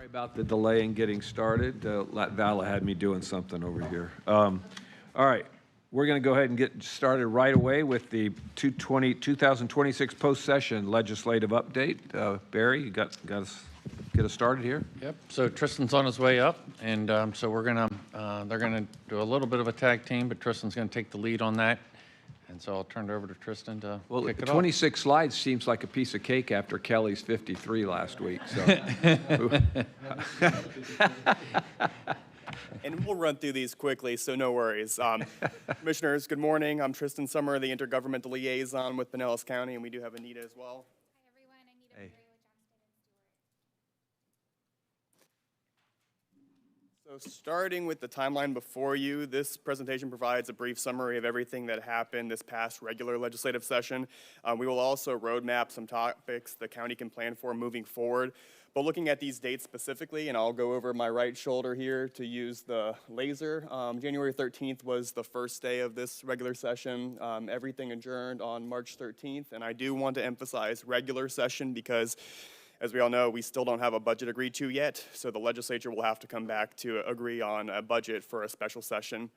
About the delay in getting started. Vala had me doing something over here. All right, we're going to go ahead and get started right away with the 2026 post-session legislative update. Barry, you got us get us started here? Yep. So Tristan's on his way up, and so they're gonna do a little bit of a tag team, but Tristan's gonna take the lead on that. And so I'll turn it over to Tristan to kick it off. 26 slides seems like a piece of cake after Kelly's 53 last week. So. And we'll run through these quickly, so no worries. Commissioners, good morning. I'm Tristan Summer, the Intergovernmental Liaison with Pinellas County, and we do have Anita as well. Hi, everyone. Anita Hey. So starting with the timeline before you, this presentation provides a brief summary of everything that happened this past regular legislative session. We will also roadmap some topics the county can plan for moving forward. But looking at these dates specifically, and I'll go over my right shoulder here to use the laser, January 13th was the first day of this regular session. Everything adjourned on March 13th, and I do want to emphasize regular session because, as we all know, we still don't have a budget agreed to yet, so the legislature will have to come back to agree on a budget for a special session,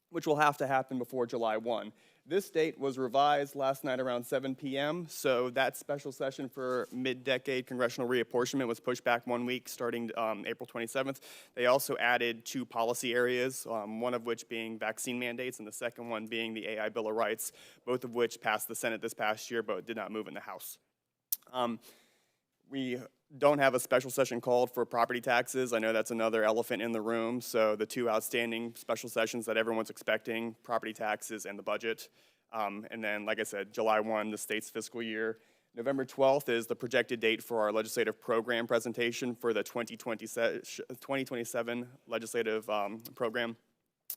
which will have to happen before July 1. This date was revised last night around 7 p.m., so that special session for mid-decade congressional reapportionment was pushed back 1 week starting April 27th. They also added 2 policy areas, one of which being vaccine mandates and the second one being the AI Bill of Rights, both of which passed the Senate this past year but did not move in the House. We don't have a special session called for property taxes. I know that's another elephant in the room. So the 2 outstanding special sessions that everyone's expecting, property taxes and the budget. And then, like I said, July 1, the state's fiscal year. November 12th is the projected date for our legislative program presentation for the 2027 legislative program,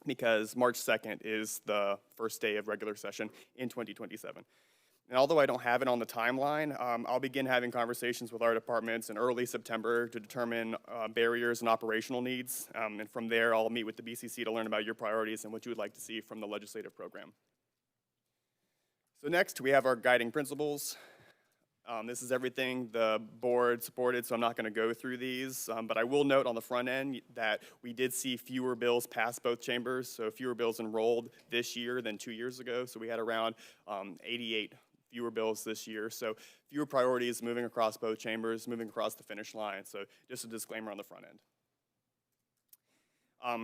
because March 2nd is the first day of regular session in 2027. And although I don't have it on the timeline, I'll begin having conversations with our departments in early September to determine barriers and operational needs. And from there, I'll meet with the BCC to learn about your priorities and what you would like to see from the legislative program. So next, we have our guiding principles. This is everything the board supported, so I'm not going to go through these. But I will note on the front end that we did see fewer bills pass both chambers, so fewer bills enrolled this year than 2 years ago. So we had around 88 fewer bills this year. So fewer priorities moving across both chambers, moving across the finish line. So just a disclaimer on the front end.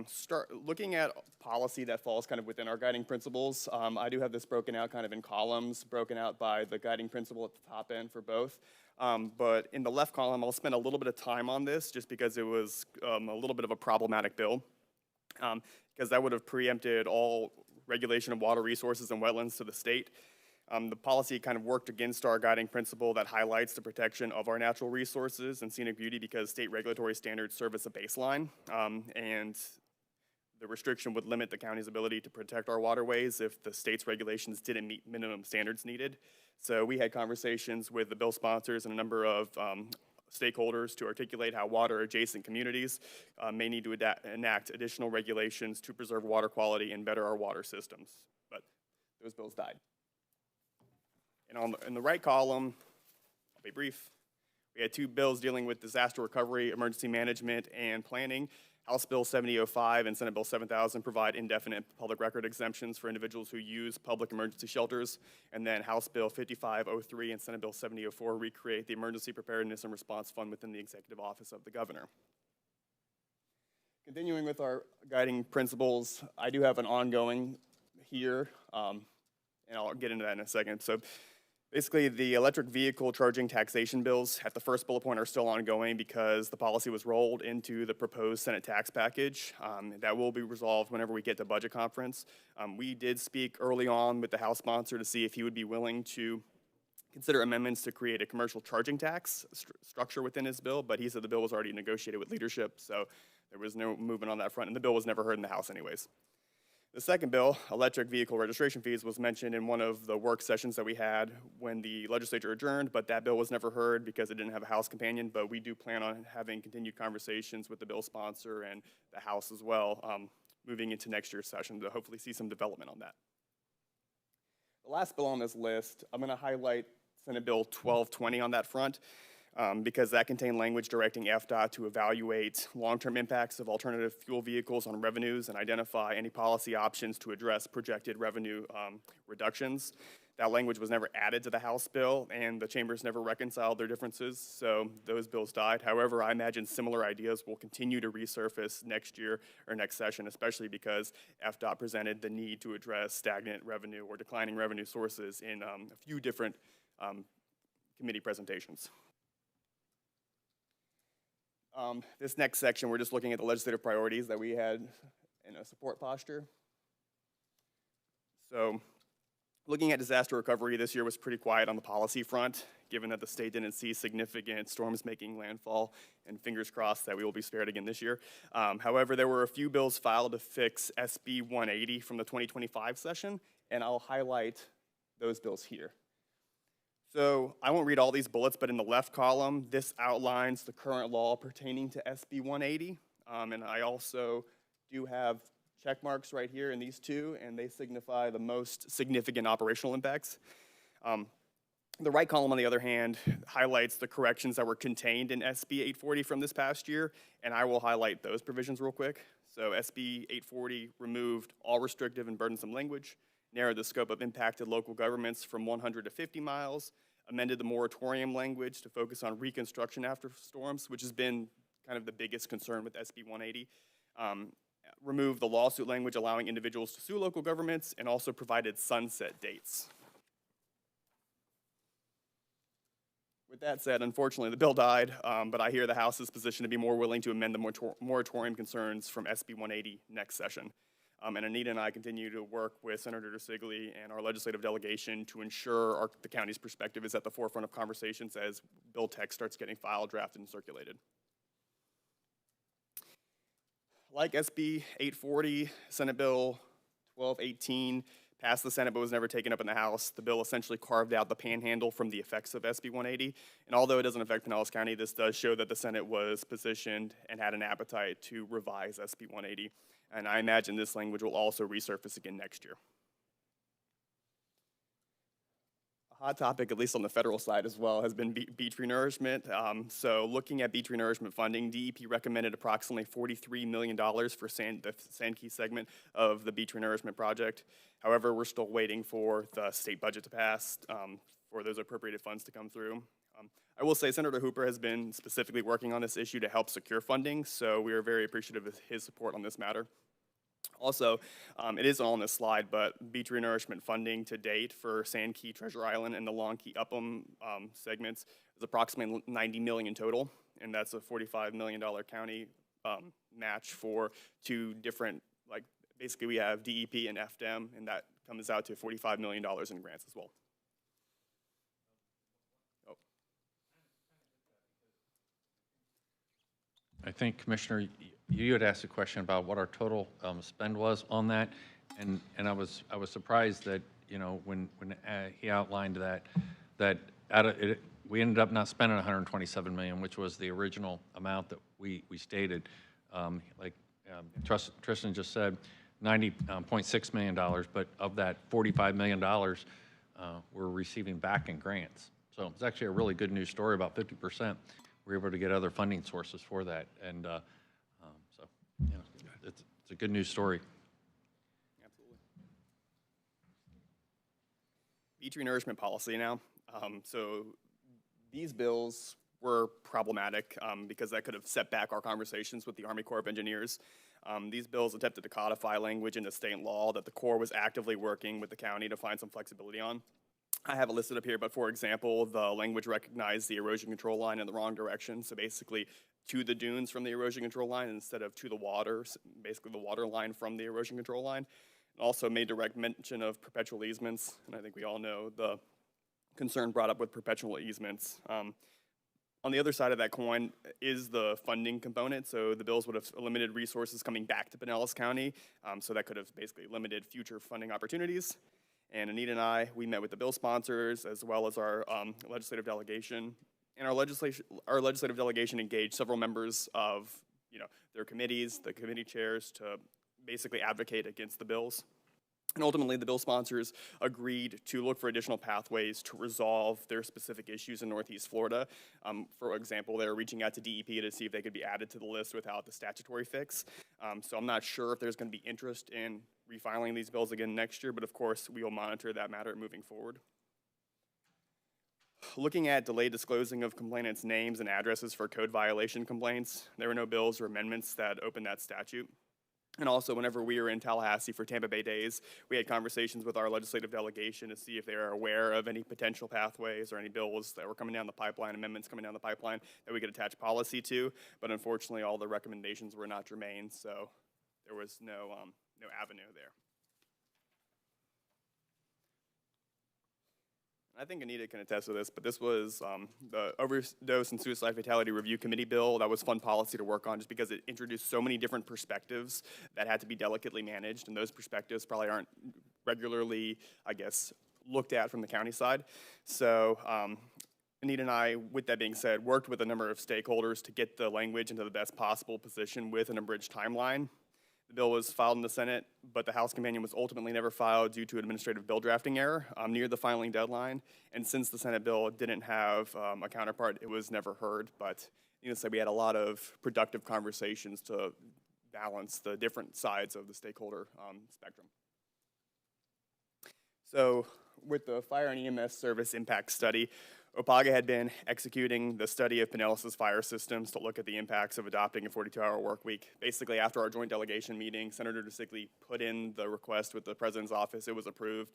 Start looking at policy that falls kind of within our guiding principles. I do have this broken out kind of in columns, broken out by the guiding principle at the top end for both. But in the left column, I'll spend a little bit of time on this just because it was a little bit of a problematic bill, because that would have preempted all regulation of water resources and wetlands to the state. The policy kind of worked against our guiding principle that highlights the protection of our natural resources and scenic beauty because state regulatory standards serve as a baseline, and the restriction would limit the county's ability to protect our waterways if the state's regulations didn't meet minimum standards needed. So we had conversations with the bill sponsors and a number of stakeholders to articulate how water-adjacent communities may need to enact additional regulations to preserve water quality and better our water systems. But those bills died. And in the right column, I'll be brief, we had 2 bills dealing with disaster recovery, emergency management, and planning. House Bill 7005 and Senate Bill 7000 provide indefinite public record exemptions for individuals who use public emergency shelters. And then House Bill 5503 and Senate Bill 7004 recreate the Emergency Preparedness and Response Fund within the Executive Office of the Governor. Continuing with our guiding principles, I do have an ongoing here, and I'll get into that in a second. So basically, the electric vehicle charging taxation bills at the first bullet point are still ongoing because the policy was rolled into the proposed Senate tax package. That will be resolved whenever we get to budget conference. We did speak early on with the House sponsor to see if he would be willing to consider amendments to create a commercial charging tax structure within his bill, but he said the bill was already negotiated with leadership, so there was no movement on that front, and the bill was never heard in the House anyways. The second bill, electric vehicle registration fees, was mentioned in one of the work sessions that we had when the legislature adjourned, but that bill was never heard because it didn't have a House companion, but we do plan on having continued conversations with the bill sponsor and the House as well, moving into next year's session to hopefully see some development on that. The last bill on this list, I'm going to highlight Senate Bill 1220 on that front. because that contained language directing FDOT to evaluate long-term impacts of alternative fuel vehicles on revenues and identify any policy options to address projected revenue reductions. That language was never added to the House bill, and the chambers never reconciled their differences, so those bills died. However, I imagine similar ideas will continue to resurface next year or next session, especially because FDOT presented the need to address stagnant revenue or declining revenue sources in a few different committee presentations. This next section, we're just looking at the legislative priorities that we had in a support posture. So, looking at disaster recovery, this year was pretty quiet on the policy front, given that the state didn't see significant storms making landfall, and fingers crossed that we will be spared again this year. However, there were a few bills filed to fix SB 180 from the 2025 session, and I'll highlight those bills here. So I won't read all these bullets, but in the left column, this outlines the current law pertaining to SB 180. And I also do have check marks right here in these two, and they signify the most significant operational impacts. The right column, on the other hand, highlights the corrections that were contained in SB 840 from this past year, and I will highlight those provisions real quick. So SB 840 removed all restrictive and burdensome language, narrowed the scope of impacted local governments from 100 to 50 miles, amended the moratorium language to focus on reconstruction after storms, which has been kind of the biggest concern with SB 180, removed the lawsuit language allowing individuals to sue local governments, and also provided sunset dates. With that said, unfortunately, the bill died, but I hear the House's position to be more willing to amend the moratorium concerns from SB 180 next session. And Anita and I continue to work with Senator DeSigley and our legislative delegation to ensure the county's perspective is at the forefront of conversations as bill text starts getting filed, drafted, and circulated. Like SB 840, Senate Bill 1218 passed the Senate but was never taken up in the House. The bill essentially carved out the panhandle from the effects of SB 180. And although it doesn't affect Pinellas County, this does show that the Senate was positioned and had an appetite to revise SB 180. And I imagine this language will also resurface again next year. A hot topic, at least on the federal side as well, has been beach renourishment. So looking at beach renourishment funding, DEP recommended approximately $43 million for the Sandkey segment of the beach renourishment project. However, we're still waiting for the state budget to pass for those appropriated funds to come through. I will say Senator Hooper has been specifically working on this issue to help secure funding, so we are very appreciative of his support on this matter. Also, it isn't on this slide, but beach renourishment funding to date for Sandkey, Treasure Island, and the Long Key Upham segments is approximately $90 million total, and that's a $45 million county match for two different, basically we have DEP and FDEM, and that comes out to $45 million in grants as well. I think, Commissioner, you had asked a question about what our total spend was on that, and I was surprised that, when he outlined that out of it, we ended up not spending $127 million, which was the original amount that we stated. Tristan just said, $90.6 million, but of that $45 million, we're receiving back in grants. So it's actually a really good news story. About 50%, we're able to get other funding sources for that, and so it's a good news story. Absolutely. Beach renourishment policy now. So these bills were problematic because that could have set back our conversations with the Army Corps of Engineers. These bills attempted to codify language into state law that the Corps was actively working with the county to find some flexibility on. I have it listed up here, but for example, the language recognized the erosion control line in the wrong direction, so basically to the dunes from the erosion control line instead of to the water, basically the water line from the erosion control line. It also made direct mention of perpetual easements, and I think we all know the concern brought up with perpetual easements. On the other side of that coin is the funding component. So the bills would have limited resources coming back to Pinellas County. So that could have basically limited future funding opportunities. And Anita and I, we met with the bill sponsors as well as our legislative delegation. And our legislative delegation engaged several members of their committees, the committee chairs, to basically advocate against the bills. And ultimately, the bill sponsors agreed to look for additional pathways to resolve their specific issues in Northeast Florida. For example, they were reaching out to DEP to see if they could be added to the list without the statutory fix. So I'm not sure if there's going to be interest in refiling these bills again next year, but of course, we will monitor that matter moving forward. Looking at delayed disclosing of complainants' names and addresses for code violation complaints, there were no bills or amendments that opened that statute. And also, whenever we were in Tallahassee for Tampa Bay Days, we had conversations with our legislative delegation to see if they are aware of any potential pathways or any bills that were coming down the pipeline, amendments coming down the pipeline that we could attach policy to. But unfortunately, all the recommendations were not germane, so there was no avenue there. I think Anita can attest to this, but this was the Overdose and Suicide Fatality Review Committee bill. That was fun policy to work on just because it introduced so many different perspectives that had to be delicately managed, and those perspectives probably aren't regularly, I guess, looked at from the county side. So Anita and I, with that being said, worked with a number of stakeholders to get the language into the best possible position with an abridged timeline. The bill was filed in the Senate, but the House companion was ultimately never filed due to administrative bill drafting error near the filing deadline. And since the Senate bill didn't have a counterpart, it was never heard. But needless to say, we had a lot of productive conversations to balance the different sides of the stakeholder spectrum. So with the Fire and EMS Service Impact Study, OPAGA had been executing the study of Pinellas' fire systems to look at the impacts of adopting a 42-hour work week. Basically, after our joint delegation meeting, Senator DeSigley put in the request with the President's office. It was approved.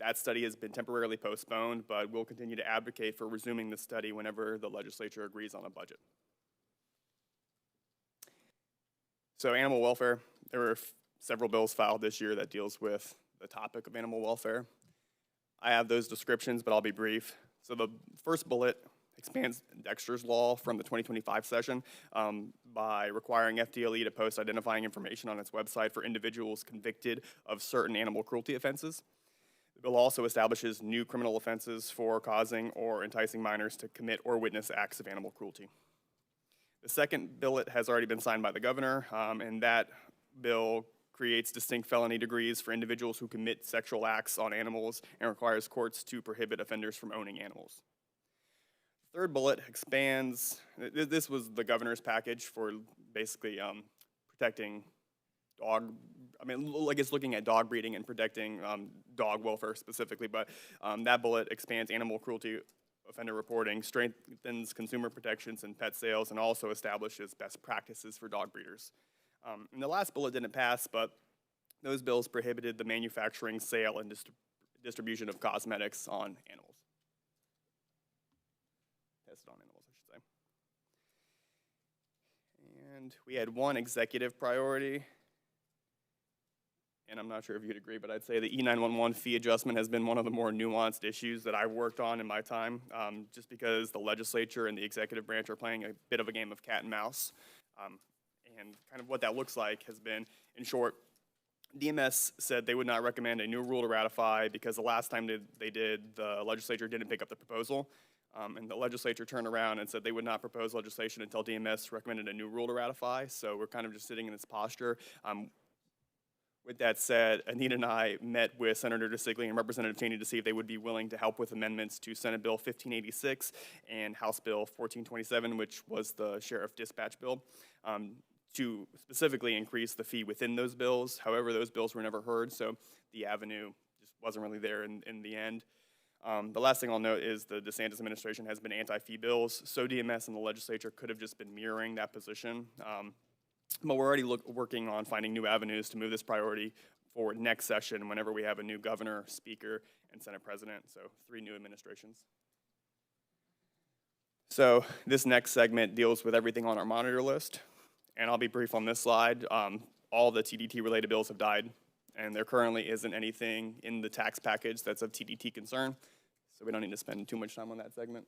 That study has been temporarily postponed, but we'll continue to advocate for resuming the study whenever the legislature agrees on a budget. So animal welfare, there were several bills filed this year that deals with the topic of animal welfare. I have those descriptions, but I'll be brief. So the first bullet expands Dexter's Law from the 2025 session by requiring FDLE to post identifying information on its website for individuals convicted of certain animal cruelty offenses. The bill also establishes new criminal offenses for causing or enticing minors to commit or witness acts of animal cruelty. The second billet has already been signed by the governor, and that bill creates distinct felony degrees for individuals who commit sexual acts on animals and requires courts to prohibit offenders from owning animals. The third bullet expands, this was the governor's package for basically protecting looking at dog breeding and protecting dog welfare specifically, but that bullet expands animal cruelty offender reporting, strengthens consumer protections in pet sales, and also establishes best practices for dog breeders. And the last bullet didn't pass, but those bills prohibited the manufacturing, sale, and distribution of cosmetics on animals. Tested on animals, I should say. And we had one executive priority, and I'm not sure if you'd agree, but I'd say the E911 fee adjustment has been one of the more nuanced issues that I've worked on in my time, just because the legislature and the executive branch are playing a bit of a game of cat and mouse. And kind of what that looks like has been, in short, DMS said they would not recommend a new rule to ratify because the last time they did, the legislature didn't pick up the proposal. And the legislature turned around and said they would not propose legislation until DMS recommended a new rule to ratify. So we're kind of just sitting in this posture. With that said, Anita and I met with Senator DeSigley and Representative Cheney to see if they would be willing to help with amendments to Senate Bill 1586 and House Bill 1427, which was the sheriff dispatch bill, to specifically increase the fee within those bills. However, those bills were never heard, so the avenue just wasn't really there in the end. The last thing I'll note is the DeSantis administration has been anti-fee bills, so DMS and the legislature could have just been mirroring that position. But we're already working on finding new avenues to move this priority forward next session whenever we have a new governor, speaker, and Senate president, so 3 new administrations. So this next segment deals with everything on our monitor list, and I'll be brief on this slide. All the TDT-related bills have died, and there currently isn't anything in the tax package that's of TDT concern, so we don't need to spend too much time on that segment.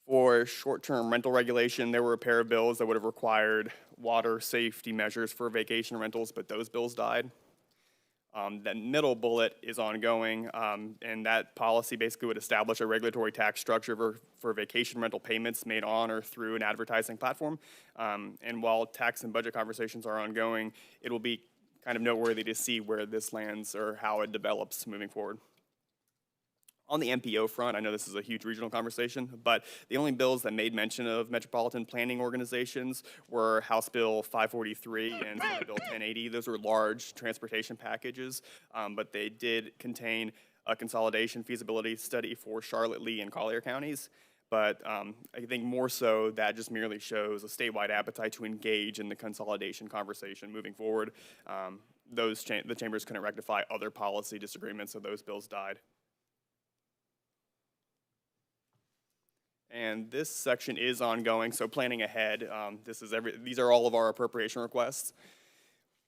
For short-term rental regulation, there were a pair of bills that would have required water safety measures for vacation rentals, but those bills died. That middle bullet is ongoing, and that policy basically would establish a regulatory tax structure for vacation rental payments made on or through an advertising platform. And while tax and budget conversations are ongoing, it will be kind of noteworthy to see where this lands or how it develops moving forward. On the MPO front, I know this is a huge regional conversation, but the only bills that made mention of metropolitan planning organizations were House Bill 543 and Senate Bill 1080. Those were large transportation packages, but they did contain a consolidation feasibility study for Charlotte, Lee, and Collier counties. But I think more so that just merely shows a statewide appetite to engage in the consolidation conversation moving forward. The chambers couldn't rectify other policy disagreements, so those bills died. And this section is ongoing, so planning ahead. These are all of our appropriation requests.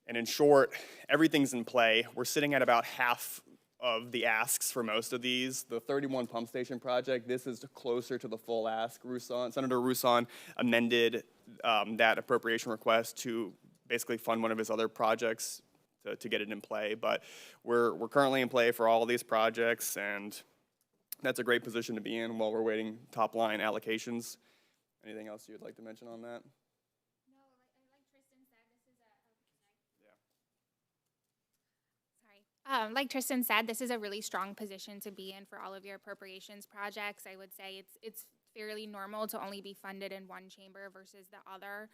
And in short, everything's in play. We're sitting at about half of the asks for most of these. The 31 pump station project, this is closer to the full ask. Senator Rousseau amended that appropriation request to basically fund one of his other projects to get it in play. But we're currently in play for all of these projects, and that's a great position to be in while we're waiting top line allocations. Anything else you'd like to mention on that? No, like Tristan said, this is like Tristan said, this is a really strong position to be in for all of your appropriations projects. I would say it's fairly normal to only be funded in one chamber versus the other.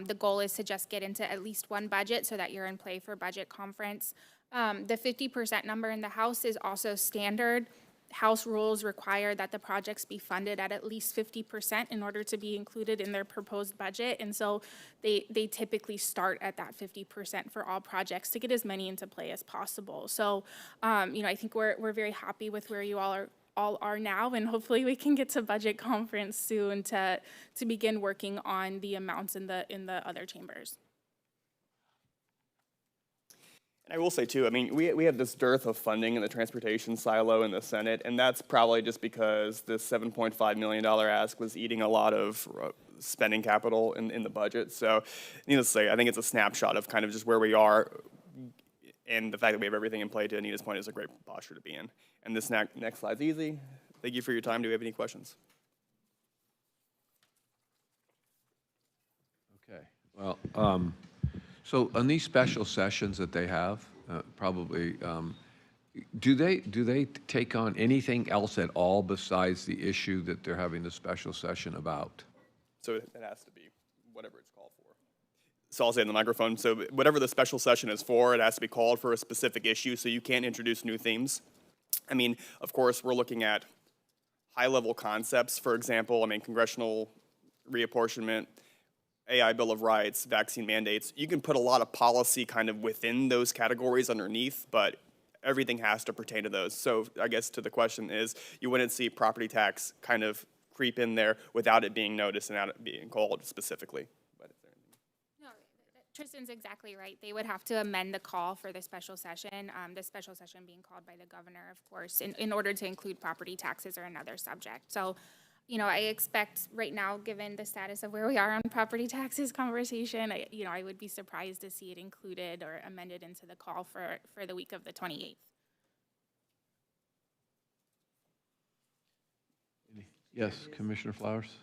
The goal is to just get into at least one budget so that you're in play for budget conference. The 50% number in the House is also standard. House rules require that the projects be funded at least 50% in order to be included in their proposed budget. And so they typically start at that 50% for all projects to get as many into play as possible. So, I think we're very happy with where you all are now, and hopefully we can get to budget conference soon to begin working on the amounts in the other chambers. I will say too, I mean, we have this dearth of funding in the transportation silo in the Senate, and that's probably just because this $7.5 million ask was eating a lot of spending capital in the budget. So, needless to say, I think it's a snapshot of kind of just where we are, and the fact that we have everything in play, to Anita's point, is a great posture to be in. And this next slide's easy. Thank you for your time. Do we have any questions? Okay. Well, so on these special sessions that they have, probably, do they take on anything else at all besides the issue that they're having the special session about? So it has to be whatever it's called for. So I'll say in the microphone, so whatever the special session is for, it has to be called for a specific issue, so you can't introduce new themes. I mean, of course, we're looking at high-level concepts. For example, congressional reapportionment, AI Bill of Rights, vaccine mandates. You can put a lot of policy kind of within those categories underneath, but everything has to pertain to those. So I guess to the question is, you wouldn't see property tax kind of creep in there without it being noticed and without it being called specifically. No, Tristan's exactly right. They would have to amend the call for the special session being called by the governor, of course, in order to include property taxes or another subject. So, I expect right now, given the status of where we are on property taxes conversation, I would be surprised to see it included or amended into the call for the week of the 28th. Yes, Commissioner Flowers?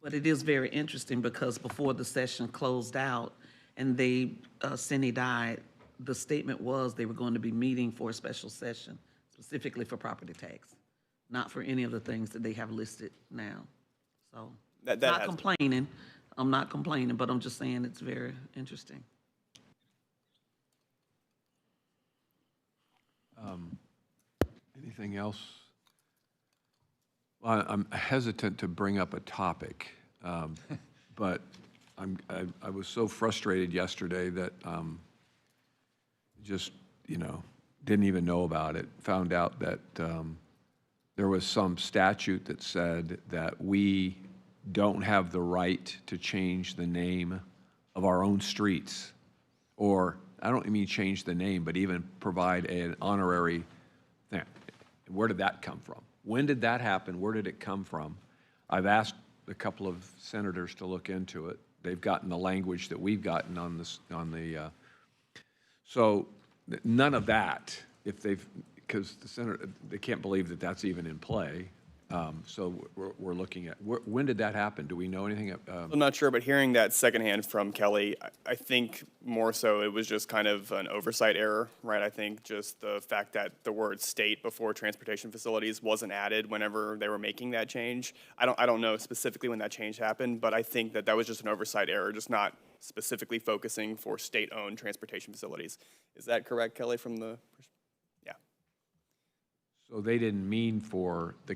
But it is very interesting because before the session closed out and Cindy died, the statement was they were going to be meeting for a special session specifically for property tax, not for any of the things that they have listed now. So, not complaining. I'm not complaining, but I'm just saying it's very interesting. Anything else? Well, I'm hesitant to bring up a topic, but I was so frustrated yesterday that just, didn't even know about it. Found out that there was some statute that said that we don't have the right to change the name of our own streets, or I don't mean change the name, but even provide an honorary thing. Where did that come from? When did that happen? Where did it come from? I've asked a couple of senators to look into it. They've gotten the language that we've gotten on this, so none of that, because the senator, they can't believe that that's even in play. So we're looking at, when did that happen? Do we know anything? I'm not sure, but hearing that secondhand from Kelly, I think more so it was just kind of an oversight error, right? I think just the fact that the word state before transportation facilities wasn't added whenever they were making that change. I don't know specifically when that change happened, but I think that was just an oversight error, just not specifically focusing for state-owned transportation facilities. Is that correct, Kelly, from the, yeah. So they didn't mean for the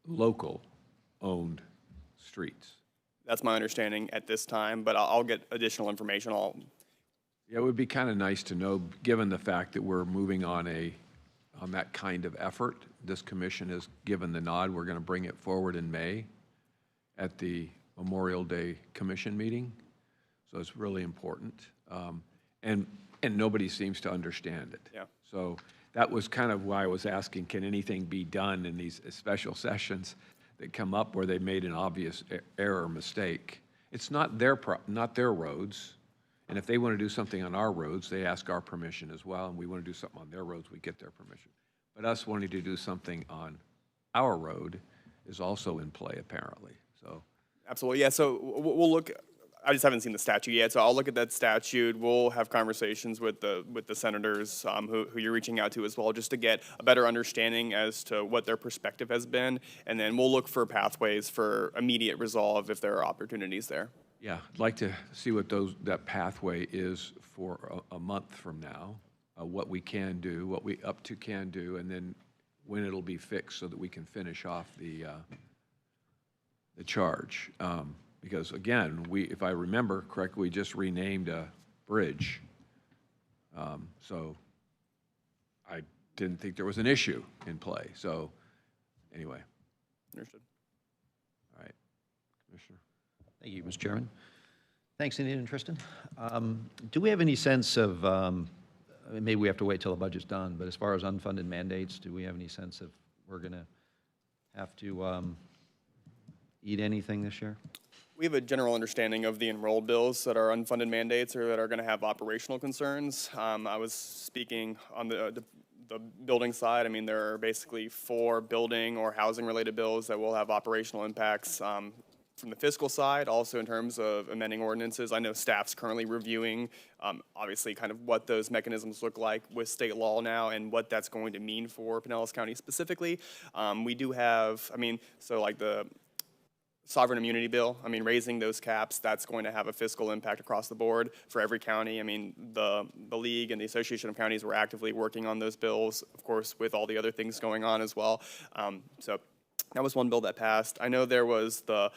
local-owned streets? That's my understanding at this time, but I'll get additional information. Yeah, it would be kind of nice to know, given the fact that we're moving on that kind of effort. This commission has given the nod. We're going to bring it forward in May at the Memorial Day Commission meeting. So it's really important. And nobody seems to understand it. Yeah. So that was kind of why I was asking, can anything be done in these special sessions that come up where they made an obvious error or mistake? It's not their roads. And if they want to do something on our roads, they ask our permission as well. And we want to do something on their roads, we get their permission. But us wanting to do something on our road is also in play, apparently. So Absolutely, yeah, so we'll look, I just haven't seen the statute yet, so I'll look at that statute. We'll have conversations with the senators who you're reaching out to as well, just to get a better understanding as to what their perspective has been, and then we'll look for pathways for immediate resolve if there are opportunities there. yeah, I'd like to see what that pathway is for a month from now, what we can do, what we up to can do, and then when it'll be fixed so that we can finish off the charge. Because again, if I remember correctly, we just renamed a bridge. So I didn't think there was an issue in play. So anyway, Understood. all right, Commissioner. Thank you, Mr. Chairman. Thanks, Anita and Tristan. Do we have any sense of, maybe we have to wait till the budget's done, but as far as unfunded mandates, do we have any sense of we're going to have to eat anything this year? We have a general understanding of the enrolled bills that are unfunded mandates or that are going to have operational concerns. I was speaking on the building side. I mean, there are basically 4 building or housing-related bills that will have operational impacts from the fiscal side, also in terms of amending ordinances. I know staff's currently reviewing, obviously, kind of what those mechanisms look like with state law now and what that's going to mean for Pinellas County specifically. We do have, I mean, so like the sovereign immunity bill, I mean, raising those caps, that's going to have a fiscal impact across the board for every county. I mean, the league and the Association of Counties were actively working on those bills, of course, with all the other things going on as well. So that was one bill that passed. I know there was the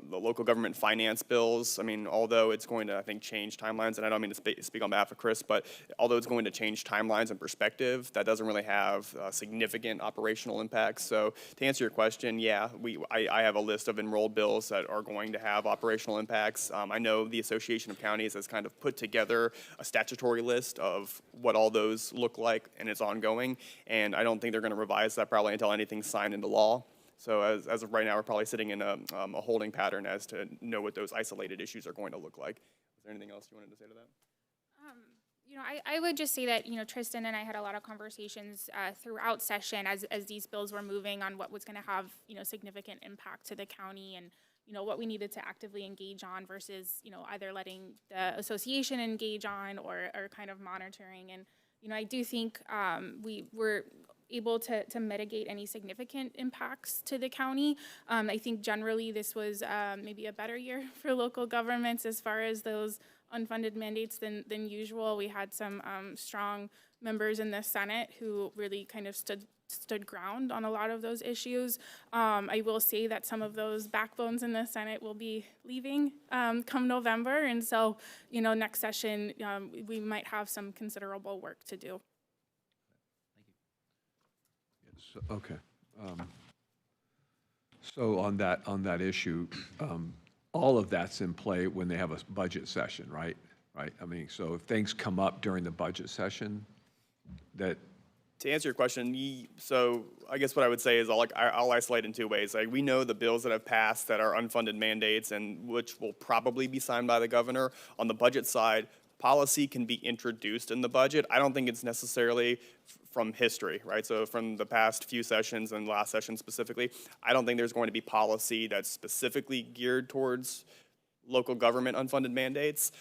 local government finance bills. I mean, although it's going to, I think, change timelines, and I don't mean to speak on behalf of Chris, but although it's going to change timelines and perspective, that doesn't really have significant operational impacts. So to answer your question, yeah, I have a list of enrolled bills that are going to have operational impacts. I know the Association of Counties has kind of put together a statutory list of what all those look like, and it's ongoing, and I don't think they're going to revise that probably until anything's signed into law. So as of right now, we're probably sitting in a holding pattern as to know what those isolated issues are going to look like. Is there anything else you wanted to say to that? You know, I would just say that, you know, Tristan and I had a lot of conversations throughout session as these bills were moving on what was going to have, you know, significant impact to the county and, you know, what we needed to actively engage on versus, you know, either letting the association engage on or kind of monitoring. And, you know, I do think we were able to mitigate any significant impacts to the county. I think generally this was maybe a better year for local governments as far as those unfunded mandates than usual. We had some strong members in the Senate who really kind of stood ground on a lot of those issues. I will say that some of those backbones in the Senate will be leaving come November, and so, you know, next session we might have some considerable work to do. Okay. So on that issue, all of that's in play when they have a budget session, right? Right. I mean, so if things come up during the budget session, that. To answer your question, so I guess what I would say is I'll isolate in 2 ways. Like, we know the bills that have passed that are unfunded mandates and which will probably be signed by the governor. On the budget side, policy can be introduced in the budget. I don't think it's necessarily from history, right? So from the past few sessions and last session specifically, I don't think there's going to be policy that's specifically geared towards local government unfunded mandates.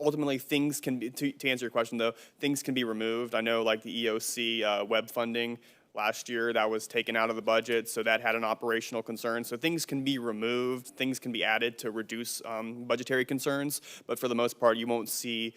Ultimately, things can be, to answer your question though, things can be removed. I know like the EOC web funding last year, that was taken out of the budget, so that had an operational concern. So things can be removed, things can be added to reduce budgetary concerns, but for the most part, you won't see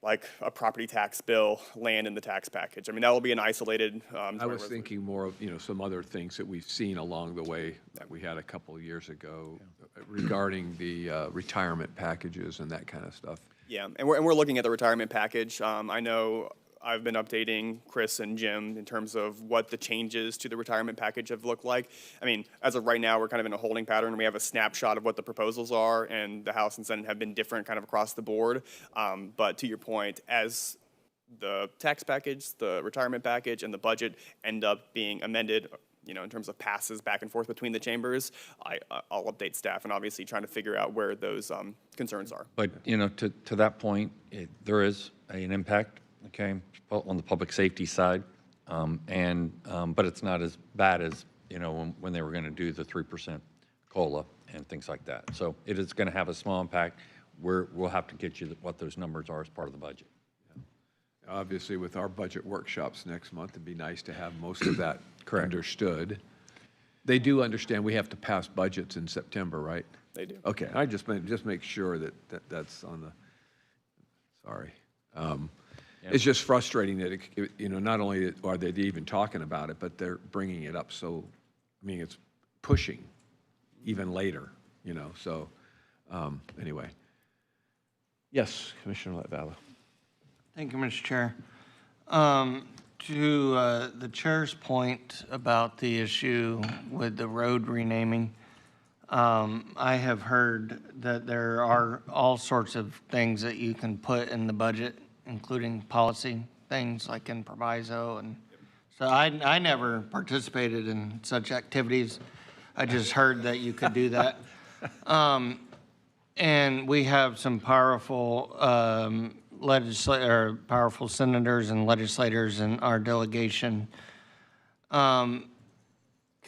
like a property tax bill land in the tax package. I mean, that will be an isolated. I was thinking more of, some other things that we've seen along the way that we had a couple of years ago regarding the retirement packages and that kind of stuff. Yeah, and we're looking at the retirement package. I know I've been updating Chris and Jim in terms of what the changes to the retirement package have looked like. I mean, as of right now, we're kind of in a holding pattern. We have a snapshot of what the proposals are, and the House and Senate have been different kind of across the board. But to your point, as the tax package, the retirement package, and the budget end up being amended, in terms of passes back and forth between the chambers, I'll update staff and obviously trying to figure out where those concerns are. But, to that point, there is an impact, okay, on the public safety side, but it's not as bad as, when they were going to do the 3% COLA and things like that. So it is going to have a small impact. We'll have to get you what those numbers are as part of the budget. Obviously, with our budget workshops next month, it'd be nice to have most of that Correct. Understood. They do understand we have to pass budgets in September, right? They do. Okay, I just make sure that's on the, sorry. It's just frustrating that, not only are they even talking about it, but they're bringing it up. So, it's pushing even later, so anyway. Yes, Commissioner Latvala. Thank you, Mr. Chair. To the chair's point about the issue with the road renaming, I have heard that there are all sorts of things that you can put in the budget, including policy things like in proviso. And so I never participated in such activities. I just heard that you could do that. And we have some powerful powerful senators and legislators in our delegation.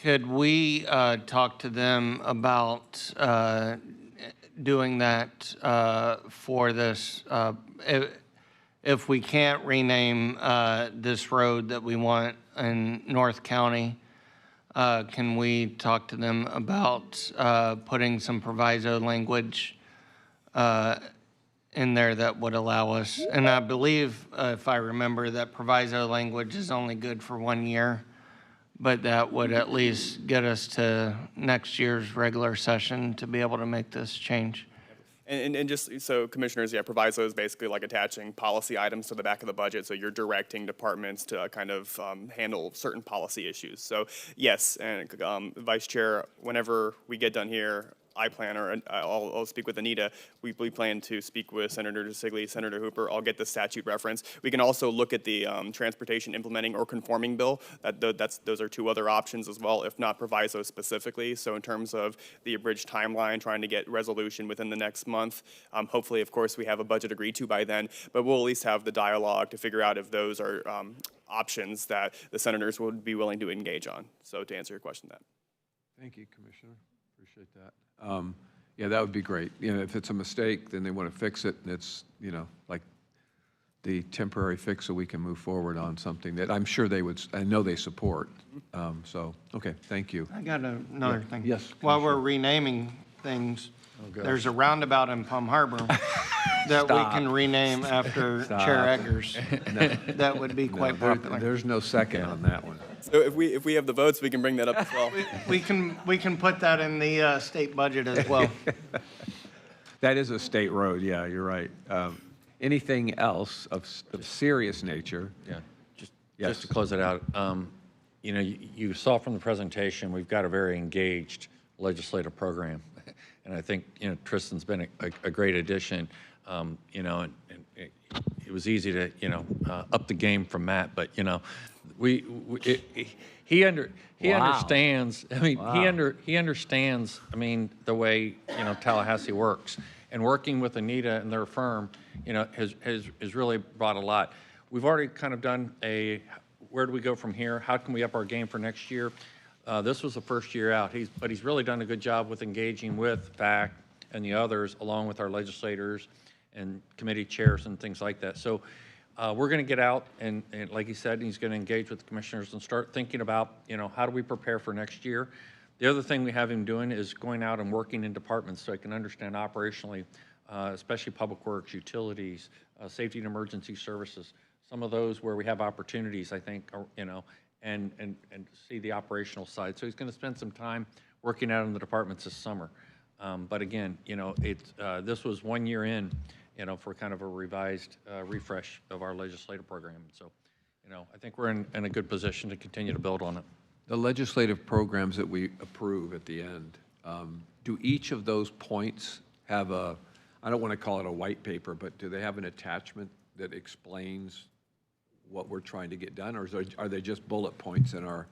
Could we talk to them about doing that for this? If we can't rename this road that we want in North County, can we talk to them about putting some proviso language in there that would allow us? And I believe, if I remember, that proviso language is only good for 1 year, but that would at least get us to next year's regular session to be able to make this change. And just so commissioners, yeah, proviso is basically like attaching policy items to the back of the budget. So you're directing departments to kind of handle certain policy issues. So yes, and Vice Chair, whenever we get done here, I plan, or I'll speak with Anita. We plan to speak with Senator DeSigley, Senator Hooper. I'll get the statute reference. We can also look at the transportation implementing or conforming bill. Those are two other options as well, if not proviso specifically. So in terms of the abridged timeline, trying to get resolution within the next month. Hopefully, of course, we have a budget agreed to by then, but we'll at least have the dialogue to figure out if those are options that the senators would be willing to engage on. So to answer your question, that. Thank you, Commissioner. Appreciate that. Yeah, that would be great. If it's a mistake, then they want to fix it, and it's, like the temporary fix so we can move forward on something that I'm sure I know they support. So, okay, thank you. I got another thing. Yes, While we're renaming things, there's a roundabout in Palm Harbor that we can rename after Chair Eggers. That would be quite popular. There's no second on that one. So if we have the votes, we can bring that up as well. We can put that in the state budget as well. That is a state road, yeah, you're right. Anything else of serious nature? Yeah, just to close it out, you saw from the presentation, we've got a very engaged legislative program. And I think, Tristan's been a great addition, and it was easy to, up the game from Matt, but, he understands, he understands, the way, Tallahassee works. And working with Anita and their firm, has really brought a lot. we've already kind of done where do we go from here? How can we up our game for next year? This was the first year out, but he's really done a good job with engaging with FAC and the others, along with our legislators and committee chairs and things like that. So we're going to get out and like he said, he's going to engage with the commissioners and start thinking about, how do we prepare for next year? The other thing we have him doing is going out and working in departments so I can understand operationally, especially public works, utilities, safety and emergency services, some of those where we have opportunities, I think, and see the operational side. So he's going to spend some time working out in the departments this summer. But again, this was 1 year in, for kind of a revised refresh of our legislative program. So, I think we're in a good position to continue to build on it. The legislative programs that we approve at the end, do each of those points have I don't want to call it a white paper, but do they have an attachment that explains what we're trying to get done, or are they just bullet points in our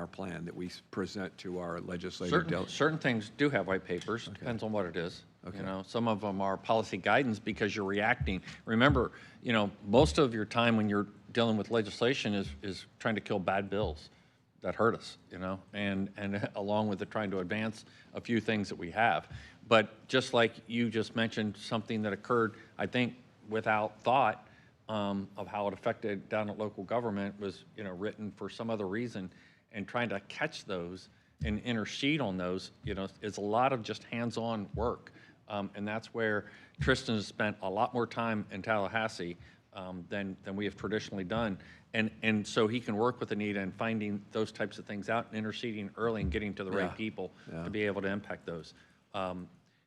plan that we present to our legislative delegates? Certain things do have white papers, depends on what it is. Okay. Some of them are policy guidance because you're reacting. Remember, most of your time when you're dealing with legislation is trying to kill bad bills that hurt us, and along with trying to advance a few things that we have. But just like you just mentioned, something that occurred, I think, without thought of how it affected down at local government was, written for some other reason, and trying to catch those and intercede on those, is a lot of just hands-on work. And that's where Tristan has spent a lot more time in Tallahassee than we have traditionally done. And so he can work with Anita and finding those types of things out and interceding early and getting to the right people to be able to impact those.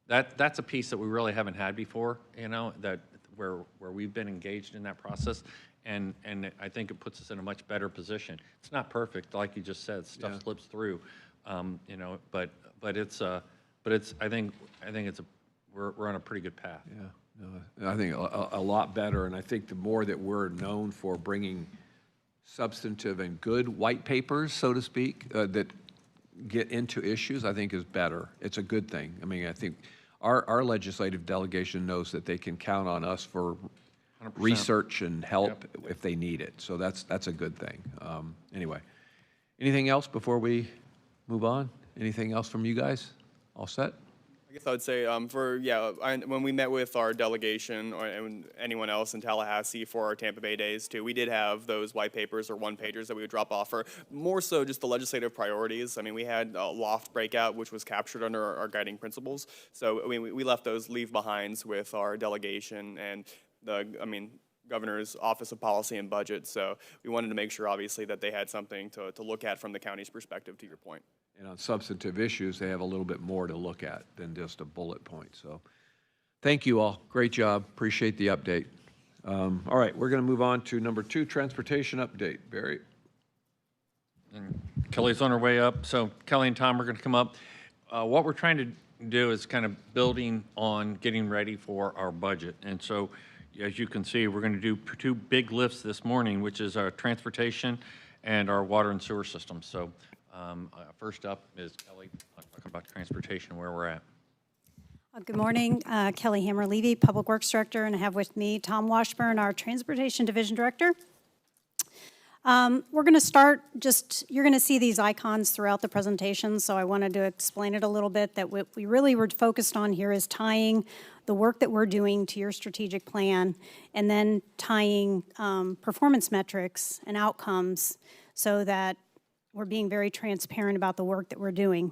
That's a piece that we really haven't had before, that where we've been engaged in that process. And I think it puts us in a much better position. It's not perfect, like you just said, stuff slips through, but it's I think we're on a pretty good path. Yeah, no, I think a lot better, and I think the more that we're known for bringing substantive and good white papers, so to speak, that get into issues, I think is better. It's a good thing. I mean, I think our legislative delegation knows that they can count on us for 100%. Research and help if they need it. So that's a good thing. Anyway, anything else before we move on? Anything else from you guys? All set? I guess I would say when we met with our delegation and anyone else in Tallahassee for our Tampa Bay days too, we did have those white papers or one-pagers that we would drop off for more so just the legislative priorities. I mean, we had a loft breakout, which was captured under our guiding principles. So I mean, we left those leave-behinds with our delegation and Governor's Office of Policy and Budget. So we wanted to make sure, obviously, that they had something to look at from the county's perspective, to your point. And on substantive issues, they have a little bit more to look at than just a bullet point. So thank you all. Great job. Appreciate the update. All right, we're going to move on to number 2, transportation update. Barry? And Kelly's on her way up. So Kelly and Tom are going to come up. What we're trying to do is kind of building on getting ready for our budget. And so, as you can see, we're going to do 2 big lifts this morning, which is our transportation and our water and sewer systems. So first up is Kelly, talking about transportation, where we're at. Good morning, Kelly Hammer-Levy, Public Works Director, and I have with me Tom Washburn, our Transportation Division Director. We're going to start you're going to see these icons throughout the presentation, so I wanted to explain it a little bit, that what we really were focused on here is tying the work that we're doing to your strategic plan, and then tying performance metrics and outcomes so that we're being very transparent about the work that we're doing.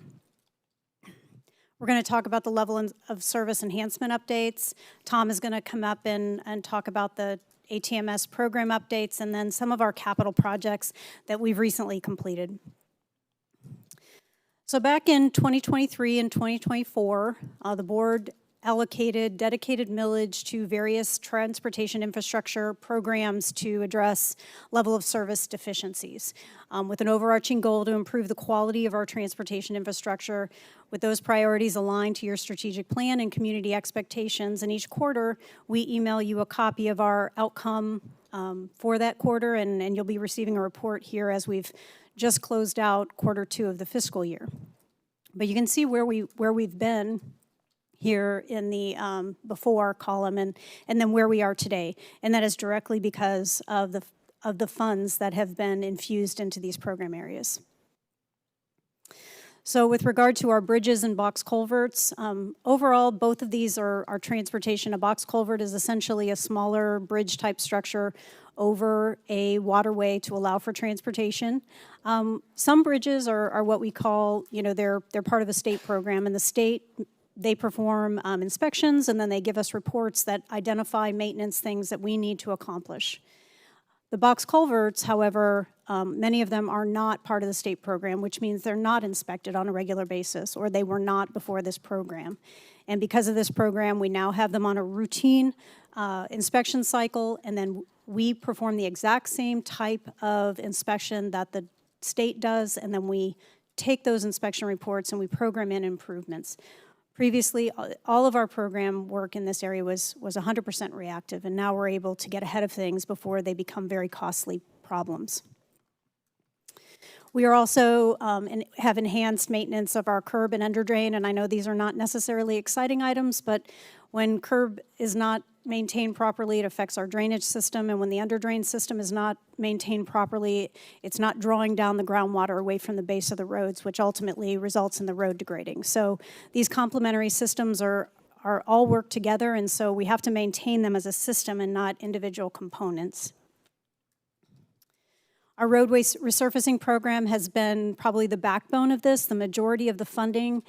We're going to talk about the level of service enhancement updates. Tom is going to come up and talk about the ATMS program updates, and then some of our capital projects that we've recently completed. So back in 2023 and 2024, the board allocated dedicated millage to various transportation infrastructure programs to address level of service deficiencies, with an overarching goal to improve the quality of our transportation infrastructure, with those priorities aligned to your strategic plan and community expectations. And each quarter, we email you a copy of our outcome for that quarter, and you'll be receiving a report here as we've just closed out quarter 2 of the fiscal year. But you can see where we've been here in the before column, and then where we are today. And that is directly because of the funds that have been infused into these program areas. So with regard to our bridges and box culverts, overall, both of these are transportation. A box culvert is essentially a smaller bridge-type structure over a waterway to allow for transportation. Some bridges are what we call, they're part of a state program, and the state, they perform inspections, and then they give us reports that identify maintenance things that we need to accomplish. The box culverts, however, many of them are not part of the state program, which means they're not inspected on a regular basis, or they were not before this program. And because of this program, we now have them on a routine inspection cycle, and then we perform the exact same type of inspection that the state does, and then we take those inspection reports and we program in improvements. Previously, all of our program work in this area was 100% reactive, and now we're able to get ahead of things before they become very costly problems. We are also have enhanced maintenance of our curb and under drain, and I know these are not necessarily exciting items, but when curb is not maintained properly, it affects our drainage system, and when the under drain system is not maintained properly, it's not drawing down the groundwater away from the base of the roads, which ultimately results in the road degrading. So these complementary systems are all work together, and so we have to maintain them as a system and not individual components. Our roadway resurfacing program has been probably the backbone of this. The majority of the funding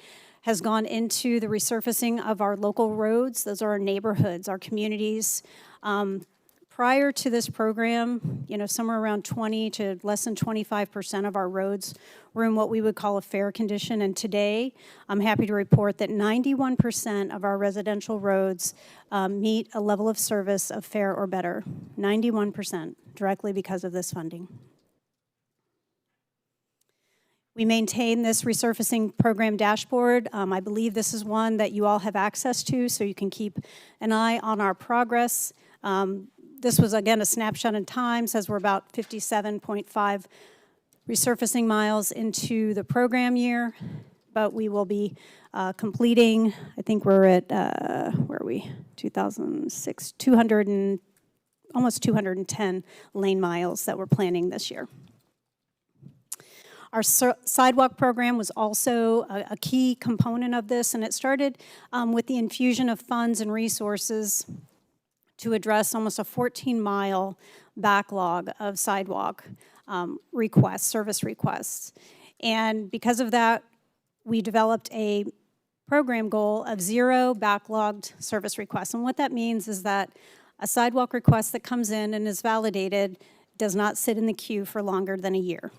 has gone into the resurfacing of our local roads. Those are our neighborhoods, our communities. Prior to this program, somewhere around 20 to less than 25% of our roads were in what we would call a fair condition. And today, I'm happy to report that 91% of our residential roads meet a level of service of fair or better. 91%, directly because of this funding. We maintain this resurfacing program dashboard. I believe this is one that you all have access to, so you can keep an eye on our progress. This was, again, a snapshot in time, says we're about 57.5 resurfacing miles into the program year, but we will be completing, I think we're at, where are we, 2006, almost 210 lane miles that we're planning this year. Our sidewalk program was also a key component of this, and it started with the infusion of funds and resources to address almost a 14-mile backlog of sidewalk requests, service requests. And because of that, we developed a program goal of 0 backlogged service requests. And what that means is that a sidewalk request that comes in and is validated does not sit in the queue for longer than a year.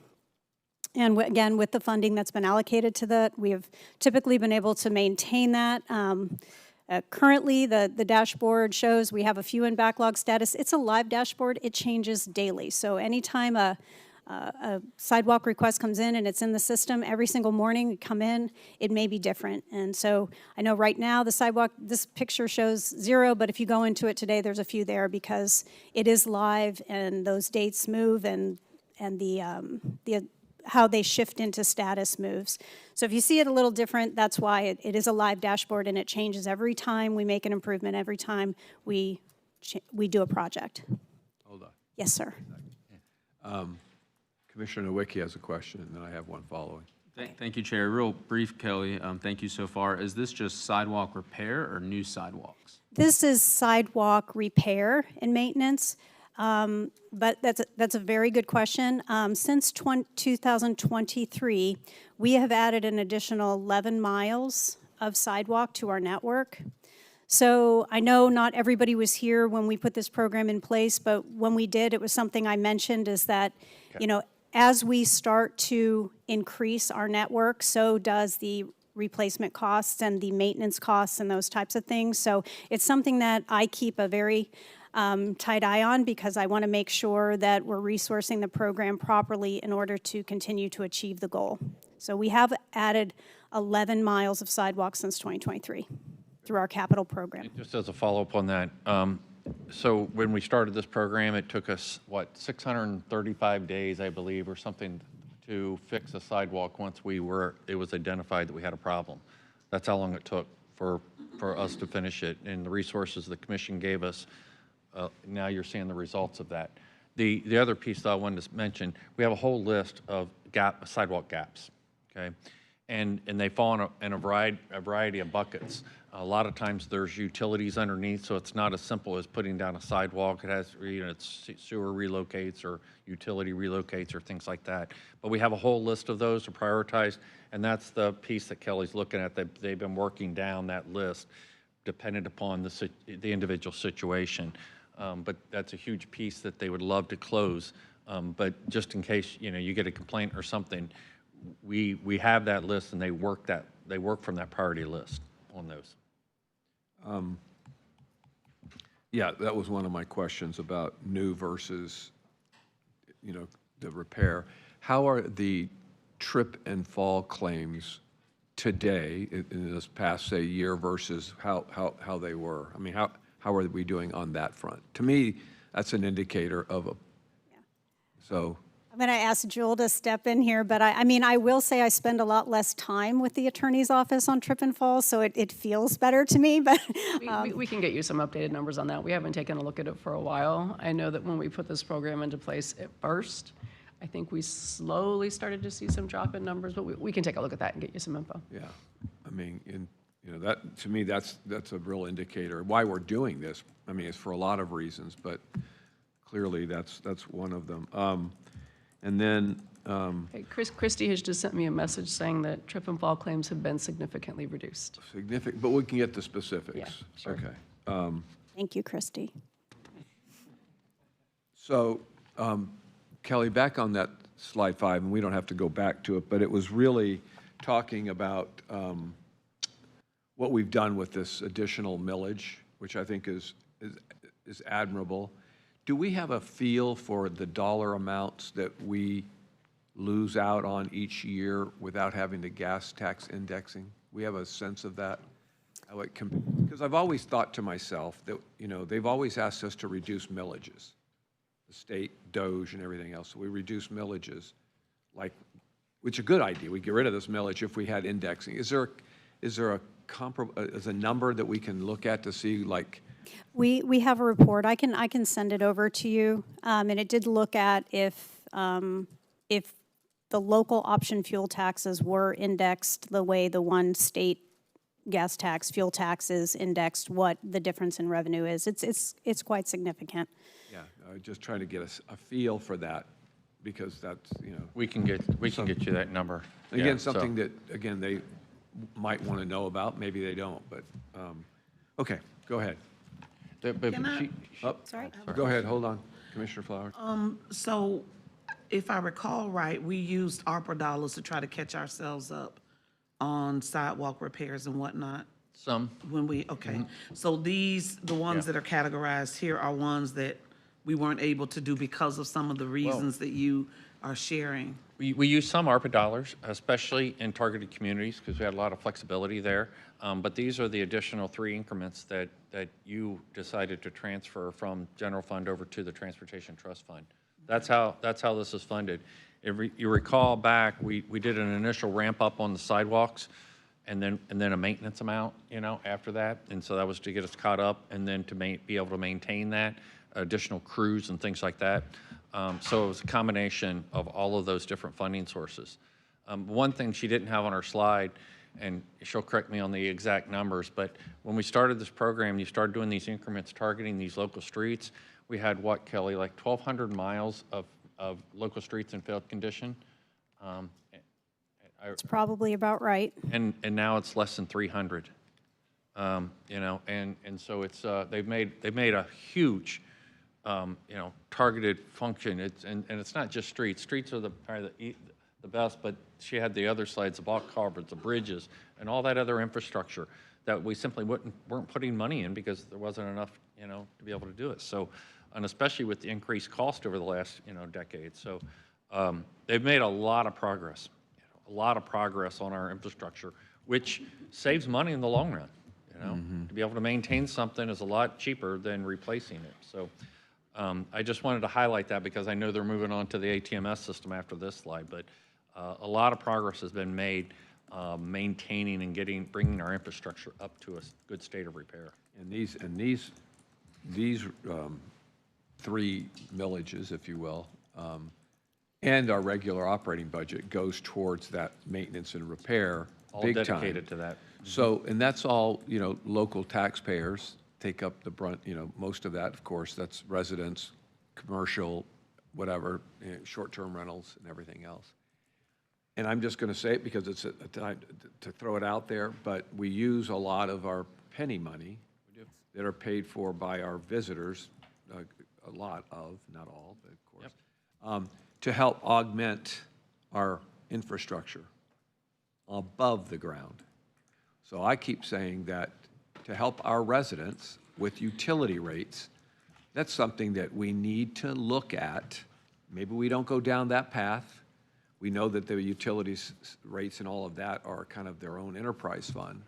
And again, with the funding that's been allocated to that, we have typically been able to maintain that. Currently, the dashboard shows we have a few in backlog status. It's a live dashboard. It changes daily. So anytime a sidewalk request comes in and it's in the system, every single morning we come in, it may be different. And so I know right now the sidewalk, this picture shows 0, but if you go into it today, there's a few there because it is live and those dates move and the how they shift into status moves. So if you see it a little different, that's why it is a live dashboard, and it changes every time we make an improvement, every time we do a project. Hold on. Yes, sir. Commissioner Nowicki has a question, and then I have one following. Thank you, Chair. Real brief, Kelly. Thank you so far. Is this just sidewalk repair or new sidewalks? This is sidewalk repair and maintenance. But that's a very good question. Since 2023, we have added an additional 11 miles of sidewalk to our network. So I know not everybody was here when we put this program in place, but when we did, it was something I mentioned is that, as we start to increase our network, so does the replacement costs and the maintenance costs and those types of things. So it's something that I keep a very tight eye on because I want to make sure that we're resourcing the program properly in order to continue to achieve the goal. So we have added 11 miles of sidewalks since 2023 through our capital program. Just as a follow-up on that, so when we started this program, it took us, 635 days, I believe, or something to fix a sidewalk once it was identified that we had a problem. That's how long it took for us to finish it, and the resources the commission gave us, now you're seeing the results of that. The other piece that I wanted to mention, we have a whole list of sidewalk gaps, okay? And they fall in a variety of buckets. A lot of times there's utilities underneath, so it's not as simple as putting down a sidewalk. It has, it's sewer relocates or utility relocates or things like that. But we have a whole list of those to prioritize, and that's the piece that Kelly's looking at. They've been working down that list dependent upon the individual situation. But that's a huge piece that they would love to close. But just in case, you get a complaint or something, we have that list, and they work from that priority list on those. Yeah, that was one of my questions about new versus, the repair. How are the trip and fall claims today in this past, say, year versus how they were? I mean, how are we doing on that front? To me, that's an indicator of so. I'm going to ask Jewel to step in here, but I mean, I will say I spend a lot less time with the attorney's office on trip and fall, so it feels better to me, but. We can get you some updated numbers on that. We haven't taken a look at it for a while. I know that when we put this program into place at first, I think we slowly started to see some drop in numbers, but we can take a look at that and get you some info. Yeah, I mean, that, to me, that's a real indicator. Why we're doing this, I mean, it's for a lot of reasons, but clearly that's one of them. And then, Okay, Christie has just sent me a message saying that trip and fall claims have been significantly reduced. but we can get the specifics. Yeah, sure. Okay. Thank you, Christy. So, Kelly, back on that slide 5, and we don't have to go back to it, but it was really talking about what we've done with this additional millage, which I think is admirable. Do we have a feel for the dollar amounts that we lose out on each year without having the gas tax indexing? We have a sense of that? Because I've always thought to myself that, they've always asked us to reduce millages, the state, DOJ, and everything else. So we reduce millages, which is a good idea. We get rid of this millage if we had indexing. Is there a number that we can look at to see, We have a report. I can send it over to you. And it did look at if the local option fuel taxes were indexed the way the one state gas tax, fuel tax is indexed, what the difference in revenue is. It's quite significant. Yeah, just trying to get a feel for that, because that's, We can get you that number. again, Yeah, something that, again, they might want to know about, maybe they don't, but, okay, go ahead. Can I- Sorry. Go ahead, hold on, Commissioner Flowers. So if I recall right, we used ARPA dollars to try to catch ourselves up on sidewalk repairs and whatnot. Some. Okay. So the ones that are categorized here are ones that we weren't able to do because of some of the reasons that you are sharing. We use some ARPA dollars, especially in targeted communities, because we had a lot of flexibility there. But these are the additional 3 increments that you decided to transfer from general fund over to the Transportation Trust Fund. That's how this is funded. You recall back, we did an initial ramp up on the sidewalks, and then a maintenance amount, after that. And so that was to get us caught up, and then to be able to maintain that, additional crews and things like that. So it was a combination of all of those different funding sources. One thing she didn't have on her slide, and she'll correct me on the exact numbers, but when we started this program, you started doing these increments targeting these local streets. We had what, Kelly, like 1,200 miles of local streets in failed condition? It's probably about right. And now it's less than 300. And so it's they've made a huge targeted function. It's not just streets. Streets are probably the best, but she had the other slides, the block culverts, the bridges, and all that other infrastructure that we simply weren't putting money in because there wasn't enough, to be able to do it. So, and especially with the increased cost over the last, decade. So, they've made a lot of progress, on our infrastructure, which saves money in the long run. To be able to maintain something is a lot cheaper than replacing it. So, I just wanted to highlight that because I know they're moving on to the ATMS system after this slide, but a lot of progress has been made maintaining and bringing our infrastructure up to a good state of repair. And these three millages, if you will, and our regular operating budget goes towards that maintenance and repair, All big time. dedicated to that. So, and that's all, local taxpayers take up the brunt, most of that, of course, that's residents, commercial, whatever, short-term rentals and everything else. And I'm just going to say it because it's a time to throw it out there, but we use a lot of our penny money that are paid for by our visitors, a lot of, not all, but of course, to help augment our infrastructure above the ground. So I keep saying that to help our residents with utility rates, that's something that we need to look at. Maybe we don't go down that path. We know that the utilities rates and all of that are kind of their own enterprise fund.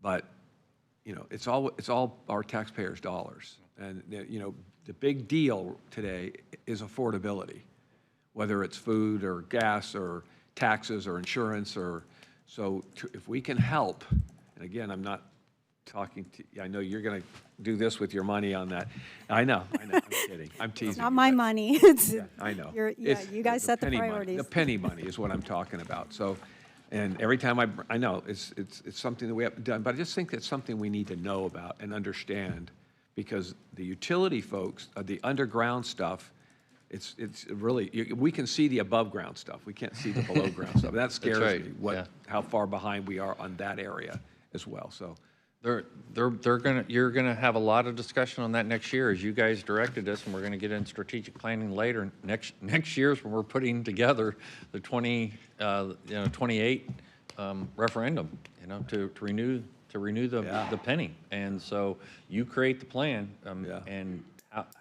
But, it's all our taxpayers' dollars. And, the big deal today is affordability, whether it's food or gas or taxes or insurance if we can help, and again, I'm not talking to, I know you're going to do this with your money on that. I know, I'm kidding, I'm teasing. It's not you, my but- money. It's, I know. you guys set the penny money. priorities. The penny money is what I'm talking about. So, and every time I know it's something that we haven't done, but I just think that's something we need to know about and understand, because the utility folks, the underground stuff, it's really, we can see the above ground stuff. We can't see the below ground stuff. That scares right, me, yeah. how far behind we are on that area as well. So, You're gonna have a lot of discussion on that next year, as you guys directed us, and we're gonna get in strategic planning later. Next year's when we're putting together the 28 referendum, to renew the penny. And so you create the plan, and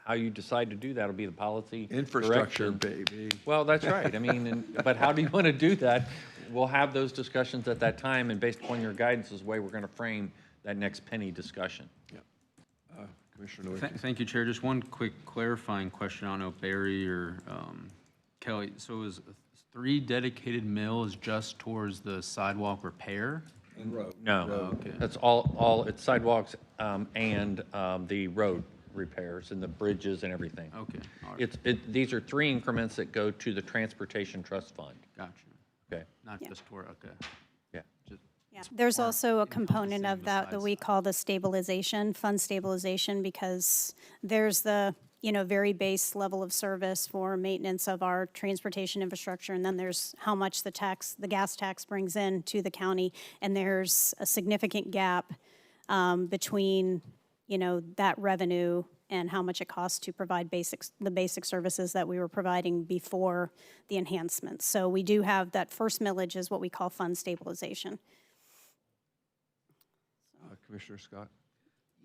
how you decide to do that will be the policy infrastructure, direction. baby. Well, that's right. I mean, but how do you want to do that? We'll have those discussions at that time, and based upon your guidance is the way we're going to frame that next penny discussion. Commissioner Noy. Thank you, Chair. Just one quick clarifying question. I don't know if Barry or Kelly, so is 3 dedicated mills just towards the sidewalk repair? No, Okay. that's all, it's sidewalks and the road repairs and the bridges and everything. Okay, all right. These are 3 increments that go to the Transportation Trust Fund. Gotcha. Okay, Not just toward, okay. yeah. Just- Yeah, there's also a component of encompassing that that besides we call the stabilization, fund stabilization, because there's the, very base level of service for maintenance of our transportation infrastructure, and then there's how much the gas tax brings in to the county, and there's a significant gap between, that revenue and how much it costs to provide the basic services that we were providing before the enhancements. So we do have that first millage is what we call fund stabilization. Commissioner Scott?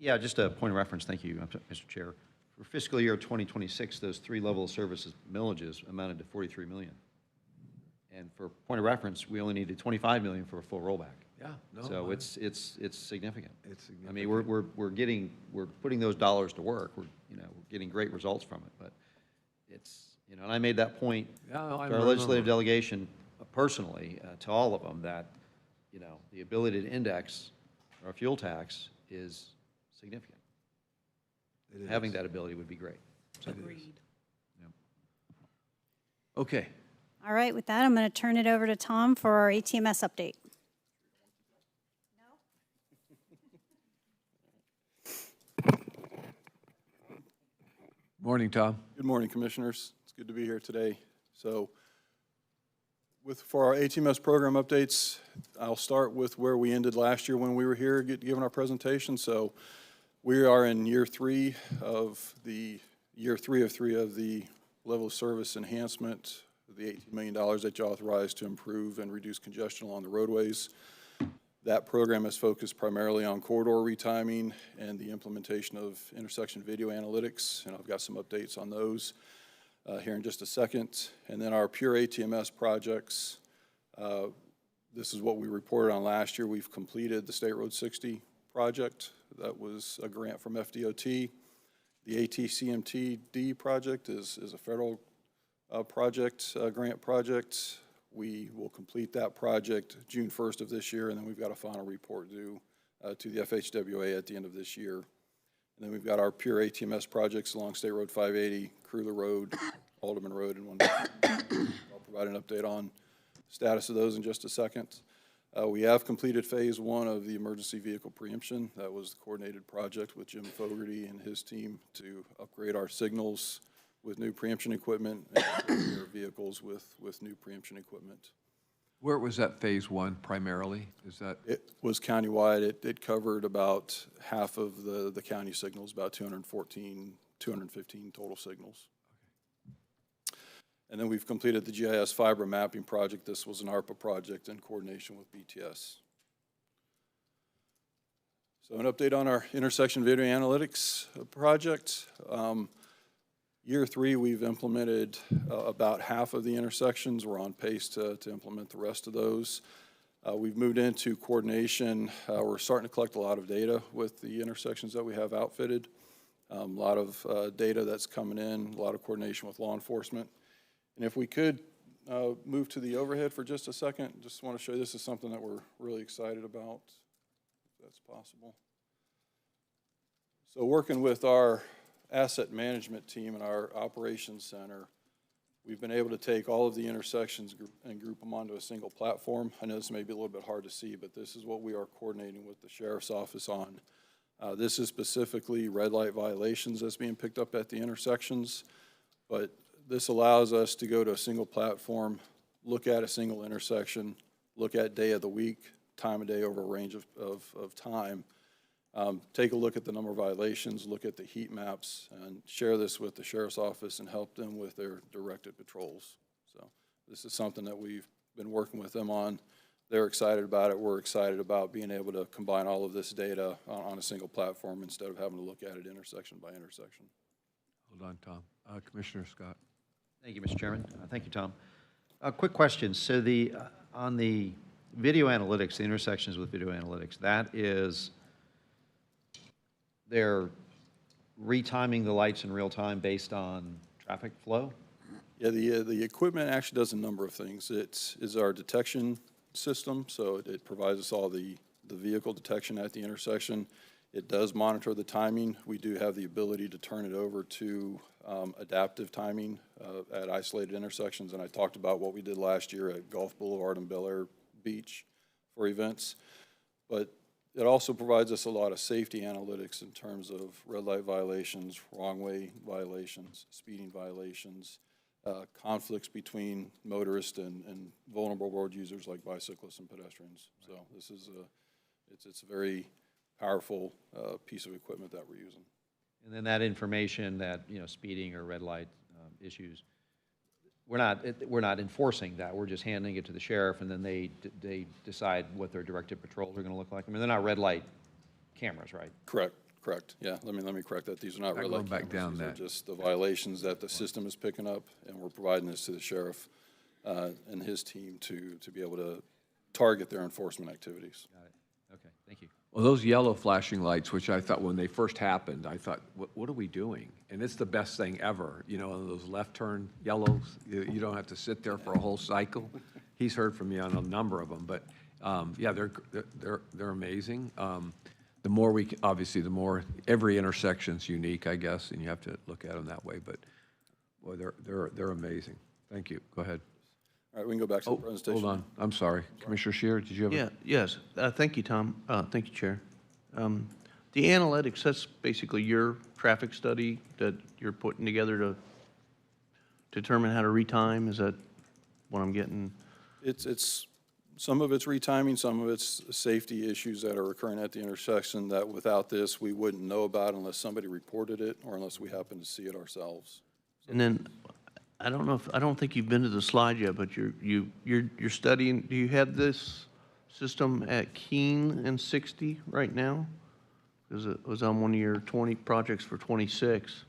Yeah, just a point of reference, thank you, Mr. Chair. For fiscal year 2026, those 3 level of services millages amounted to $43 million. And for point of reference, we only needed $25 million for a full rollback. Yeah, no. So it's significant. It's I mean, we're putting those dollars to work. We're getting great results from it, but it's, and I made that point Yeah, no, to I our remember. legislative delegation personally, to all of them, that, the ability to index our fuel tax is significant. It Having is. that ability would be great. Agreed. Okay. All right, with that, I'm going to turn it over to Tom for our ATMS update. Morning, Tom. Good morning, Commissioners. It's good to be here today. So for our ATMS program updates, I'll start with where we ended last year when we were here giving our presentation. So we are in year three of the level of service enhancement, the $18 million that you authorized to improve and reduce congestion along the roadways. That program is focused primarily on corridor retiming and the implementation of intersection video analytics, and I've got some updates on those here in just a second. And then our pure ATMS projects, this is what we reported on last year. We've completed the State Road 60 project. That was a grant from FDOT. The ATCMTD project is a federal project, grant project. We will complete that project June 1st of this year, and then we've got a final report due to the FHWA at the end of this year. And then we've got our pure ATMS projects along State Road 580, Cruller Road, Alderman Road, and one more. I'll provide an update on status of those in just a second. We have completed phase 1 of the emergency vehicle preemption. That was the coordinated project with Jim Fogarty and his team to upgrade our signals with new preemption equipment and upgrade our vehicles with new preemption equipment. Where was that phase 1 primarily? Is that? It was countywide. It covered about half of the county signals, about 215 total signals. And then we've completed the GIS fiber mapping project. This was an ARPA project in coordination with BTS. So an update on our intersection video analytics project. Year 3, we've implemented about half of the intersections. We're on pace to implement the rest of those. We've moved into coordination. We're starting to collect a lot of data with the intersections that we have outfitted. A lot of data that's coming in, a lot of coordination with law enforcement. And if we could move to the overhead for just a second, just want to show you this is something that we're really excited about, if that's possible. So working with our asset management team and our operations center, we've been able to take all of the intersections and group them onto a single platform. I know this may be a little bit hard to see, but this is what we are coordinating with the sheriff's office on. This is specifically red light violations that's being picked up at the intersections, but this allows us to go to a single platform, look at a single intersection, look at day of the week, time of day over a range of time, take a look at the number of violations, look at the heat maps, and share this with the sheriff's office and help them with their directed patrols. So this is something that we've been working with them on. They're excited about it. We're excited about being able to combine all of this data on a single platform instead of having to look at it intersection by intersection. Hold on, Tom. Commissioner Scott. Thank you, Mr. Chairman. Thank you, Tom. A quick question. So on the video analytics, the intersections with video analytics, that is, they're retiming the lights in real time based on traffic flow? Yeah, the equipment actually does a number of things. It is our detection system, so it provides us all the vehicle detection at the intersection. It does monitor the timing. We do have the ability to turn it over to adaptive timing at isolated intersections, and I talked about what we did last year at Gulf Boulevard and Bel Air Beach for events. But it also provides us a lot of safety analytics in terms of red light violations, wrong way violations, speeding violations, conflicts between motorists and vulnerable road users like bicyclists and pedestrians. So this is it's a very powerful piece of equipment that we're using. And then that information that, speeding or red light issues, we're not enforcing that. We're just handing it to the sheriff, and then they decide what their directed patrols are going to look like. I mean, they're not red light cameras, right? Correct. Yeah, let me correct that. These are not red light cameras. These are just the violations that the system is picking up, and we're providing this to the sheriff and his team to be able to target their enforcement activities. Got it. Okay, thank you. Well, those yellow flashing lights, which I thought when they first happened, I thought, what are we doing? And it's the best thing ever. Those left turn yellows, you don't have to sit there for a whole cycle. He's heard from me on a number of them, but yeah, they're amazing. The more obviously, the more every intersection's unique, I guess, and you have to look at them that way. But boy, they're amazing. Thank you. Go ahead. All right, we can go back to the presentation. Hold on. I'm sorry. Commissioner Scheer, did you have Yes. Thank you, Tom. Thank you, Chair. The analytics, that's basically your traffic study that you're putting together to determine how to retime? Is that what I'm getting? It's some of it's retiming, some of it's safety issues that are occurring at the intersection that without this, we wouldn't know about unless somebody reported it or unless we happen to see it ourselves. And then, I don't think you've been to the slide yet, but you're studying, do you have this system at Keene and 60 right now? Because it was on one of your 20 projects for 26.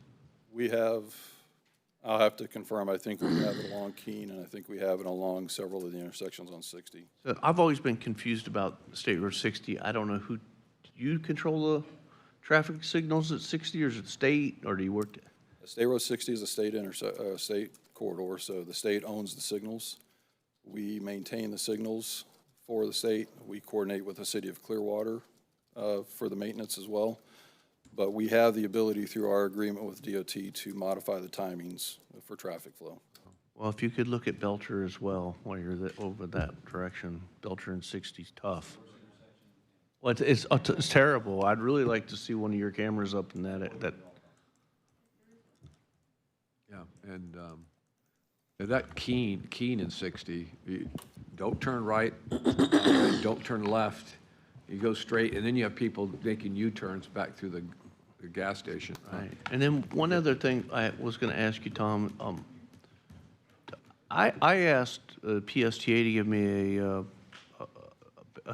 We have, I'll have to confirm, I think we have it along Keene, and I think we have it along several of the intersections on 60. So I've always been confused about State Road 60. I don't know do you control the traffic signals at 60, or is it state, or do you work? State Road 60 is a state corridor, so the state owns the signals. We maintain the signals for the state. We coordinate with the city of Clearwater for the maintenance as well. But we have the ability through our agreement with DOT to modify the timings for traffic flow. Well, if you could look at Belcher as well while you're over that direction. Belcher and 60 is tough. Well, it's terrible. I'd really like to see one of your cameras up in that. Yeah, and that Keene and 60, you don't turn right, don't turn left. You go straight, and then you have people making U-turns back through the gas station. Right. And then one other thing I was going to ask you, Tom. I asked PSTA to give me a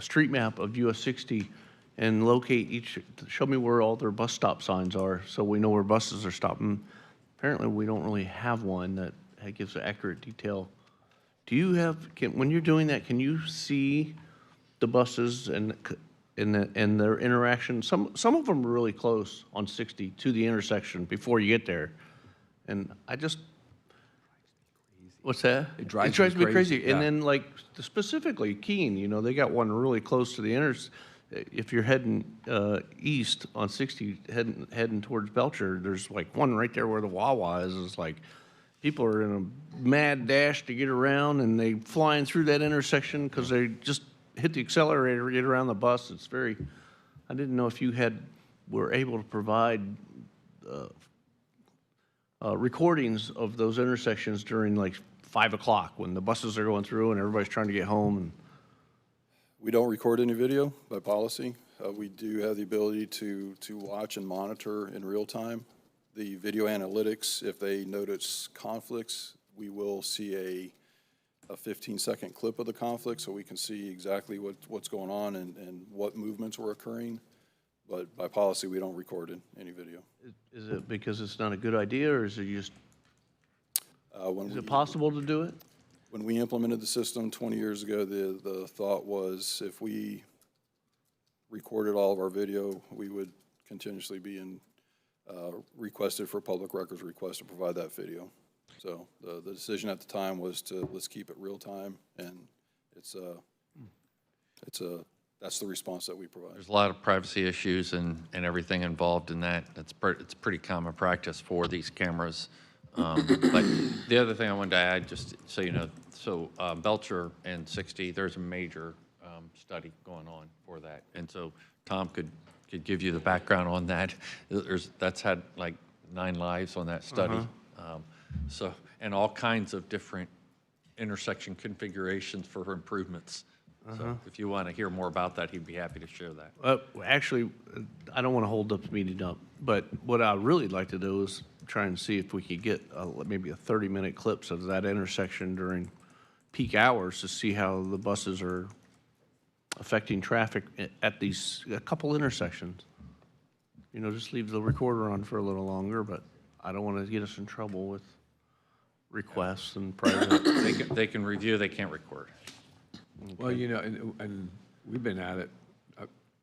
street map of US 60 and locate show me where all their bus stop signs are so we know where buses are stopping. Apparently, we don't really have one that gives accurate detail. Do you have, when you're doing that, can you see the buses and their interaction? Some of them are really close on 60 to the intersection before you get there. And what's that? It drives me me crazy. crazy, And yeah. then like specifically Keene, they got one really close to the if you're heading east on 60, heading towards Belcher, there's like one right there where the Wawa is. It's like people are in a mad dash to get around, and they flying through that intersection because they just hit the accelerator, get around the bus. I didn't know if you were able to provide recordings of those intersections during like 5 o'clock when the buses are going through and everybody's trying to get home. And We don't record any video by policy. We do have the ability to watch and monitor in real time. The video analytics, if they notice conflicts, we will see a 15-second clip of the conflict so we can see exactly what's going on and what movements were occurring. But by policy, we don't record any video. is it because it's not a good idea, or is it just, is it possible to do it? When we implemented the system 20 years ago, the thought was if we recorded all of our video, we would continuously be requested for public records request to provide that video. So the decision at the time was let's keep it real time, and that's the response that we provide. There's a lot of privacy issues and everything involved in that. It's pretty common practice for these cameras. But the other thing I wanted to add, just so you know, Belcher and 60, there's a major study going on for that. And so Tom could give you the background on that. That's had like 9 lives on that study. And all kinds of different intersection configurations for improvements. So if you want to hear more about that, he'd be happy to share that. Actually, I don't want to hold the meeting up, but what I'd really like to do is try and see if we could get maybe a 30-minute clips of that intersection during peak hours to see how the buses are affecting traffic at a couple intersections. Just leave the recorder on for a little longer, but I don't want to get us in trouble with requests and private. They can review, they can't record. Well, and we've been at it,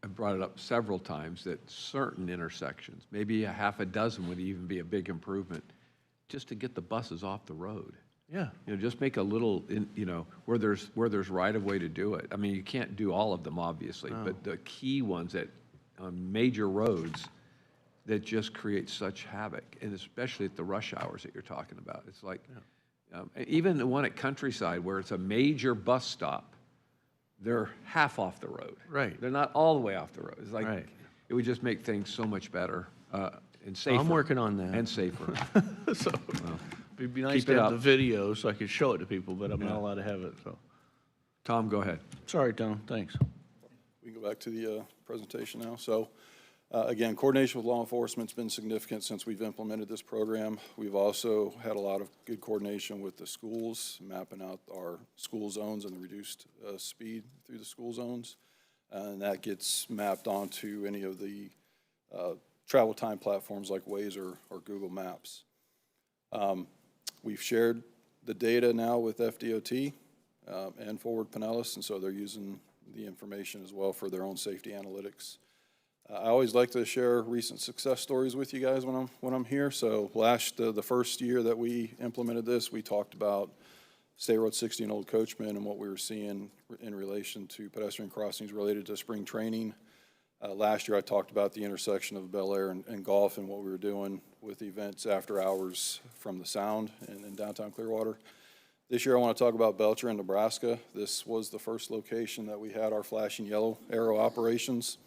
I've brought it up several times, that certain intersections, maybe a half a dozen would even be a big improvement, just to get the buses off the road. Yeah. Just make a little, where there's right-of-way to do it. I mean, you can't do all of them, obviously, but the key ones on major roads that just create such havoc, and especially at the rush hours that you're talking about. It's like, even the one at Countryside where it's a major bus stop, they're half off the road. Right. They're not all the way off the road. It's like, Right. it would just make things so much better and safer. I'm working on that. And safer. So it'd be nice keep to it have up. the video so I could show it to people, but I'm not allowed to have it, so. Tom, go ahead. Sorry, Tom, thanks. We can go back to the presentation now. So again, coordination with law enforcement's been significant since we've implemented this program. We've also had a lot of good coordination with the schools, mapping out our school zones and the reduced speed through the school zones. And that gets mapped onto any of the travel time platforms like Waze or Google Maps. We've shared the data now with FDOT and Forward Pinellas, and so they're using the information as well for their own safety analytics. I always like to share recent success stories with you guys when I'm here. So the first year that we implemented this, we talked about State Road 60 and Old Coachman and what we were seeing in relation to pedestrian crossings related to spring training. Last year, I talked about the intersection of Bel Air and Golf and what we were doing with events after hours from the Sound in downtown Clearwater. This year, I want to talk about Belcher in Nebraska. This was the first location that we had our flashing yellow arrow operations.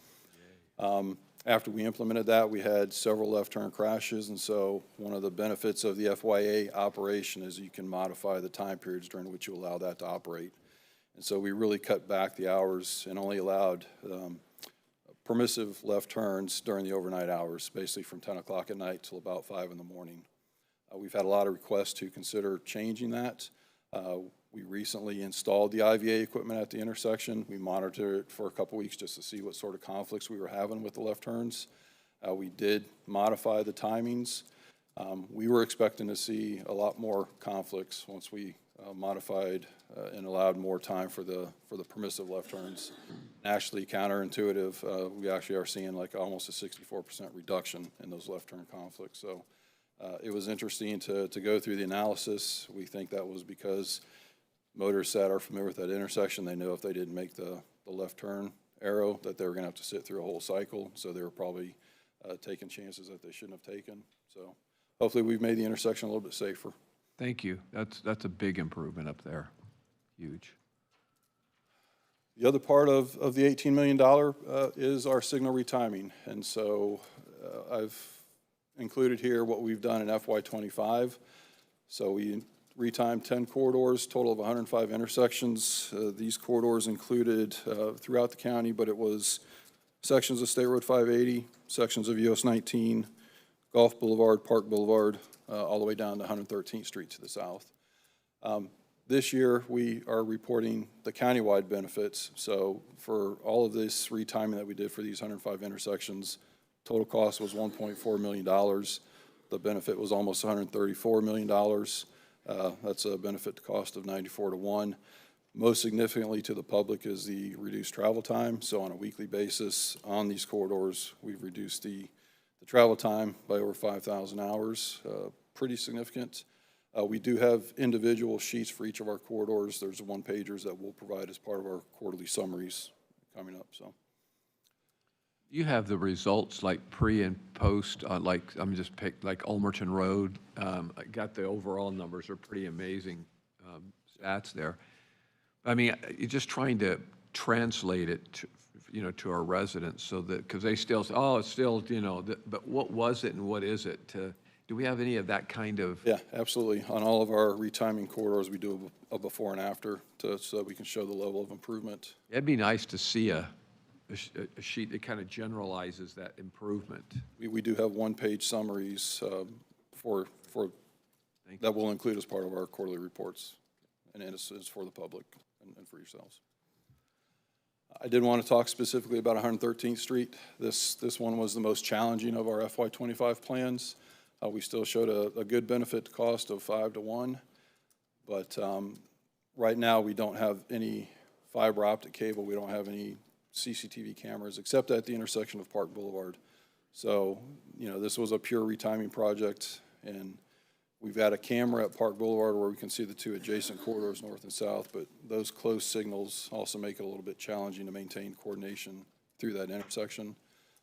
After we implemented that, we had several left turn crashes, and so one of the benefits of the FYA operation is you can modify the time periods during which you allow that to operate. And so we really cut back the hours and only allowed permissive left turns during the overnight hours, basically from 10 o'clock at night till about 5 in the morning. We've had a lot of requests to consider changing that. We recently installed the IVA equipment at the intersection. We monitored it for a couple weeks just to see what sort of conflicts we were having with the left turns. We did modify the timings. We were expecting to see a lot more conflicts once we modified and allowed more time for the permissive left turns. Actually counterintuitive, we actually are seeing like almost a 64% reduction in those left turn conflicts. So it was interesting to go through the analysis. We think that was because motorists that are familiar with that intersection, they know if they didn't make the left turn arrow that they were going to have to sit through a whole cycle. So they were probably taking chances that they shouldn't have taken. So hopefully we've made the intersection a little bit safer. Thank you. That's a big improvement up there. Huge. The other part of the $18 million is our signal retiming. And so I've included here what we've done in FY25. So we retimed 10 corridors, total of 105 intersections. These corridors included throughout the county, but it was sections of State Road 580, sections of US 19, Gulf Boulevard, Park Boulevard, all the way down to 113th Street to the south. This year, we are reporting the countywide benefits. So for all of this retiming that we did for these 105 intersections, total cost was $1.4 million. The benefit was almost $134 million. That's a benefit to cost of 94 to 1. Most significantly to the public is the reduced travel time. So on a weekly basis on these corridors, we've reduced the travel time by over 5,000 hours, pretty significant. We do have individual sheets for each of our corridors. There's one-pagers that we'll provide as part of our quarterly summaries coming up. So, You have the results like pre and post, like I'm just picked like Ulmerton Road. I got the overall numbers are pretty amazing stats there. I mean, you're just trying to translate it to, to our residents so that, because they still say, oh, it's still, but what was it and what is it? Do we have any of that kind of? yeah, absolutely. On all of our retiming corridors, we do a before and after so that we can show the level of improvement. It'd be nice to see a sheet that kind of generalizes that improvement. We do have one-page summaries that we'll include as part of our quarterly reports, and it's for the public and for yourselves. I did want to talk specifically about 113th Street. This one was the most challenging of our FY25 plans. We still showed a good benefit cost of 5 to 1, but right now we don't have any fiber optic cable. We don't have any CCTV cameras except at the intersection of Park Boulevard. So, this was a pure retiming project, and we've got a camera at Park Boulevard where we can see the two adjacent corridors, north and south, but those close signals also make it a little bit challenging to maintain coordination through that intersection.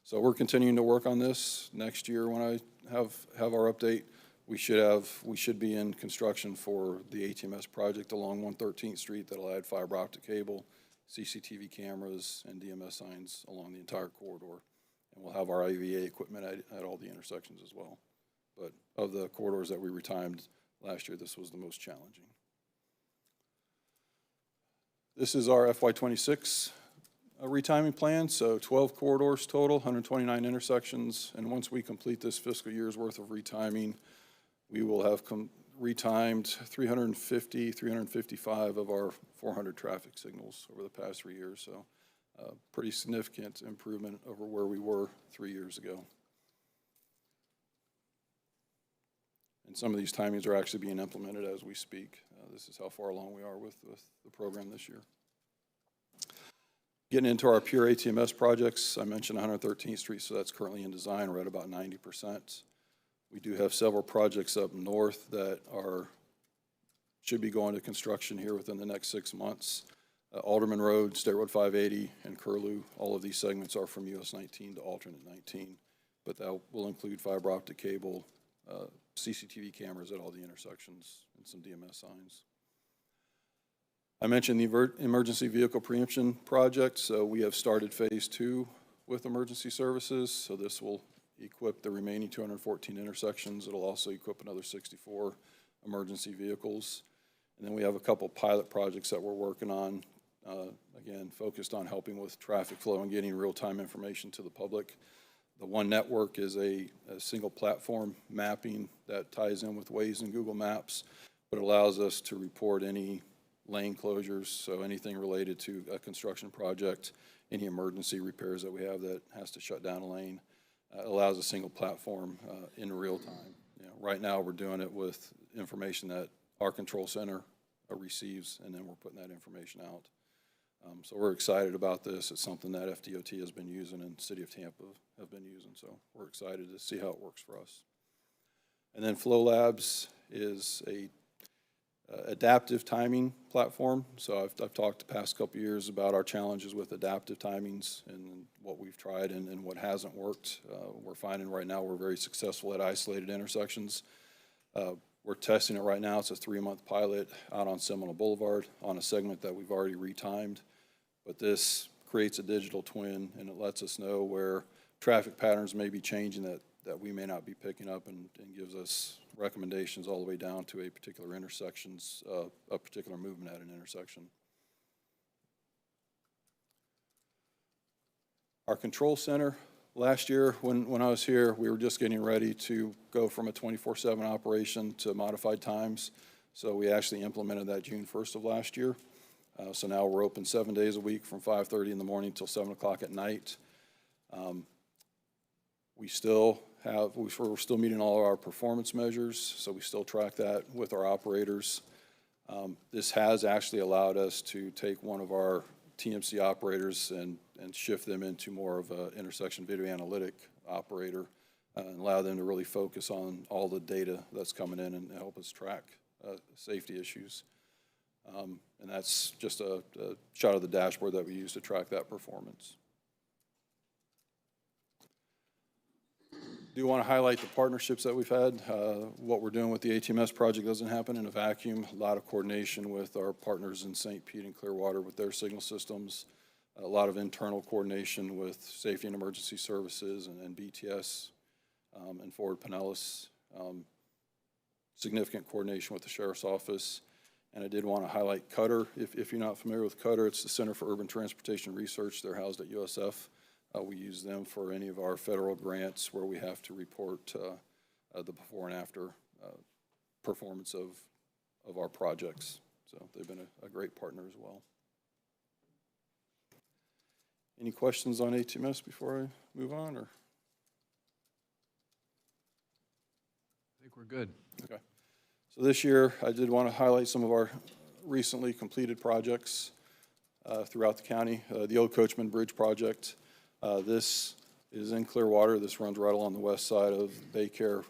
So we're continuing to work on this. Next year, when I have our update, we should be in construction for the ATMS project along 113th Street that'll add fiber optic cable, CCTV cameras, and DMS signs along the entire corridor. And we'll have our IVA equipment at all the intersections as well. But of the corridors that we retimed last year, this was the most challenging. This is our FY26 retiming plan. So 12 corridors total, 129 intersections. And once we complete this fiscal year's worth of retiming, we will have retimed 355 of our 400 traffic signals over the past 3 years. So pretty significant improvement over where we were 3 years ago. And some of these timings are actually being implemented as we speak. This is how far along we are with the program this year. Getting into our pure ATMS projects, I mentioned 113th Street, so that's currently in design. We're at about 90%. We do have several projects up north that are should be going to construction here within the next 6 months. Alderman Road, State Road 580, and Curlew, all of these segments are from US 19 to alternate 19, but that will include fiber optic cable, CCTV cameras at all the intersections, and some DMS signs. I mentioned the emergency vehicle preemption project, so we have started phase 2 with emergency services, so this will equip the remaining 214 intersections. It'll also equip another 64 emergency vehicles. And then we have a couple pilot projects that we're working on, again, focused on helping with traffic flow and getting real-time information to the public. The One Network is a single platform mapping that ties in with Waze and Google Maps, but allows us to report any lane closures, so anything related to a construction project, any emergency repairs that we have that has to shut down a lane. Allows a single platform in real time. You know, right now, we're doing it with information that our control center receives, and then we're putting that information out. So we're excited about this. It's something that FDOT has been using and City of Tampa have been using, so we're excited to see how it works for us. And then Flow Labs is a adaptive timing platform. So I've talked the past couple of years about our challenges with adaptive timings and what we've tried and what hasn't worked. We're finding right now we're very successful at isolated intersections. We're testing it right now. It's a 3-month pilot out on Seminole Boulevard on a segment that we've already retimed. But this creates a digital twin, and it lets us know where traffic patterns may be changing that we may not be picking up, and gives us recommendations all the way down to a particular intersections, a particular movement at an intersection. Our control center, last year when I was here, we were just getting ready to go from a 24/7 operation to modified times. So we actually implemented that June 1st of last year. So now we're open 7 days a week from 5:30 in the morning till 7 o'clock at night. We're still meeting all of our performance measures, so we still track that with our operators. This has actually allowed us to take one of our TMC operators and shift them into more of an intersection video analytic operator, and allow them to really focus on all the data that's coming in and help us track safety issues. And that's just a shot of the dashboard that we use to track that performance. Do want to highlight the partnerships that we've had. What we're doing with the ATMS project doesn't happen in a vacuum. A lot of coordination with our partners in St. Pete and Clearwater with their signal systems. A lot of internal coordination with Safety and Emergency Services and BTS and Forward Pinellas. Significant coordination with the Sheriff's Office. And I did want to highlight Cutter. If you're not familiar with Cutter, it's the Center for Urban Transportation Research. They're housed at USF. We use them for any of our federal grants where we have to report the before and after performance of our projects. So they've been a great partner as well. Any questions on ATMS before I move on? Or? I think we're good. Okay. So this year, I did want to highlight some of our recently completed projects throughout the county. The Old Coachman Bridge project. This is in Clearwater. This runs right along the west side of Baycare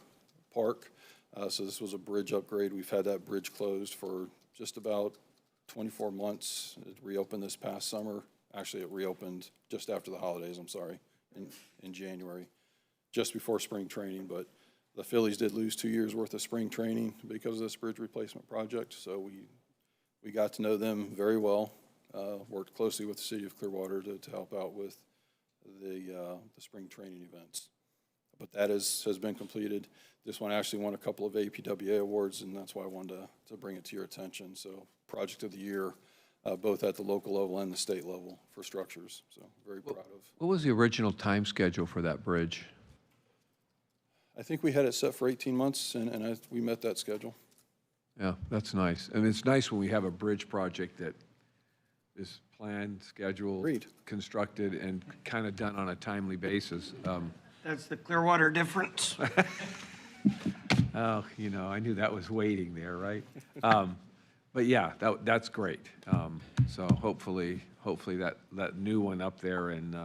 Park. So this was a bridge upgrade. We've had that bridge closed for just about 24 months. It reopened this past summer. Actually, it reopened just after the holidays, I'm sorry, in January, just before spring training. But the Phillies did lose 2 years worth of spring training because of this bridge replacement project. So we got to know them very well, worked closely with the city of Clearwater to help out with the spring training events. But that has been completed. This one actually won a couple of APWA awards, and that's why I wanted to bring it to your attention. So Project of the Year, both at the local level and the state level for structures. So very proud of. What was the original time schedule for that bridge? I think we had it set for 18 months, and we met that schedule. Yeah, that's nice. And it's nice when we have a bridge project that is planned, scheduled, Agreed. constructed, and kind of done on a timely basis. That's the Clearwater difference. Oh, you know, I knew that was waiting there, right? But yeah, that's great. So hopefully that new one up there in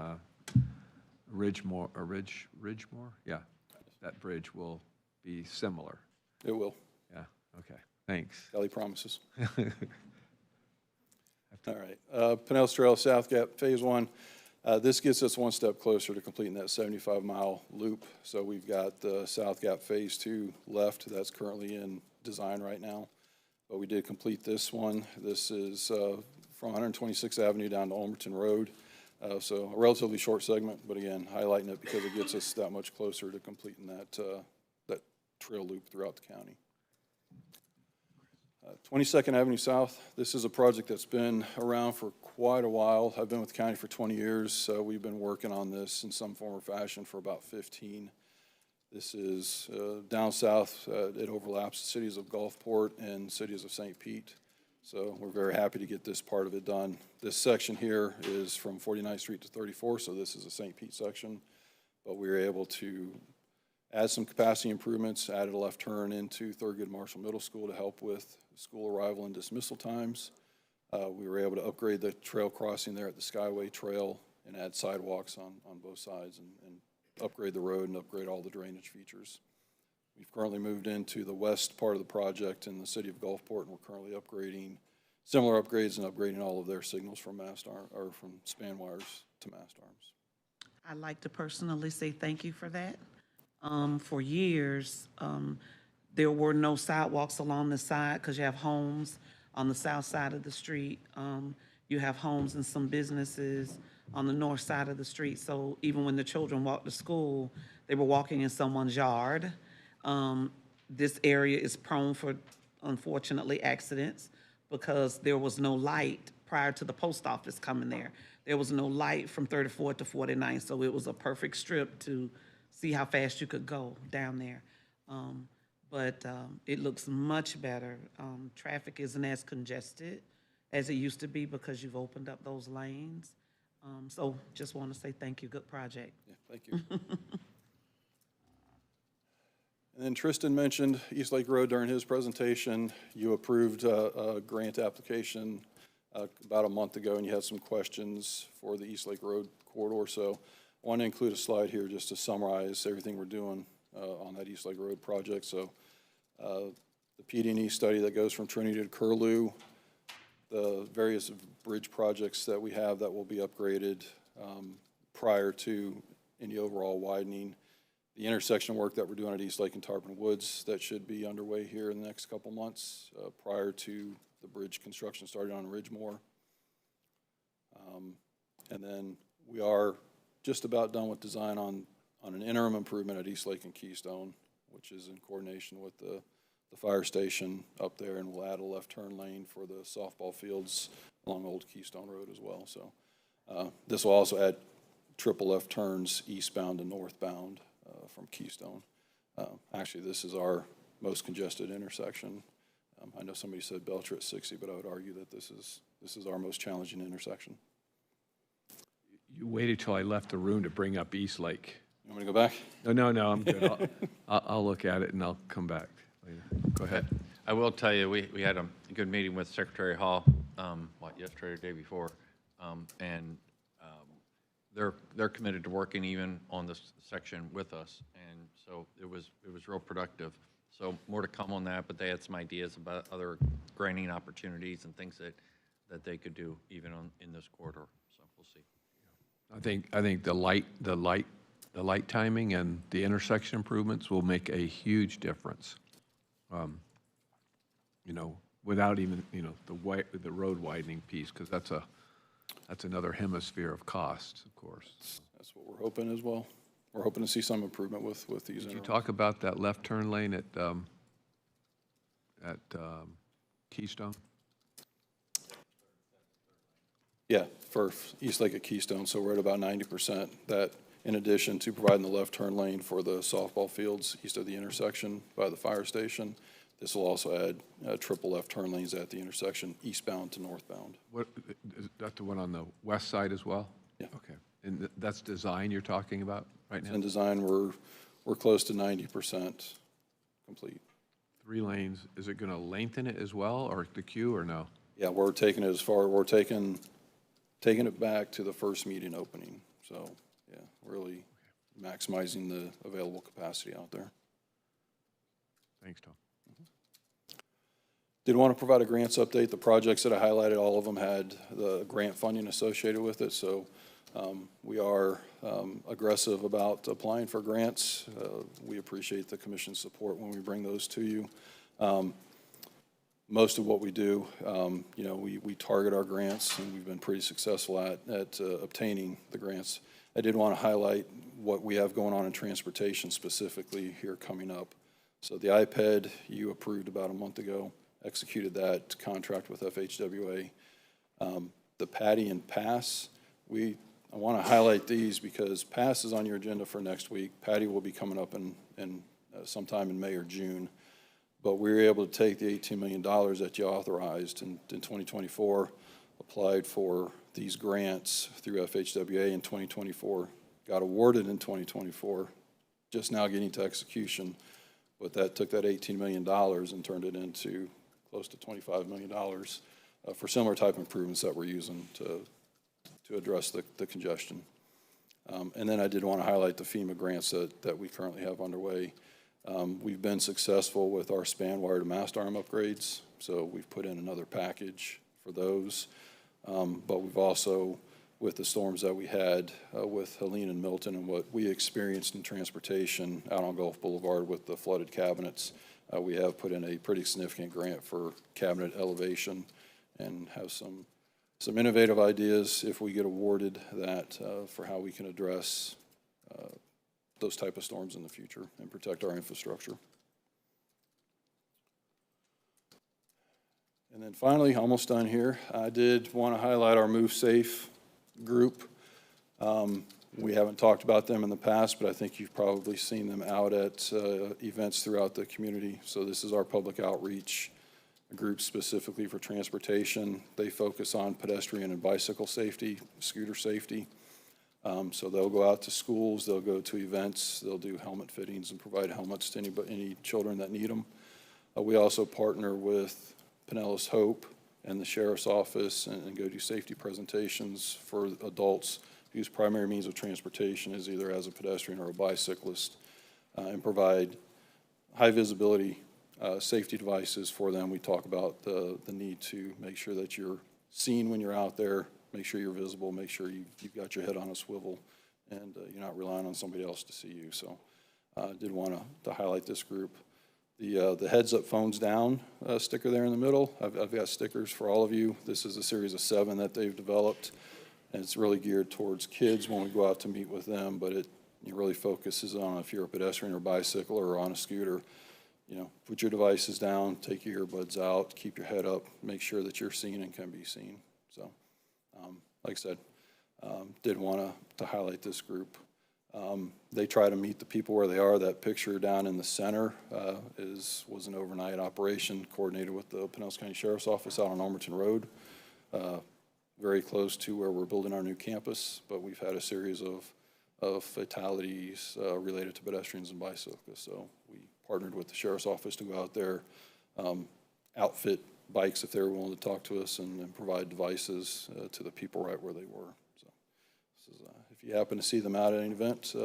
Ridgemore, yeah, that bridge will be similar. It will. Yeah, okay, Thanks. Kelly promises. All right, Pinellas Trail South Gap Phase 1. This gets us one step closer to completing that 75-mile loop. So we've got the South Gap Phase 2 left. That's currently in design right now. But we did complete this one. This is from 126th Avenue down to Ulmerton Road. So a relatively short segment, but again, highlighting it because it gets us that much closer to completing that, that trail loop throughout the county. 22nd Avenue South, this is a project that's been around for quite a while. I've been with the county for 20 years, so we've been working on this in some form or fashion for about 15. This is down south. It overlaps the cities of Gulfport and cities of St. Pete. So we're very happy to get this part of it done. This section here is from 49th Street to 34, so this is a St. Pete section. But we were able to add some capacity improvements, added a left turn into Thurgood Marshall Middle School to help with school arrival and dismissal times. We were able to upgrade the trail crossing there at the Skyway Trail and add sidewalks on both sides and upgrade the road and upgrade all the drainage features. We've currently moved into the west part of the project in the city of Gulfport, and we're currently upgrading similar upgrades and upgrading all of their signals from mast arm, or from span wires to mast arms. I'd like to personally say thank you for that. For years, there were no sidewalks along the side because you have homes on the south side of the street. You have homes and some businesses on the north side of the street. So even when the children walked to school, they were walking in someone's yard. This area is prone for, unfortunately, accidents because there was no light prior to the post office coming there. There was no light from 34th to 49th, so it was a perfect strip to see how fast you could go down there. But it looks much better. Traffic isn't as congested as it used to be because you've opened up those lanes. So just want to say thank you. Good project. Yeah, thank you. And then Tristan mentioned East Lake Road during his presentation. You approved a grant application about a month ago, and you had some questions for the East Lake Road corridor. So I want to include a slide here just to summarize everything we're doing on that East Lake Road project. So the PD&E study that goes from Trinity to Curlew, the various bridge projects that we have that will be upgraded prior to any overall widening, the intersection work that we're doing at East Lake and Tarpon Woods that should be underway here in the next couple months prior to the bridge construction starting on Ridgemore. And then we are just about done with design on an interim improvement at East Lake and Keystone, which is in coordination with the fire station up there, and we'll add a left turn lane for the softball fields along Old Keystone Road as well. So this will also add triple left turns eastbound and northbound from Keystone. Actually, this is our most congested intersection. I know somebody said Belcher at 60, but I would argue that this is our most challenging intersection. You waited till I left the room to bring up East Lake. You want me to go back? No, I'm good. I'll look at it and I'll come back later. Go ahead. I will tell you, we had a good meeting with Secretary Hall, yesterday or the day before, and they're committed to working even on this section with us, and so it was real productive. So more to come on that, but they had some ideas about other granting opportunities and things that they could do even in this corridor. So we'll see. I think the light timing and the intersection improvements will make a huge difference. Without even the road widening piece, because that's another hemisphere of costs, of course. That's what we're hoping as well. We're hoping to see some improvement with these. Did you talk about that left turn lane at Keystone? Yeah, for East Lake at Keystone, so we're at about 90%. That, in addition to providing the left turn lane for the softball fields east of the intersection by the fire station, this will also add triple left turn lanes at the intersection, eastbound to northbound. What, is that the one on the west side as well? Yeah. Okay, and that's design you're talking about right now? In design, we're close to 90% complete. 3 lanes, is it gonna lengthen it as well, or the queue, or no? Yeah, we're taking it as far, we're taking it back to the first median opening. So, yeah, really maximizing the available capacity out there. Thanks, Tom. Did want to provide a grants update. The projects that I highlighted, all of them had the grant funding associated with it, so we are aggressive about applying for grants. We appreciate the commission's support when we bring those to you. Most of what we do, you know, we target our grants, and we've been pretty successful at obtaining the grants. I did want to highlight what we have going on in transportation specifically here coming up. So the iPad you approved about a month ago, executed that contract with FHWA. The Patty and Pass, I want to highlight these because Pass is on your agenda for next week. Patty will be coming up in sometime in May or June. But we were able to take the $18 million that you authorized in 2024, applied for these grants through FHWA in 2024, got awarded in 2024, just now getting to execution. But that took that $18 million and turned it into close to $25 million for similar type improvements that we're using to address the congestion. And then I did want to highlight the FEMA grants that we currently have underway. We've been successful with our span wire to mast arm upgrades, so we've put in another package for those. But we've also, with the storms that we had with Helene and Milton and what we experienced in transportation out on Gulf Boulevard with the flooded cabinets, we have put in a pretty significant grant for cabinet elevation and have some innovative ideas if we get awarded that for how we can address those type of storms in the future and protect our infrastructure. And then finally, almost done here, I did want to highlight our Move Safe group. We haven't talked about them in the past, but I think you've probably seen them out at events throughout the community. So this is our public outreach group specifically for transportation. They focus on pedestrian and bicycle safety, scooter safety. So they'll go out to schools, they'll go to events, they'll do helmet fittings and provide helmets to any children that need them. We also partner with Pinellas Hope and the Sheriff's Office and go do safety presentations for adults whose primary means of transportation is either as a pedestrian or a bicyclist, and provide high visibility safety devices for them. We talk about the need to make sure that you're seen when you're out there, make sure you're visible, make sure you've got your head on a swivel, and you're not relying on somebody else to see you. So I did want to highlight this group. The heads up phones down sticker there in the middle, I've got stickers for all of you. This is a series of 7 that they've developed, and it's really geared towards kids when we go out to meet with them, but it really focuses on if you're a pedestrian or bicycle or on a scooter, you know, put your devices down, take your earbuds out, keep your head up, make sure that you're seen and can be seen. So, like I said, did want to highlight this group. They try to meet the people where they are. That picture down in the center was an overnight operation coordinated with the Pinellas County Sheriff's Office out on Almerton Road, very close to where we're building our new campus, but we've had a series of fatalities related to pedestrians and bicyclists. So we partnered with the Sheriff's Office to go out there, outfit bikes if they were willing to talk to us, and provide devices to the people right where they were. So this is, if you happen to see them out at an event,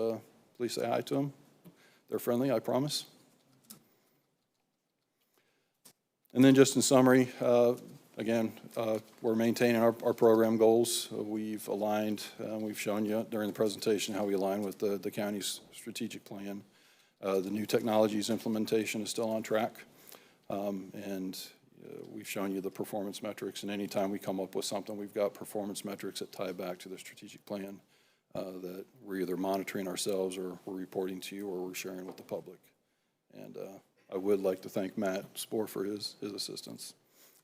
please say hi to them. They're friendly, I promise. And then just in summary, again, we're maintaining our program goals. We've aligned, we've shown you during the presentation how we align with the county's strategic plan. The new technologies implementation is still on track. And we've shown you the performance metrics, and anytime we come up with something, we've got performance metrics that tie back to the strategic plan that we're either monitoring ourselves or we're reporting to you or we're sharing with the public. And I would like to thank Matt Spohr for his assistance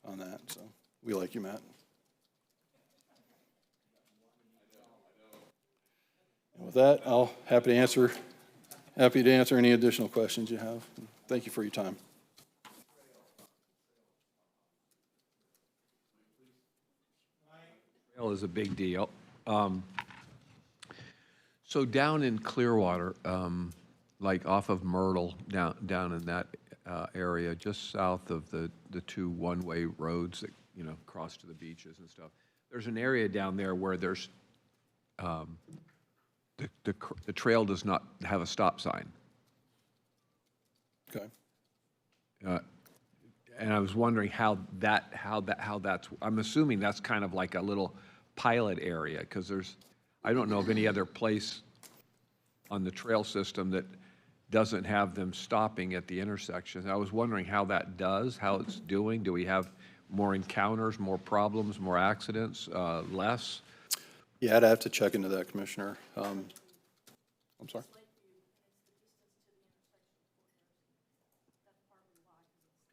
on that. So we like you, Matt. And with that, I'll happy to answer any additional questions you have. Thank you for your time. Trail is a big deal. So down in Clearwater, like off of Myrtle, down in that area, just south of the 2 one-way roads that, you know, cross to the beaches and stuff, there's an area down there where there's the trail does not have a stop sign. Okay. and I was wondering how that's, I'm assuming that's kind of like a little pilot area, because I don't know of any other place on the trail system that doesn't have them stopping at the intersections. I was wondering how it's doing. Do we have more encounters, more problems, more accidents, less? Yeah, I'd have to check into that, Commissioner. I'm sorry.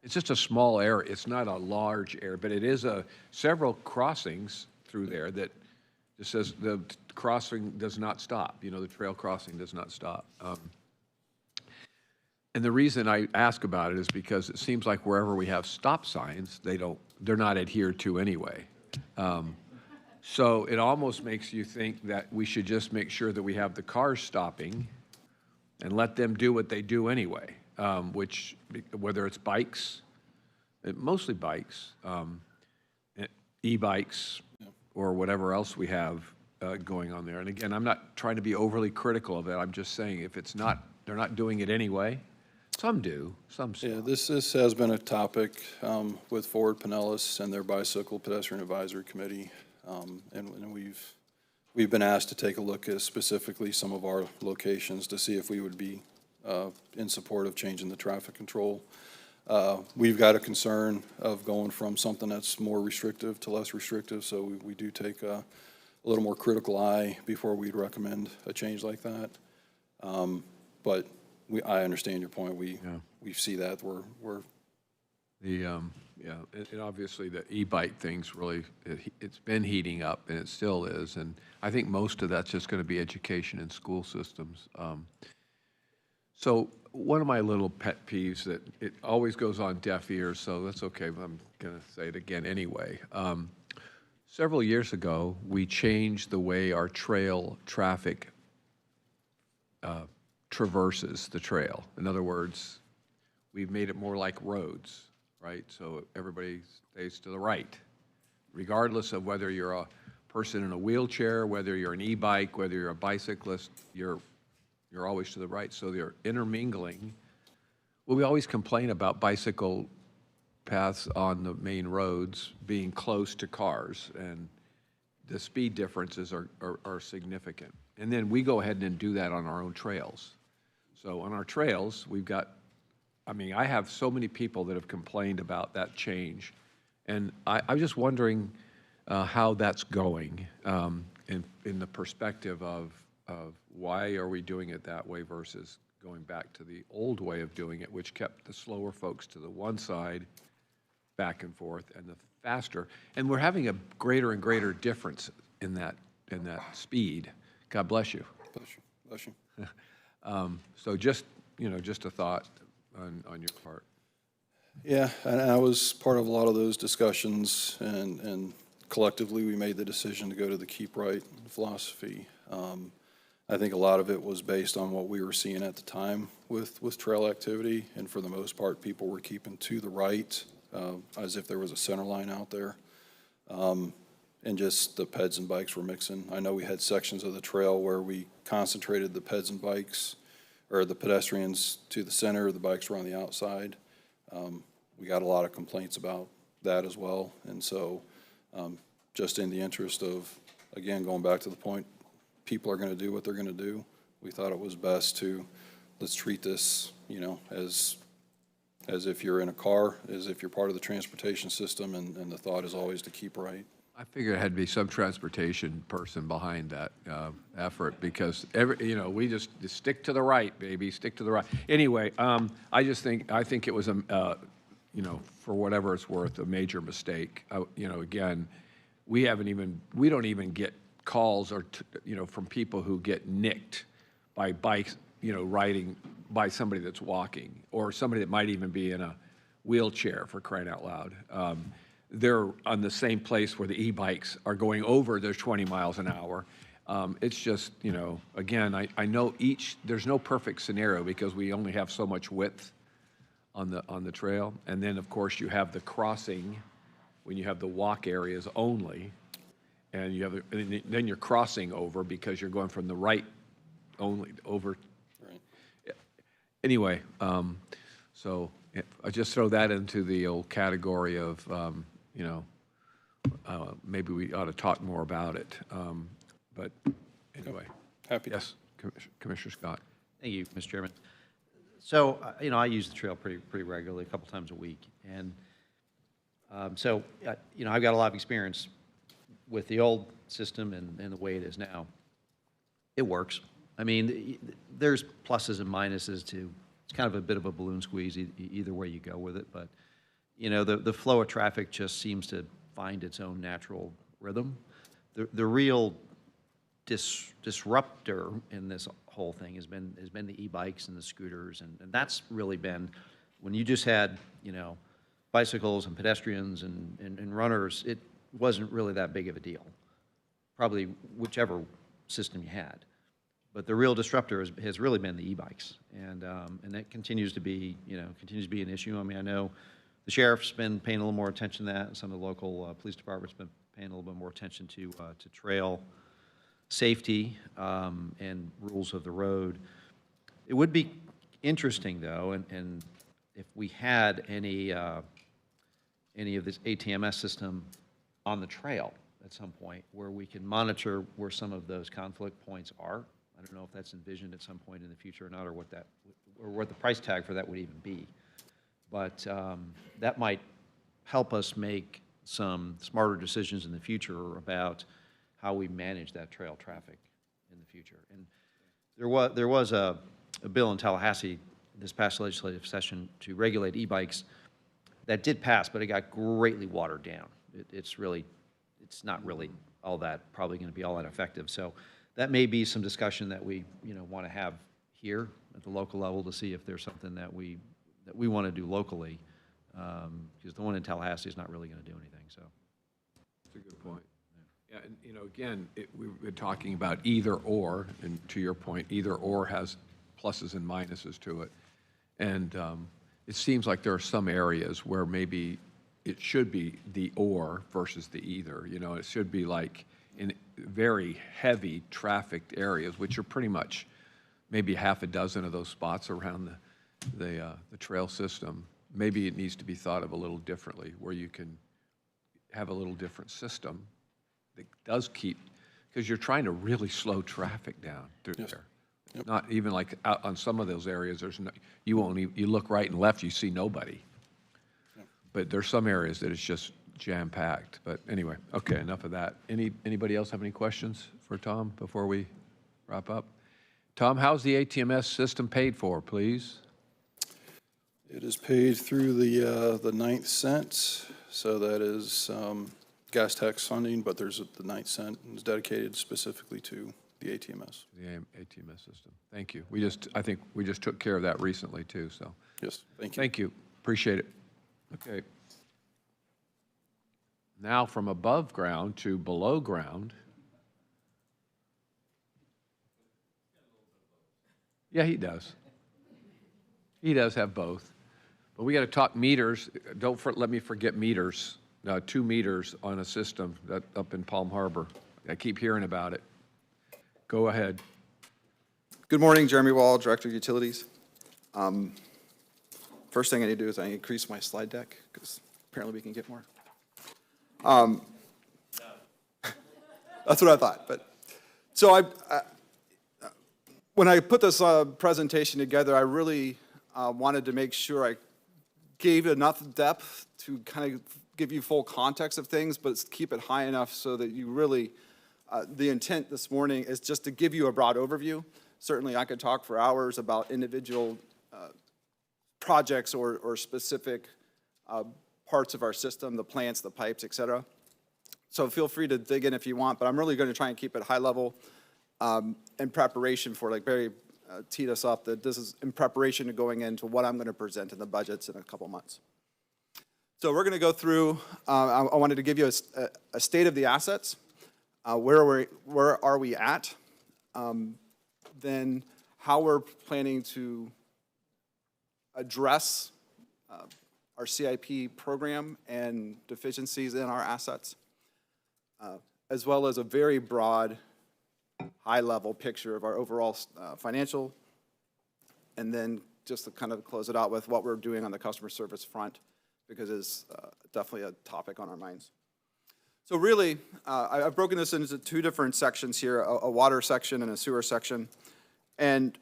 It's just a small area. It's not a large area, but it is several crossings through there that just says the crossing does not stop. You know, the trail crossing does not stop. And the reason I ask about it is because it seems like wherever we have stop signs, they're not adhered to anyway. So it almost makes you think that we should just make sure that we have the cars stopping and let them do what they do anyway, which, whether it's bikes, mostly bikes, e-bikes, or whatever else we have going on there. And again, I'm not trying to be overly critical of it. I'm just saying if they're not doing it anyway. Some do, some stop. Yeah, this has been a topic with Forward Pinellas and their Bicycle Pedestrian Advisory Committee. And we've been asked to take a look at specifically some of our locations to see if we would be in support of changing the traffic control. We've got a concern of going from something that's more restrictive to less restrictive, so we do take a little more critical eye before we'd recommend a change like that. But I understand your point. We see that And obviously the e-bike thing's really, it's been heating up, and it still is, and I think most of that's just going to be education in school systems. So one of my little pet peeves that it always goes on deaf ears, so that's okay, but I'm going to say it again anyway. Several years ago, we changed the way our trail traffic traverses the trail. In other words, we've made it more like roads, right? So everybody stays to the right, regardless of whether you're a person in a wheelchair, whether you're an e-bike, whether you're a bicyclist, you're always to the right. So they're intermingling. Well, we always complain about bicycle paths on the main roads being close to cars, and the speed differences are significant. And then we go ahead and do that on our own trails. So on our trails, we've got, I have so many people that have complained about that change. And I'm just wondering how that's going in the perspective of why are we doing it that way versus going back to the old way of doing it, which kept the slower folks to the one side, back and forth, and the faster. And we're having a greater and greater difference in that speed. God bless you. Bless you. Bless you. So just a thought on your part. Yeah, and I was part of a lot of those discussions, and collectively we made the decision to go to the keep right philosophy. I think a lot of it was based on what we were seeing at the time with trail activity, and for the most part, people were keeping to the right, as if there was a center line out there. And just the peds and bikes were mixing. I know we had sections of the trail where we concentrated the peds and bikes, or the pedestrians to the center, the bikes were on the outside. We got a lot of complaints about that as well. And so just in the interest of, again, going back to the point, people are gonna do what they're gonna do. We thought it was best to, let's treat this, as if you're in a car, as if you're part of the transportation system, and the thought is always to keep right. I figured it had to be some transportation person behind that effort, because we just stick to the right, baby, stick to the right. Anyway, I think it was for whatever it's worth, a major mistake. Again, we don't even get calls from people who get nicked by bikes, riding by somebody that's walking, or somebody that might even be in a wheelchair, for crying out loud. They're on the same place where the e-bikes are going over those 20 miles an hour. It's just, again, I know there's no perfect scenario because we only have so much width on the trail. And then, of course, you have the crossing when you have the walk areas only. And then you're crossing over because you're going from the right only over. Right. Anyway, so I just throw that into the old category of, you know, maybe we ought to talk more about it. But anyway. Happy to. Yes, Commissioner Scott. Thank you, Mr. Chairman. So, you know, I use the trail pretty regularly, a couple times a week. And you know, I've got a lot of experience with the old system and the way it is now. It works. I mean, there's pluses and minuses to, it's kind of a bit of a balloon squeeze either way you go with it. But, you know, the flow of traffic just seems to find its own natural rhythm. The real disruptor in this whole thing has been the e-bikes and the scooters, and that's really been, when you just had, you know, bicycles and pedestrians and runners, it wasn't really that big of a deal, probably whichever system you had. But the real disruptor has really been the e-bikes, and that continues to be, you know, an issue. I mean, I know the sheriff's been paying a little more attention to that, and some of the local police departments been paying a little bit more attention to trail safety and rules of the road. It would be interesting, though, and if we had any of this ATMS system on the trail at some point where we can monitor where some of those conflict points are. I don't know if that's envisioned at some point in the future or not, or what the price tag for that would even be. But that might help us make some smarter decisions in the future about how we manage that trail traffic in the future. And there was a bill in Tallahassee this past legislative session to regulate e-bikes that did pass, but it got greatly watered down. It's not really all that, probably going to be all that effective. So that may be some discussion that we, you know, want to have here at the local level to see if there's something that we want to do locally, because the one in Tallahassee is not really going to do anything. So that's a good point. Yeah, and you know, again, we've been talking about either or, and to your point, either or has pluses and minuses to it, and it seems like there are some areas where maybe it should be the or versus the either. You know, it should be like in very heavy trafficked areas, which are pretty much maybe half a dozen of those spots around the trail system. Maybe it needs to be thought of a little differently, where you can have a little different system that does keep, because you're trying to really slow traffic down through there. Yep. Not even like out on some of those areas, there's no, you won't even, you look right and left, you see nobody. Yep. But there's some areas that it's just jam-packed. But anyway, okay, enough of that. Anybody else have any questions for Tom before we wrap up? Tom, how's the ATMS system paid for, please? It is paid through the 9th cent, so that is gas tax funding, but there's the 9th cent is dedicated specifically to the ATMS. The ATMS system. Thank you. I think we just took care of that recently too, so. Yes, thank you. Thank you. Appreciate it. Okay. Now from above ground to below ground. Yeah, he does. He does have both. But we got to talk meters. Let me forget meters. 2 meters on a system up in Palm Harbor. I keep hearing about it. Go ahead. Good morning, Jeremy Wall, Director of Utilities. First thing I need to do is I increase my slide deck, because apparently we can get more. That's what I thought. But so when I put this presentation together, I really wanted to make sure I gave enough depth to kind of give you full context of things, but keep it high enough so that you really, the intent this morning is just to give you a broad overview. Certainly I could talk for hours about individual projects or specific parts of our system, the plants, the pipes, et cetera. So feel free to dig in if you want, but I'm really going to try and keep it high level in preparation for, like Barry teed us up, that this is in preparation to going into what I'm going to present in the budgets in a couple months. So we're going to go through, I wanted to give you a state of the assets, where are we at, then how we're planning to address our CIP program and deficiencies in our assets, as well as a very broad, high-level picture of our overall financial, and then just to kind of close it out with what we're doing on the customer service front, because it's definitely a topic on our minds. So really, I've broken this into two different sections here, a water section and a sewer section. And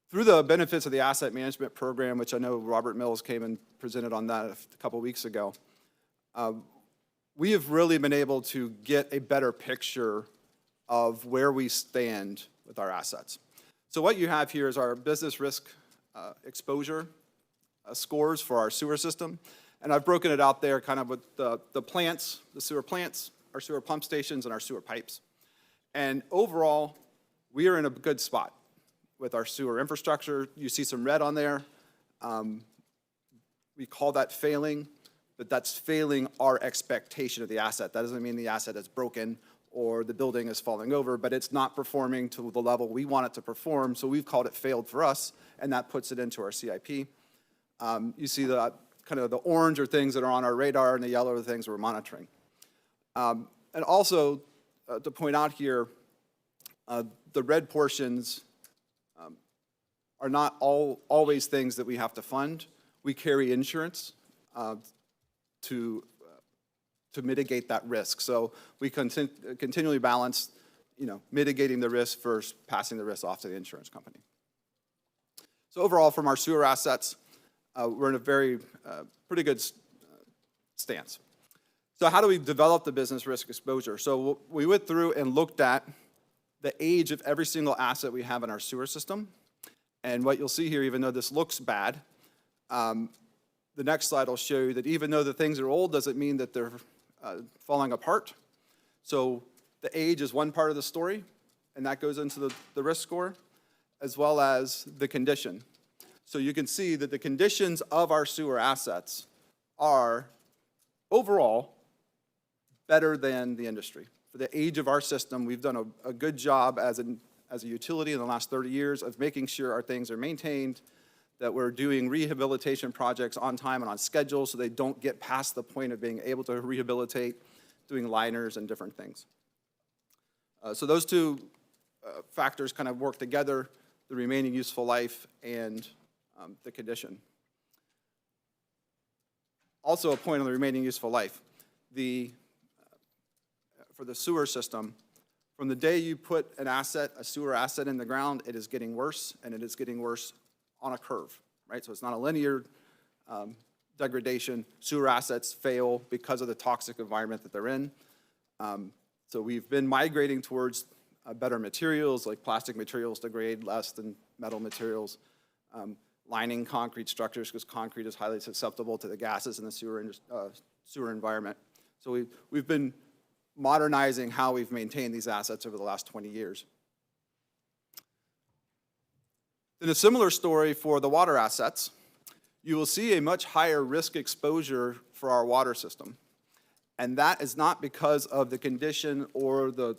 through the benefits of the asset management program, which I know Robert Mills came and presented on that a couple weeks ago, we have really been able to get a better picture of where we stand with our assets. So what you have here is our business risk exposure scores for our sewer system. And I've broken it out there kind of with the plants, the sewer plants, our sewer pump stations, and our sewer pipes. And overall, we are in a good spot with our sewer infrastructure. You see some red on there. We call that failing, but that's failing our expectation of the asset. That doesn't mean the asset is broken or the building is falling over, but it's not performing to the level we want it to perform, so we've called it failed for us, and that puts it into our CIP. You see the kind of the orange are things that are on our radar, and the yellow are the things we're monitoring. And also, to point out here, the red portions are not always things that we have to fund. We carry insurance to mitigate that risk. So we continually balance, mitigating the risk versus passing the risk off to the insurance company. So overall, from our sewer assets, we're in a very pretty good stance. So how do we develop the business risk exposure? So we went through and looked at the age of every single asset we have in our sewer system. And what you'll see here, even though this looks bad, the next slide will show you that even though the things are old, doesn't mean that they're falling apart. So the age is one part of the story, and that goes into the risk score, as well as the condition. So you can see that the conditions of our sewer assets are overall better than the industry. For the age of our system, we've done a good job as a utility in the last 30 years of making sure our things are maintained, that we're doing rehabilitation projects on time and on schedule so they don't get past the point of being able to rehabilitate, doing liners and different things. So those two factors kind of work together, the remaining useful life and the condition. Also a point on the remaining useful life. For the sewer system, from the day you put a sewer asset in the ground, it is getting worse, and it is getting worse on a curve, right? So it's not a linear degradation. Sewer assets fail because of the toxic environment that they're in. So we've been migrating towards better materials, like plastic materials degrade less than metal materials, lining concrete structures because concrete is highly susceptible to the gases in the sewer environment. So we've been modernizing how we've maintained these assets over the last 20 years. In a similar story for the water assets, you will see a much higher risk exposure for our water system. And that is not because of the condition or the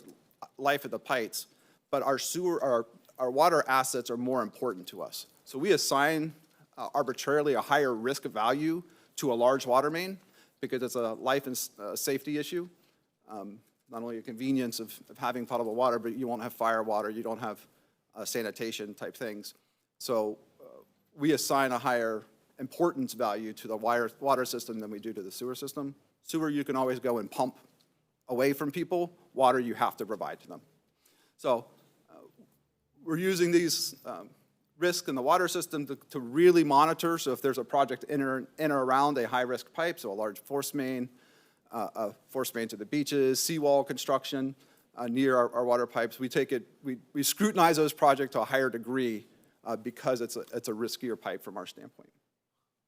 life of the pipes, but our water assets are more important to us. So we assign arbitrarily a higher risk value to a large water main because it's a life and safety issue. Not only a convenience of having potable water, but you won't have fire water, you don't have sanitation type things. So we assign a higher importance value to the water system than we do to the sewer system. Sewer, you can always go and pump away from people. Water, you have to provide to them. So we're using these risks in the water system to really monitor. So if there's a project in or around a high-risk pipe, so a large force main to the beaches, seawall construction near our water pipes, we scrutinize those projects to a higher degree because it's a riskier pipe from our standpoint.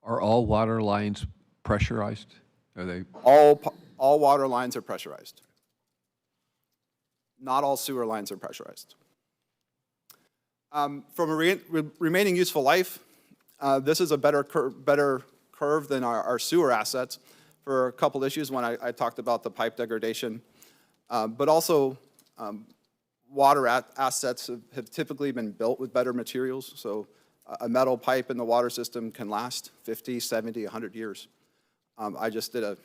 Are all water lines pressurized? Are they? All water lines are pressurized. Not all sewer lines are pressurized. From a remaining useful life, this is a better curve than our sewer assets for a couple issues. One, I talked about the pipe degradation, but also water assets have typically been built with better materials. So a metal pipe in the water system can last 50, 70, 100 years. I just did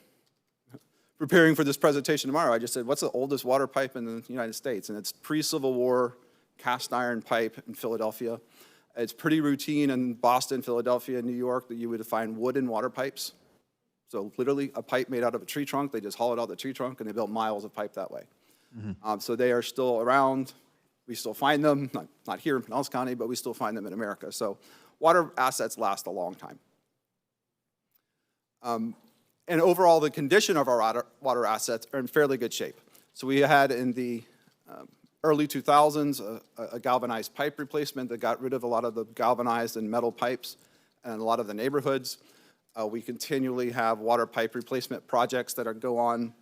preparing for this presentation tomorrow, I just said, what's the oldest water pipe in the United States? And it's pre-Civil War cast iron pipe in Philadelphia. It's pretty routine in Boston, Philadelphia, New York that you would find wooden water pipes. So literally a pipe made out of a tree trunk. They just haul it out of the tree trunk and they build miles of pipe that way. So they are still around. We still find them, not here in Pinellas County, but we still find them in America. So water assets last a long time. And overall, the condition of our water assets are in fairly good shape. So we had in the early 2000s a galvanized pipe replacement that got rid of a lot of the galvanized and metal pipes in a lot of the neighborhoods. We continually have water pipe replacement projects that go on.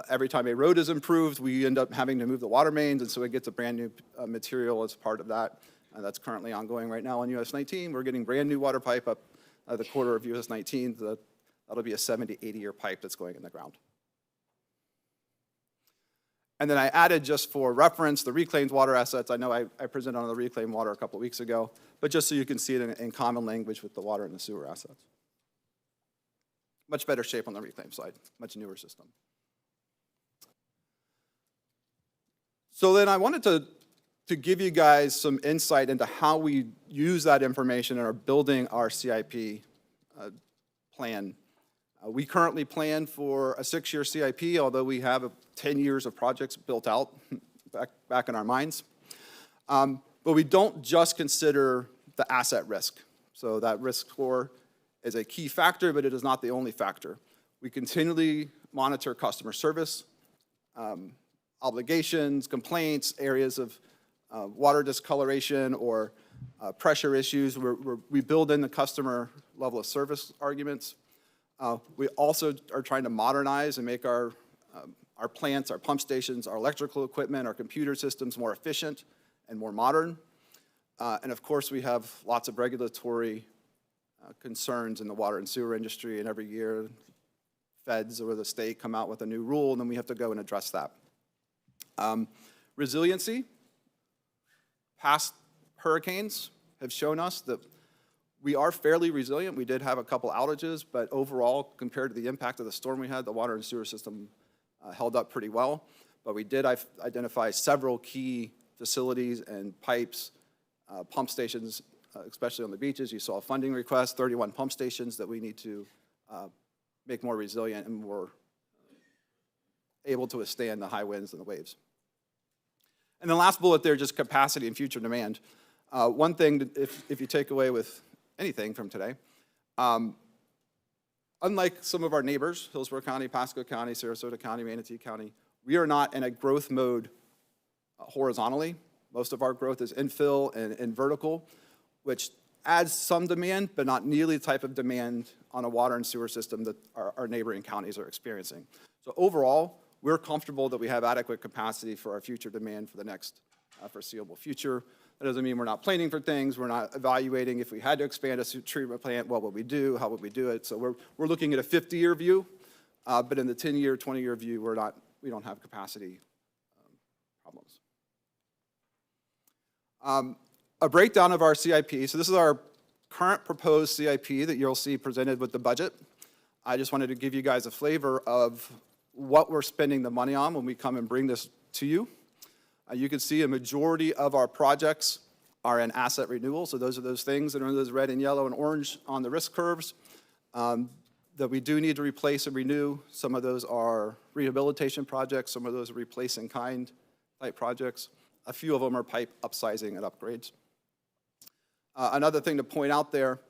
Every time a road is improved, we end up having to move the water mains, and so it gets a brand new material as part of that. That's currently ongoing right now on US 19. We're getting brand new water pipe up the corridor of US 19. That'll be a 70, 80-year pipe that's going in the ground. And then I added, just for reference, the reclaimed water assets. I know I presented on the reclaimed water a couple weeks ago, but just so you can see it in common language with the water and the sewer assets. Much better shape on the reclaimed side, much newer system. So then I wanted to give you guys some insight into how we use that information and are building our CIP plan. We currently plan for a 6-year CIP, although we have 10 years of projects built out back in our minds. But we don't just consider the asset risk. So that risk score is a key factor, but it is not the only factor. We continually monitor customer service, obligations, complaints, areas of water discoloration or pressure issues. We build in the customer level of service arguments. We also are trying to modernize and make our plants, our pump stations, our electrical equipment, our computer systems more efficient and more modern. And of course, we have lots of regulatory concerns in the water and sewer industry, and every year feds or the state come out with a new rule, and then we have to go and address that. Resiliency. Past hurricanes have shown us that we are fairly resilient. We did have a couple outages, but overall, compared to the impact of the storm we had, the water and sewer system held up pretty well. But we did identify several key facilities and pipes, pump stations, especially on the beaches. You saw a funding request, 31 pump stations that we need to make more resilient and more able to withstand the high winds and the waves. And the last bullet there, just capacity and future demand. One thing, that if you take away with anything from today, unlike some of our neighbors, Hillsborough County, Pasco County, Sarasota County, Manatee County, we are not in a growth mode horizontally. Most of our growth is infill and vertical, which adds some demand, but not nearly the type of demand on a water and sewer system that our neighboring counties are experiencing. So overall, we're comfortable that we have adequate capacity for our future demand for the next foreseeable future. That doesn't mean we're not planning for things. We're not evaluating if we had to expand a treatment plant, what would we do, how would we do it. So we're looking at a 50-year view, but in the 10-year, 20-year view, we don't have capacity problems. A breakdown of our CIP. So this is our current proposed CIP that you'll see presented with the budget. I just wanted to give you guys a flavor of what we're spending the money on when we come and bring this to you. You can see a majority of our projects are in asset renewal. So those are those things that are in those red and yellow and orange on the risk curves that we do need to replace and renew. Some of those are rehabilitation projects. Some of those are replacing kind type projects. A few of them are pipe upsizing and upgrades. Another thing to point out there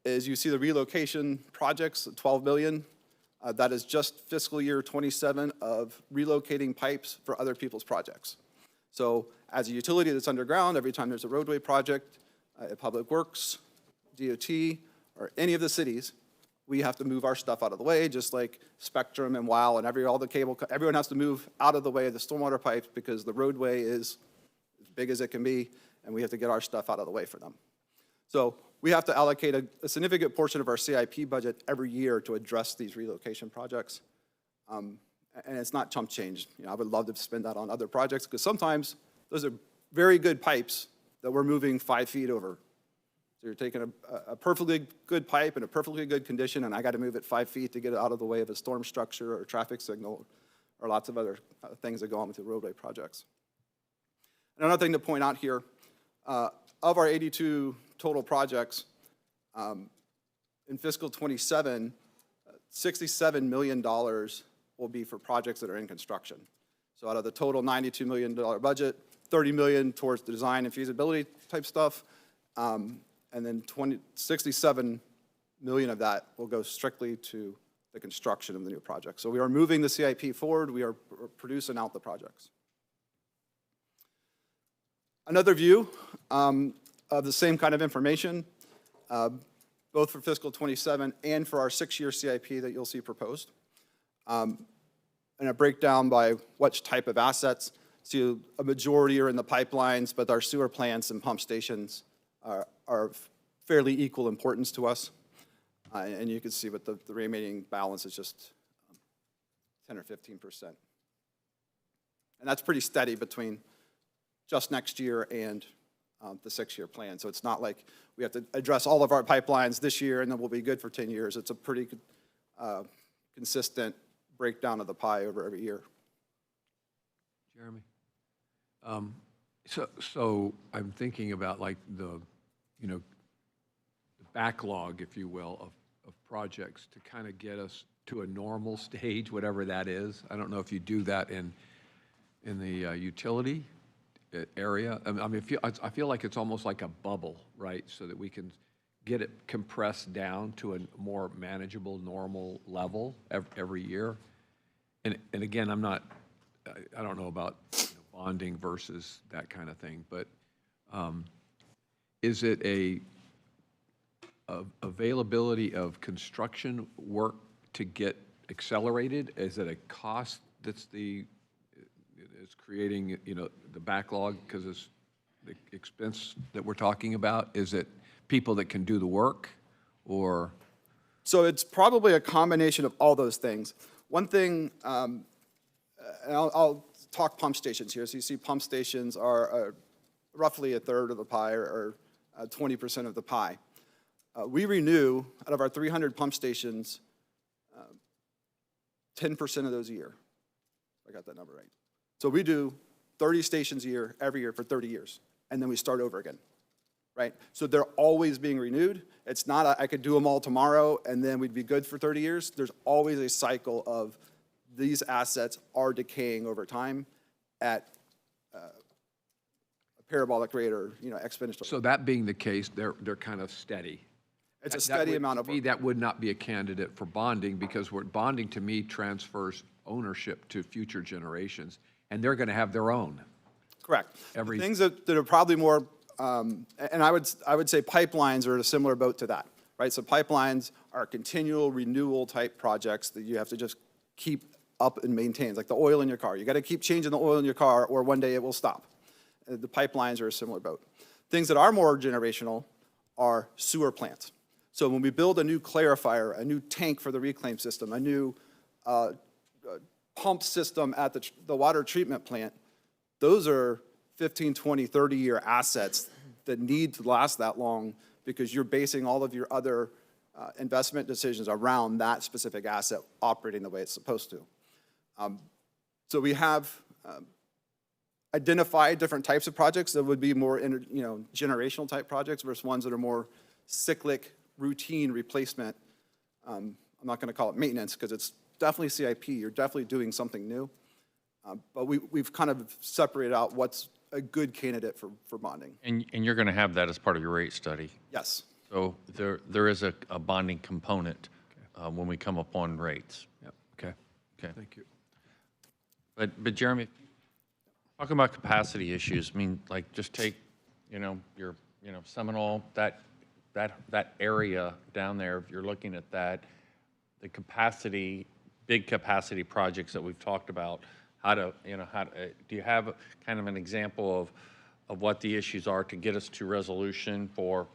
is you see the relocation projects, $12 million. That is just fiscal year 27 of relocating pipes for other people's projects. So as a utility that's underground, every time there's a roadway project at Public Works, DOT, or any of the cities, we have to move our stuff out of the way, just like Spectrum and WOW and all the cable, everyone has to move out of the way of the stormwater pipes because the roadway is as big as it can be, and we have to get our stuff out of the way for them. So we have to allocate a significant portion of our CIP budget every year to address these relocation projects. And it's not chump change. You know, I would love to spend that on other projects because sometimes those are very good pipes that we're moving 5 feet over. So you're taking a perfectly good pipe in a perfectly good condition, and I got to move it 5 feet to get it out of the way of a storm structure or traffic signal or lots of other things that go on with the roadway projects. And another thing to point out here, of our 82 total projects, in fiscal '27, $67 million will be for projects that are in construction. So out of the total $92 million budget, $30 million towards the design and feasibility type stuff, and then 67 million of that will go strictly to the construction of the new project. So we are moving the CIP forward. We are producing out the projects. Another view of the same kind of information, both for fiscal '27 and for our 6-year CIP that you'll see proposed. And a breakdown by which type of assets. So a majority are in the pipelines, but our sewer plants and pump stations are of fairly equal importance to us. And you can see what the remaining balance is just 10 or 15%. And that's pretty steady between just next year and the 6-year plan. So it's not like we have to address all of our pipelines this year and then we'll be good for 10 years. It's a pretty consistent breakdown of the pie over every year. Jeremy? So I'm thinking about like the backlog, if you will, of projects to kind of get us to a normal stage, whatever that is. I don't know if you do that in the utility area. I mean, I feel like it's almost like a bubble, right? So that we can get it compressed down to a more manageable, normal level every year. And again, I don't know about bonding versus that kind of thing, but is it a availability of construction work to get accelerated? Is it a cost that's is creating the backlog because it's the expense that we're talking about? Is it people that can do the work, or? So it's probably a combination of all those things. One thing, and I'll talk pump stations here. So you see pump stations are roughly a third of the pie or 20% of the pie. We renew, out of our 300 pump stations, 10% of those a year. I got that number right. So we do 30 stations a year, every year for 30 years, and then we start over again, right? So they're always being renewed. It's not I could do them all tomorrow and then we'd be good for 30 years. There's always a cycle of these assets are decaying over time at a parabolic rate or exponential. So that being the case, they're kind of steady. It's a steady amount of work. To me, that would not be a candidate for bonding because bonding to me transfers ownership to future generations, and they're going to have their own. Correct. Things that are probably more, and I would say pipelines are in a similar boat to that, right? So pipelines are continual renewal type projects that you have to just keep up and maintain. It's like the oil in your car. You got to keep changing the oil in your car or one day it will stop. The pipelines are a similar boat. Things that are more generational are sewer plants. So when we build a new clarifier, a new tank for the reclaim system, a new pump system at the water treatment plant, those are 15, 20, 30-year assets that need to last that long because you're basing all of your other investment decisions around that specific asset operating the way it's supposed to. So we have identified different types of projects that would be more generational type projects versus ones that are more cyclic, routine replacement. I'm not going to call it maintenance because it's definitely CIP. You're definitely doing something new. But we've kind of separated out what's a good candidate for bonding. And you're going to have that as part of your rate study? Yes. So there is a bonding component when we come up on rates. Yep. Okay. Okay. Thank you. But Jeremy, talking about capacity issues, I mean, like just take, your, Seminole, that area down there, if you're looking at that, the capacity, big capacity projects that we've talked about, do you have kind of an example of what the issues are to get us to resolution for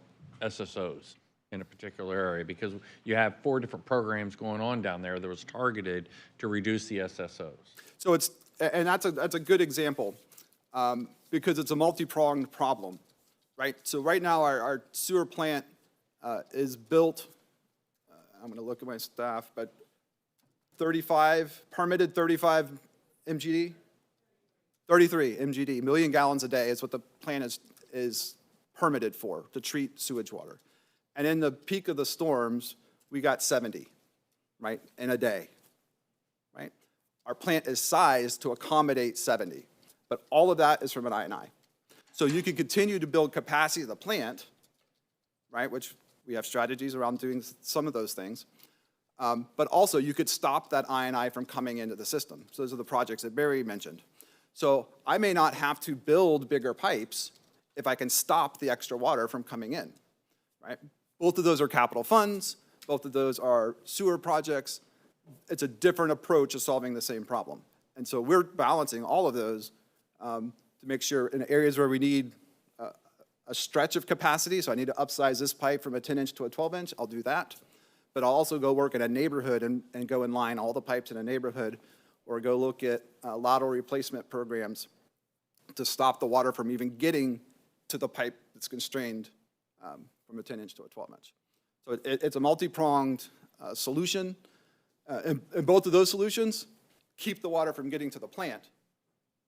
SSOs in a particular area? Because you have 4 different programs going on down there that was targeted to reduce the SSOs. So that's a good example because it's a multi-pronged problem, right? So right now our sewer plant is built, I'm going to look at my staff, but permitted 35 MGD, 33 MGD, million gallons a day is what the plant is permitted for to treat sewage water. And in the peak of the storms, we got 70, right, in a day, right? Our plant is sized to accommodate 70, but all of that is from an I&I. So you can continue to build capacity of the plant, right, which we have strategies around doing some of those things. But also, you could stop that I&I from coming into the system. So those are the projects that Barry mentioned. So I may not have to build bigger pipes if I can stop the extra water from coming in, right? Both of those are capital funds. Both of those are sewer projects. It's a different approach to solving the same problem. And so we're balancing all of those to make sure in areas where we need a stretch of capacity, so I need to upsize this pipe from a 10-inch to a 12-inch, I'll do that. But I'll also go work in a neighborhood and go and line all the pipes in a neighborhood, or go look at lateral replacement programs to stop the water from even getting to the pipe that's constrained from a 10-inch to a 12-inch. So it's a multi-pronged solution. And both of those solutions keep the water from getting to the plant,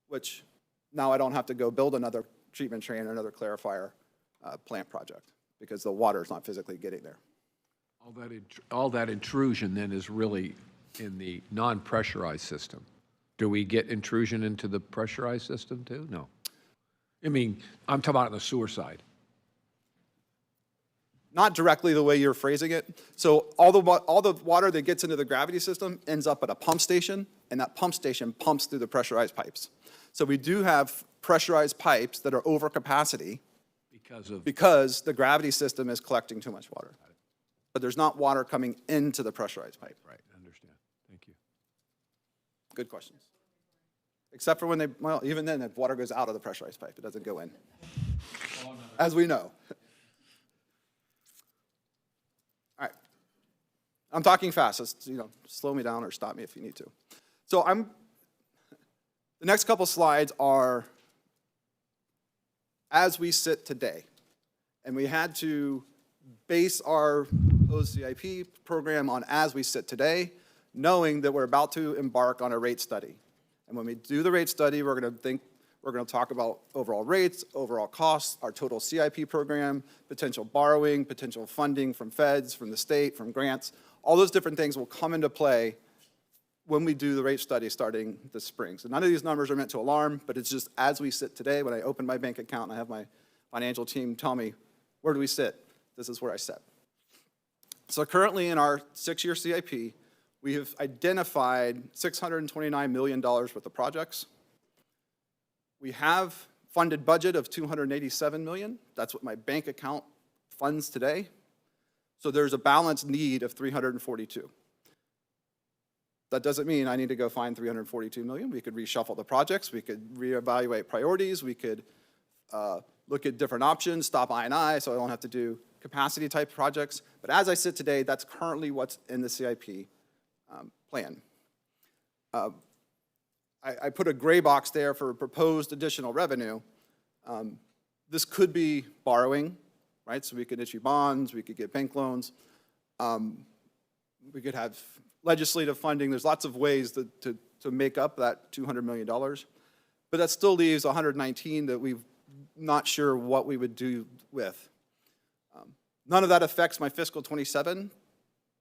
which now I don't have to go build another treatment train or another clarifier plant project because the water is not physically getting there. All that intrusion then is really in the non-pressurized system. Do we get intrusion into the pressurized system too? No. I mean, I'm talking about on the sewer side. Not directly the way you're phrasing it. So all the water that gets into the gravity system ends up at a pump station, and that pump station pumps through the pressurized pipes. So we do have pressurized pipes that are over capacity because the gravity system is collecting too much water. But there's not water coming into the pressurized pipe. Right, I understand. Thank you. Good questions. Except for when well, even then, if water goes out of the pressurized pipe, it doesn't go in, as we know. All right. I'm talking fast. Just, slow me down or stop me if you need to. So the next couple slides are as we sit today. And we had to base our proposed CIP program on as we sit today, knowing that we're about to embark on a rate study. And when we do the rate study, we're going to talk about overall rates, overall costs, our total CIP program, potential borrowing, potential funding from feds, from the state, from grants. All those different things will come into play when we do the rate study starting this spring. So none of these numbers are meant to alarm, but it's just as we sit today, when I open my bank account and I have my financial team tell me, where do we sit? This is where I sit. So currently in our 6-year CIP, we have identified $629 million worth of projects. We have funded budget of $287 million. That's what my bank account funds today. So there's a balanced need of $342. That doesn't mean I need to go find $342 million. We could reshuffle the projects. We could reevaluate priorities. We could look at different options, stop I&I, so I don't have to do capacity type projects. But as I sit today, that's currently what's in the CIP plan. I put a gray box there for proposed additional revenue. This could be borrowing, right? So we could issue bonds, we could get bank loans, we could have legislative funding. There's lots of ways to make up that $200 million. But that still leaves 119 that we're not sure what we would do with. None of that affects my fiscal 27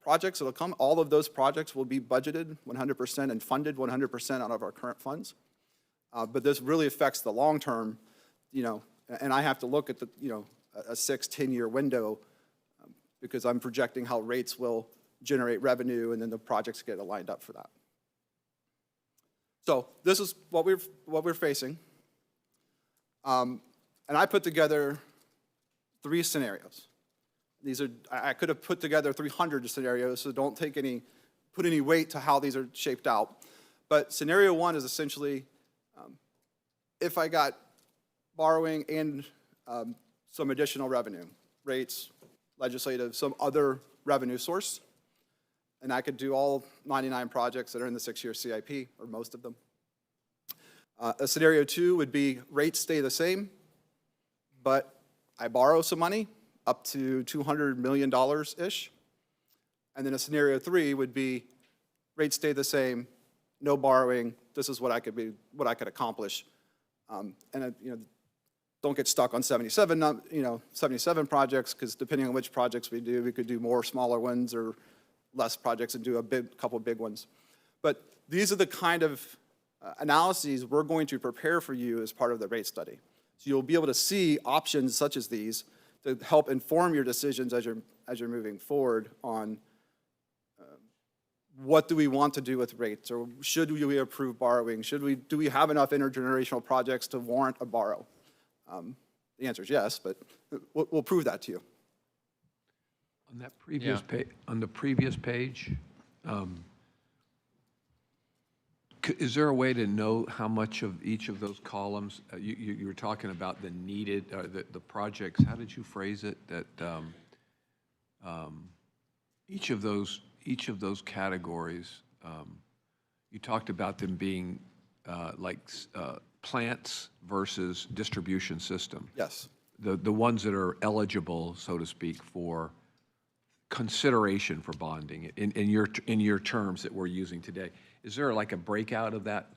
projects that'll come. All of those projects will be budgeted 100% and funded 100% out of our current funds. But this really affects the long term, and I have to look at a 6-10-year window because I'm projecting how rates will generate revenue and then the projects get lined up for that. So this is what we're facing. And I put together 3 scenarios. I could have put together 300 scenarios, so don't put any weight to how these are shaped out. But scenario 1 is essentially if I got borrowing and some additional revenue, rates, legislative, some other revenue source, and I could do all 99 projects that are in the 6-year CIP, or most of them. Scenario 2 would be rates stay the same, but I borrow some money, up to $200 million-ish. And then a scenario 3 would be rates stay the same, no borrowing. This is what I could accomplish. don't get stuck on 77, 77 projects, because depending on which projects we do, we could do more smaller ones or less projects and do a couple big ones. But these are the kind of analyses we're going to prepare for you as part of the rate study. So you'll be able to see options such as these to help inform your decisions as you're moving forward on what do we want to do with rates, or should we approve borrowing? Do we have enough intergenerational projects to warrant a borrow? The answer is yes, but we'll prove that to you. On that previous page, on the previous page, is there a way to know how much of each of those columns, you were talking about the needed, the projects, how did you phrase it? That each of those categories, you talked about them being plants versus distribution system. Yes. The ones that are eligible, so to speak, for consideration for bonding in your terms that we're using today. Is there like a breakout of that,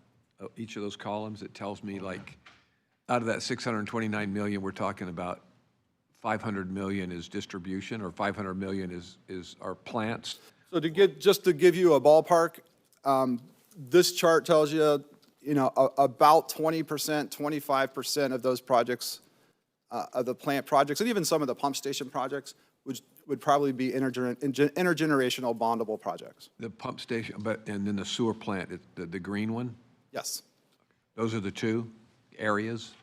each of those columns that tells me like out of that 629 million we're talking about, 500 million is distribution or 500 million is our plants? So just to give you a ballpark, this chart tells you, about 20%, 25% of those projects, of the plant projects, and even some of the pump station projects, would probably be intergenerational bondable projects. The pump station, and then the sewer plant, the green one? Yes. Those are the two areas?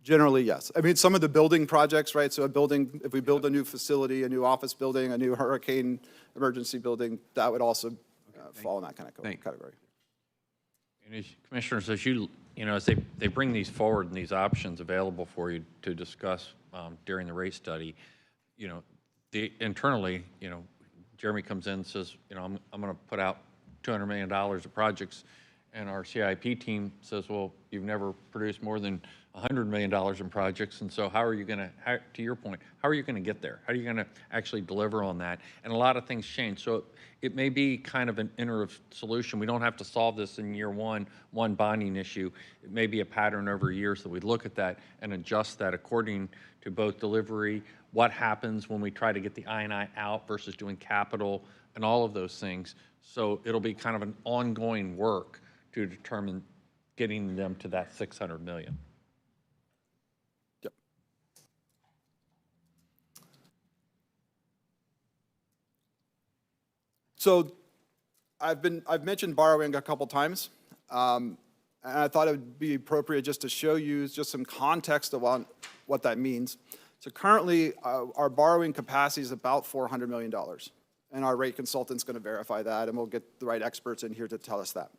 Generally, yes. I mean, some of the building projects, right? So if we build a new facility, a new office building, a new hurricane emergency building, that would also fall in that kind of category. And Commissioners, as as they bring these forward and these options available for you to discuss during the rate study, internally, Jeremy comes in and says, I'm going to put out $200 million of projects, and our CIP team says, well, you've never produced more than $100 million in projects, and so how are you going to, to your point, how are you going to get there? How are you going to actually deliver on that? And a lot of things change, so it may be kind of an iterative solution. We don't have to solve this in year one bonding issue. It may be a pattern over years that we look at that and adjust that according to both delivery, what happens when we try to get the I&I out versus doing capital, and all of those things. So it'll be kind of an ongoing work to determine getting them to that 600 million. Yep. So I've mentioned borrowing a couple times, and I thought it would be appropriate just to show you just some context about what that means. So currently, our borrowing capacity is about $400 million, and our rate consultant's going to verify that, and we'll get the right experts in here to tell us that.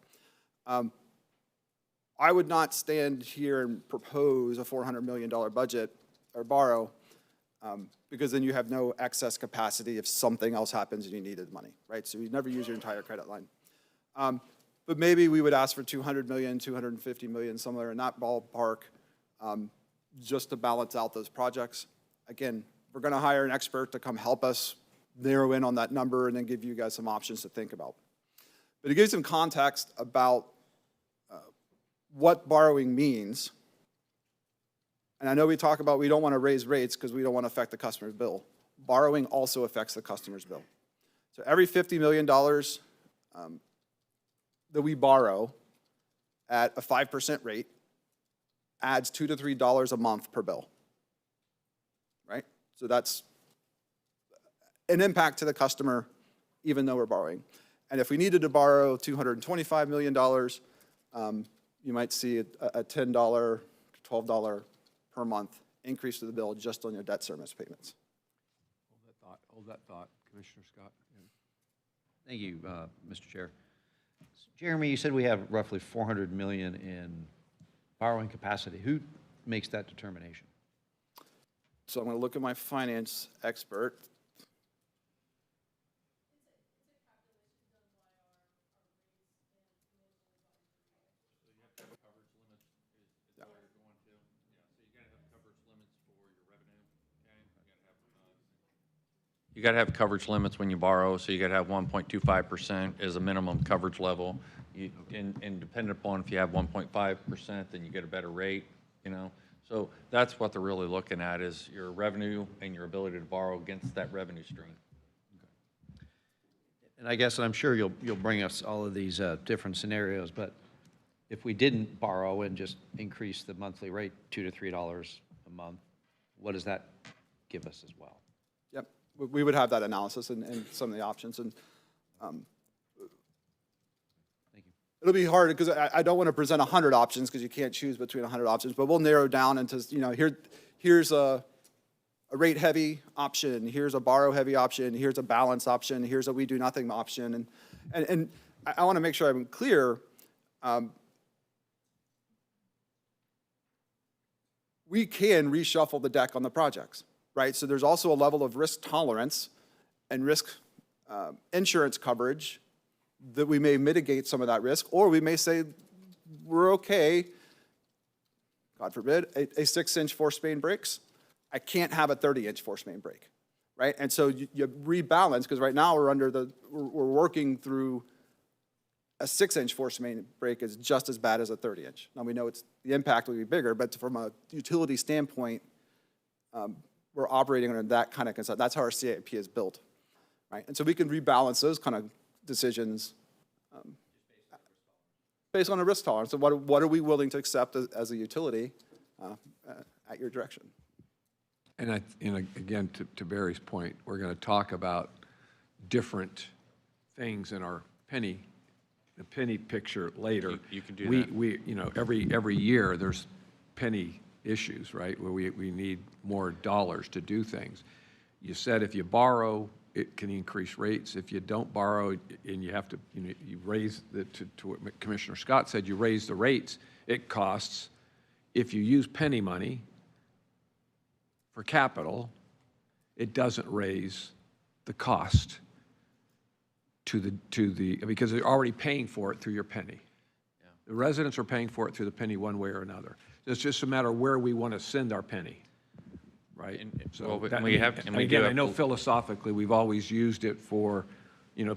I would not stand here and propose a $400 million budget or borrow, because then you have no excess capacity if something else happens and you needed money, right? So you never use your entire credit line. But maybe we would ask for 200 million, 250 million, somewhere in that ballpark, just to balance out those projects. Again, we're going to hire an expert to come help us narrow in on that number and then give you guys some options to think about. But to give you some context about what borrowing means, and I know we talk about we don't want to raise rates because we don't want to affect the customer's bill. Borrowing also affects the customer's bill. So every $50 million that we borrow at a 5% rate adds $2 to $3 a month per bill, right? So that's an impact to the customer, even though we're borrowing. And if we needed to borrow $225 million, you might see a $10, $12 per month increase to the bill just on your debt service payments. Hold that thought, Commissioner Scott. Thank you, Mr. Chair. Jeremy, you said we have roughly 400 million in borrowing capacity. Who makes that determination? So I'm going to look at my finance expert. You got to have coverage limits when you borrow, so you got to have 1.25% as a minimum coverage level. And depending upon if you have 1.5%, then you get a better rate, So that's what they're really looking at, is your revenue and your ability to borrow against that revenue stream. And I guess, I'm sure you'll bring us all of these different scenarios, but if we didn't borrow and just increase the monthly rate $2 to $3 a month, what does that give us as well? Yep, we would have that analysis and some of the options, and Thank you. it'll be hard, because I don't want to present 100 options, because you can't choose between 100 options, but we'll narrow down into, here's a rate-heavy option, here's a borrow-heavy option, here's a balance option, here's a we-do-nothing option, and I want to make sure I'm clear. We can reshuffle the deck on the projects, right? So there's also a level of risk tolerance and risk insurance coverage that we may mitigate some of that risk, or we may say, we're okay, God forbid, a 6-inch force main breaks. I can't have a 30-inch force main break, right? And so you rebalance, because right now we're working through a 6-inch force main break is just as bad as a 30-inch. Now, we know the impact will be bigger, but from a utility standpoint, we're operating under that kind of concept. That's how our CIP is built, right? And so we can rebalance those kind of decisions based on a risk tolerance. So what are we willing to accept as a utility at your direction? And again, to Barry's point, we're going to talk about different things in our penny picture later. You can do that. Every year, there's penny issues, right, where we need more dollars to do things. You said if you borrow, it can increase rates. If you don't borrow and you have to, you raise to what Commissioner Scott said, you raise the rates, it costs. If you use penny money for capital, it doesn't raise the cost to the because they're already paying for it through your penny. Yeah. The residents are paying for it through the penny one way or another. It's just a matter of where we want to send our penny, right? So I know philosophically we've always used it for,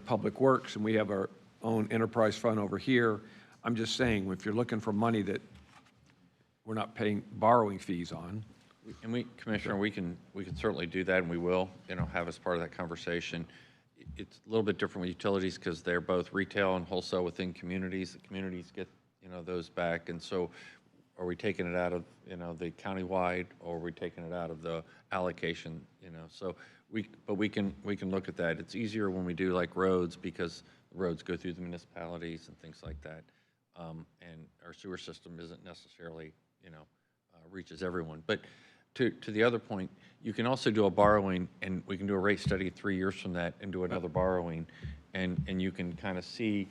public works, and we have our own enterprise fund over here. I'm just saying, if you're looking for money that we're not paying borrowing fees on. And Commissioner, we can certainly do that, and we will, have as part of that conversation. It's a little bit different with utilities because they're both retail and wholesale within communities. The communities get, those back. And so are we taking it out of, the countywide, or are we taking it out of the allocation, So we can look at that. It's easier when we do like roads, because the roads go through the municipalities and things like that. And our sewer system isn't necessarily, reaches everyone. But to the other point, you can also do a borrowing, and we can do a rate study 3 years from that and do another borrowing, and you can kind of see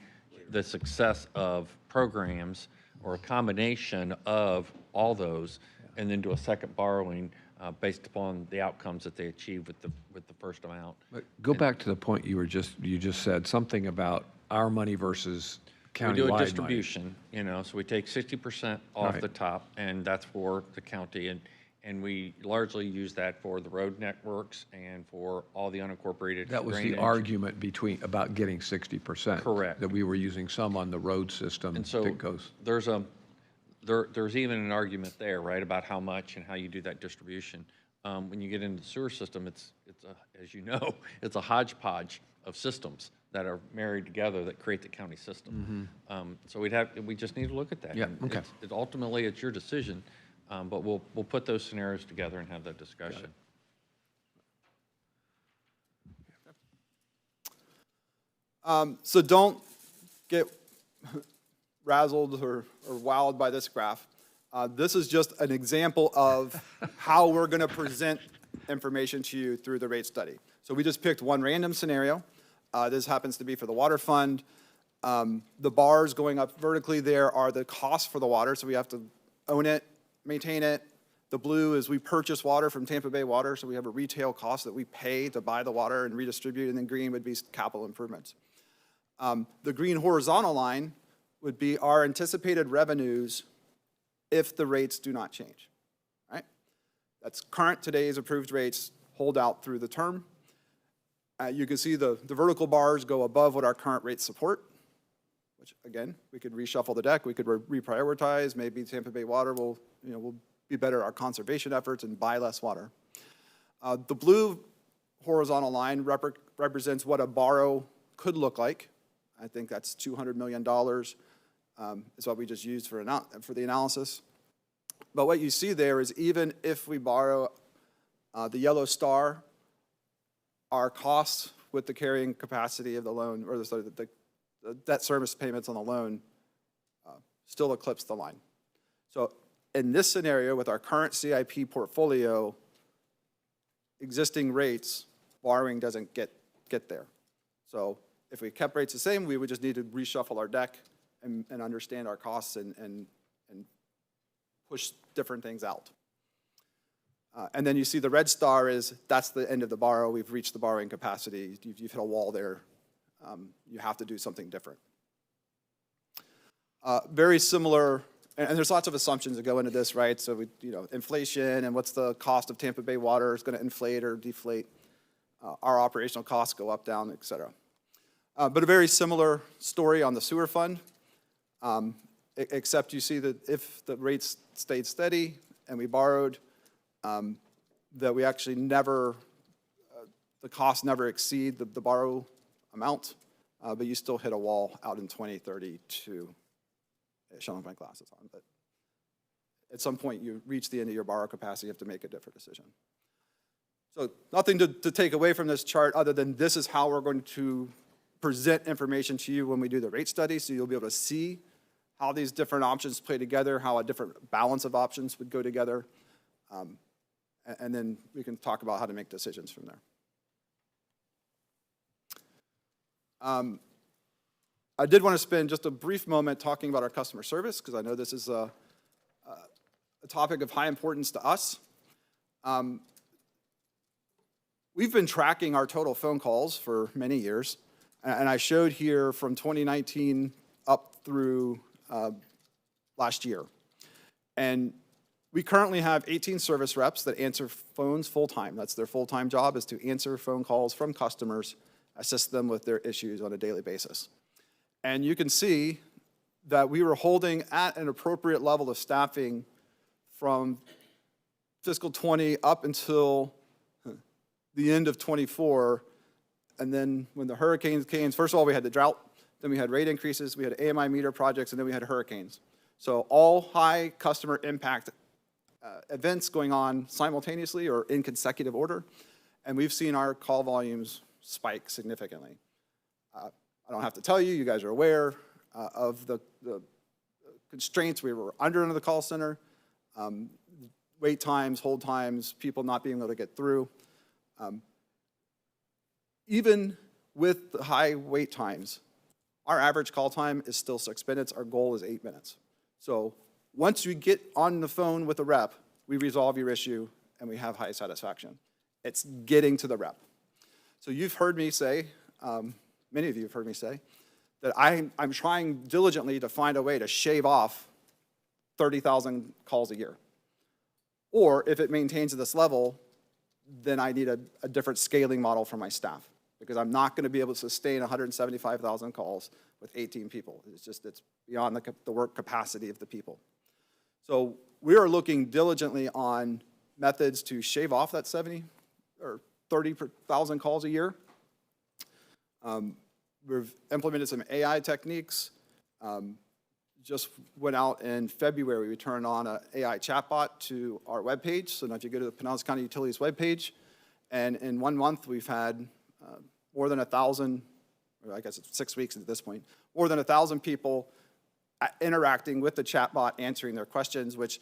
the success of programs or a combination of all those, and then do a second borrowing based upon the outcomes that they achieve with the first amount. But go back to the point you just said, something about our money versus countywide money. We do a distribution, so we take 60% off the top, and that's for the county, and we largely use that for the road networks and for all the unincorporated That was drainage. the argument about getting 60%. Correct. That we were using some on the road system And so that goes. there's even an argument there, right, about how much and how you do that distribution. When you get into the sewer system, it's as you know, it's a hodgepodge of systems that are married together that create the county system. So we just need to look at that. Yeah, And okay. Ultimately, it's your decision, but we'll put those scenarios together and have that discussion. So don't get razzled or wowed by this graph. This is just an example of how we're going to present information to you through the rate study. So we just picked one random scenario. This happens to be for the water fund. The bars going up vertically there are the costs for the water, so we have to own it, maintain it. The blue is we purchase water from Tampa Bay Water, so we have a retail cost that we pay to buy the water and redistribute, and then green would be capital improvements. The green horizontal line would be our anticipated revenues if the rates do not change, right? That's current today's approved rates hold out through the term. You can see the vertical bars go above what our current rates support, which again, we could reshuffle the deck, we could reprioritize, maybe Tampa Bay Water will be better at our conservation efforts and buy less water. The blue horizontal line represents what a borrow could look like. I think that's $200 million is what we just used for the analysis. But what you see there is even if we borrow the yellow star, our costs with the carrying capacity of the loan, or the debt service payments on the loan, still eclipse the line. So in this scenario, with our current CIP portfolio, existing rates, borrowing doesn't get there. So if we kept rates the same, we would just need to reshuffle our deck and understand our costs and push different things out. And then you see the red star that's the end of the borrow. We've reached the borrowing capacity. You've hit a wall there. You have to do something different. Very similar, and there's lots of assumptions that go into this, right? So inflation and what's the cost of Tampa Bay water is going to inflate or deflate. Our operational costs go up, down, et cetera. But a very similar story on the sewer fund, except you see that if the rates stayed steady and we borrowed, that we actually never, the costs never exceed the borrow amount, but you still hit a wall out in 2032. I don't have my glasses on, but at some point you reach the end of your borrow capacity, you have to make a different decision. So nothing to take away from this chart other than this is how we're going to present information to you when we do the rate study, so you'll be able to see how these different options play together, how a different balance of options would go together, and then we can talk about how to make decisions from there. I did want to spend just a brief moment talking about our customer service, because I know this is a topic of high importance to us. We've been tracking our total phone calls for many years, and I showed here from 2019 up through last year. And we currently have 18 service reps that answer phones full-time. That's their full-time job, is to answer phone calls from customers, assist them with their issues on a daily basis. And you can see that we were holding at an appropriate level of staffing from fiscal 20 up until the end of 24. And then when the hurricanes came, first of all, we had the drought, then we had rate increases, we had AMI meter projects, and then we had hurricanes. So all high customer impact events going on simultaneously or in consecutive order. And we've seen our call volumes spike significantly. I don't have to tell you, you guys are aware of the constraints we were under in the call center, wait times, hold times, people not being able to get through. Even with the high wait times, our average call time is still 6 minutes. Our goal is 8 minutes. So once you get on the phone with a rep, we resolve your issue and we have high satisfaction. It's getting to the rep. So you've heard me say, many of you have heard me say, that I'm trying diligently to find a way to shave off 30,000 calls a year. Or if it maintains at this level, then I need a different scaling model for my staff, because I'm not going to be able to sustain 175,000 calls with 18 people. It's beyond the work capacity of the people. So we are looking diligently on methods to shave off that 70 or 30,000 calls a year. We've implemented some AI techniques. Just went out in February, we turned on an AI chatbot to our webpage. So now if you go to the Pinellas County Utilities webpage, and in 1 month we've had more than 1,000, or I guess it's 6 weeks at this point, more than 1,000 people interacting with the chatbot, answering their questions, which,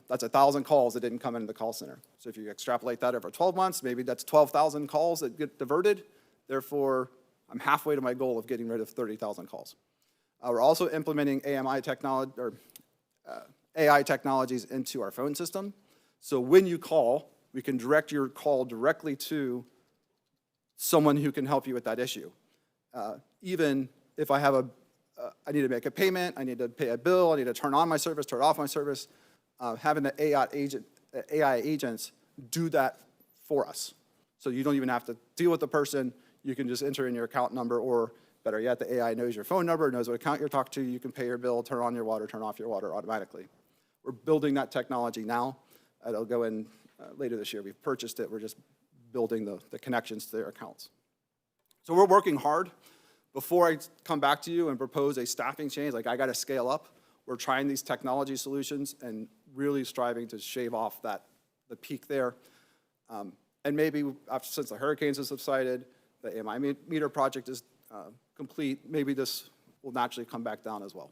that's 1,000 calls that didn't come into the call center. So if you extrapolate that over 12 months, maybe that's 12,000 calls that get diverted. Therefore, I'm halfway to my goal of getting rid of 30,000 calls. We're also implementing AI technologies into our phone system. So when you call, we can direct your call directly to someone who can help you with that issue. Even if I have I need to make a payment, I need to pay a bill, I need to turn on my service, turn off my service, having the AI agents do that for us. So you don't even have to deal with the person. You can just enter in your account number, or better yet, the AI knows your phone number, knows what account you're talking to. You can pay your bill, turn on your water, turn off your water automatically. We're building that technology now. It'll go in later this year. We've purchased it. We're just building the connections to their accounts. So we're working hard. Before I come back to you and propose a staffing change, like I got to scale up, we're trying these technology solutions and really striving to shave off the peak there. And maybe since the hurricanes have subsided, the AMI meter project is complete, maybe this will naturally come back down as well.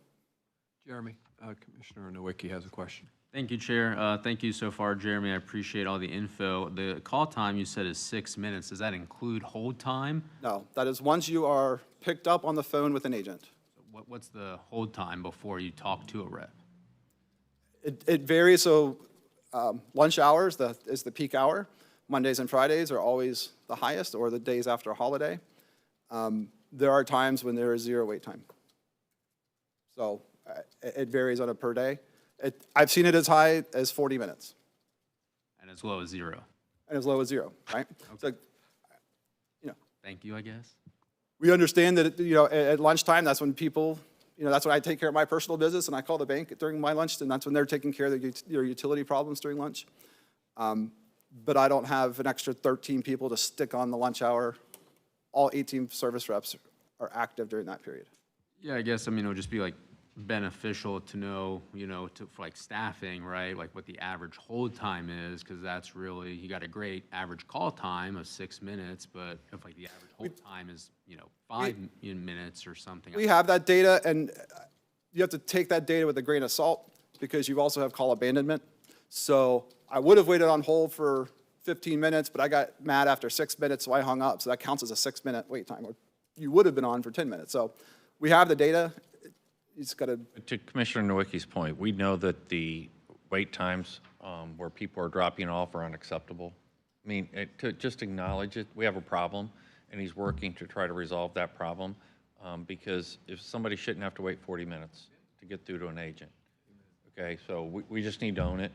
Jeremy, Commissioner Nowicki has a question. Thank you, Chair. Thank you so far, Jeremy. I appreciate all the info. The call time you said is 6 minutes. Does that include hold time? No, that is once you are picked up on the phone with an agent. What's the hold time before you talk to a rep? It varies, so lunch hours is the peak hour. Mondays and Fridays are always the highest, or the days after a holiday. There are times when there is zero wait time. So it varies on a per day. I've seen it as high as 40 minutes. And as low as 0? And as low as 0, right? So, Thank you, I guess. we understand that, at lunchtime, that's when people, that's when I take care of my personal business, and I call the bank during my lunch, and that's when they're taking care of their utility problems during lunch. But I don't have an extra 13 people to stick on the lunch hour. All 18 service reps are active during that period. Yeah, I guess, it would just be like beneficial to know, for like staffing, right? Like what the average hold time is, because that's really, you got a great average call time of 6 minutes, but if like the average hold time is, 5 minutes or something. We have that data, and you have to take that data with a grain of salt because you also have call abandonment. So I would have waited on hold for 15 minutes, but I got mad after 6 minutes, so I hung up. So that counts as a 6-minute wait time, or you would have been on for 10 minutes. So we have the data. You just got to. To Commissioner Nowicki's point, we know that the wait times where people are dropping off are unacceptable. To just acknowledge it, we have a problem, and he's working to try to resolve that problem, because if somebody shouldn't have to wait 40 minutes to get through to an agent. Okay, so we just need to own it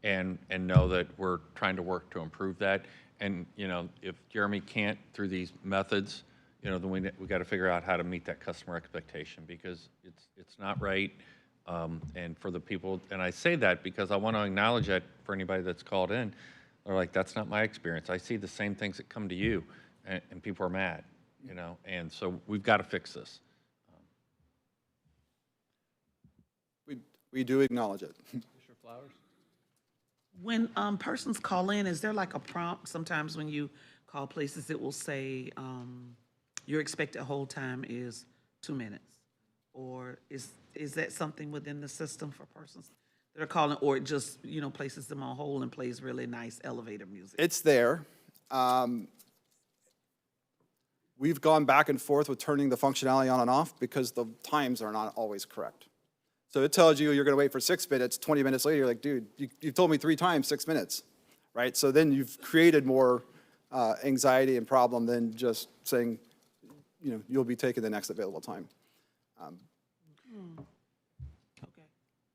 and know that we're trying to work to improve that. And, if Jeremy can't through these methods, then we got to figure out how to meet that customer expectation, because it's not right. And for the people, and I say that because I want to acknowledge that for anybody that's called in, they're like, that's not my experience. I see the same things that come to you, and people are mad, and so we've got to fix this. We do acknowledge it. Commissioner Flowers? When persons call in, is there like a prompt? Sometimes when you call places, it will say, your expected hold time is 2 minutes. Or is that something within the system for persons that are calling, or it just, places them on hold and plays really nice elevator music? It's there. We've gone back and forth with turning the functionality on and off because the times are not always correct. So it tells you you're going to wait for 6 minutes, 20 minutes later, you're like, dude, you've told me 3 times 6 minutes, right? So then you've created more anxiety and problem than just saying, you'll be taking the next available time.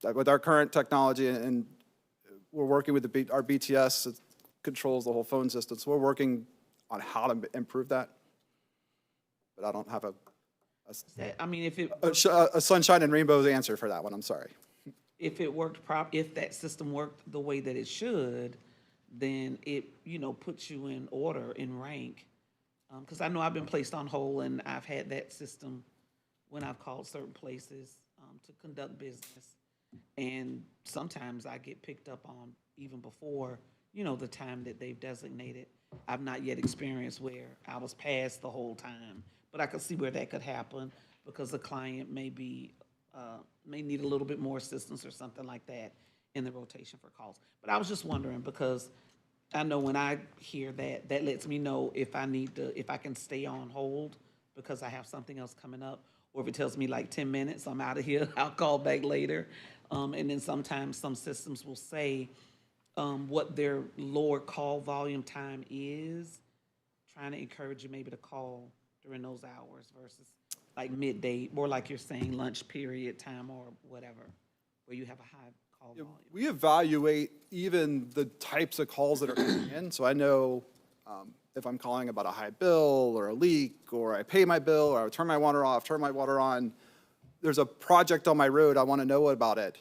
Okay. With our current technology, and we're working with our BTS, it controls the whole phone system, so we're working on how to improve that. But I don't have a sunshine and rainbows answer for that one, I'm sorry. If it worked if that system worked the way that it should, then it, puts you in order, in rank. Because I know I've been placed on hold, and I've had that system when I've called certain places to conduct business. And sometimes I get picked up on even before, the time that they've designated. I've not yet experienced where I was past the whole time, but I could see where that could happen because the client may need a little bit more assistance or something like that in the rotation for calls. But I was just wondering, because I know when I hear that, that lets me know if I can stay on hold because I have something else coming up, or if it tells me like 10 minutes, I'm out of here, I'll call back later. And then sometimes some systems will say what their lower call volume time is, trying to encourage you maybe to call during those hours versus like midday, more like you're saying lunch period time or whatever, where you have a high call volume. We evaluate even the types of calls that are coming in, so I know if I'm calling about a high bill or a leak, or I pay my bill, or I turn my water off, turn my water on, there's a project on my road, I want to know about it.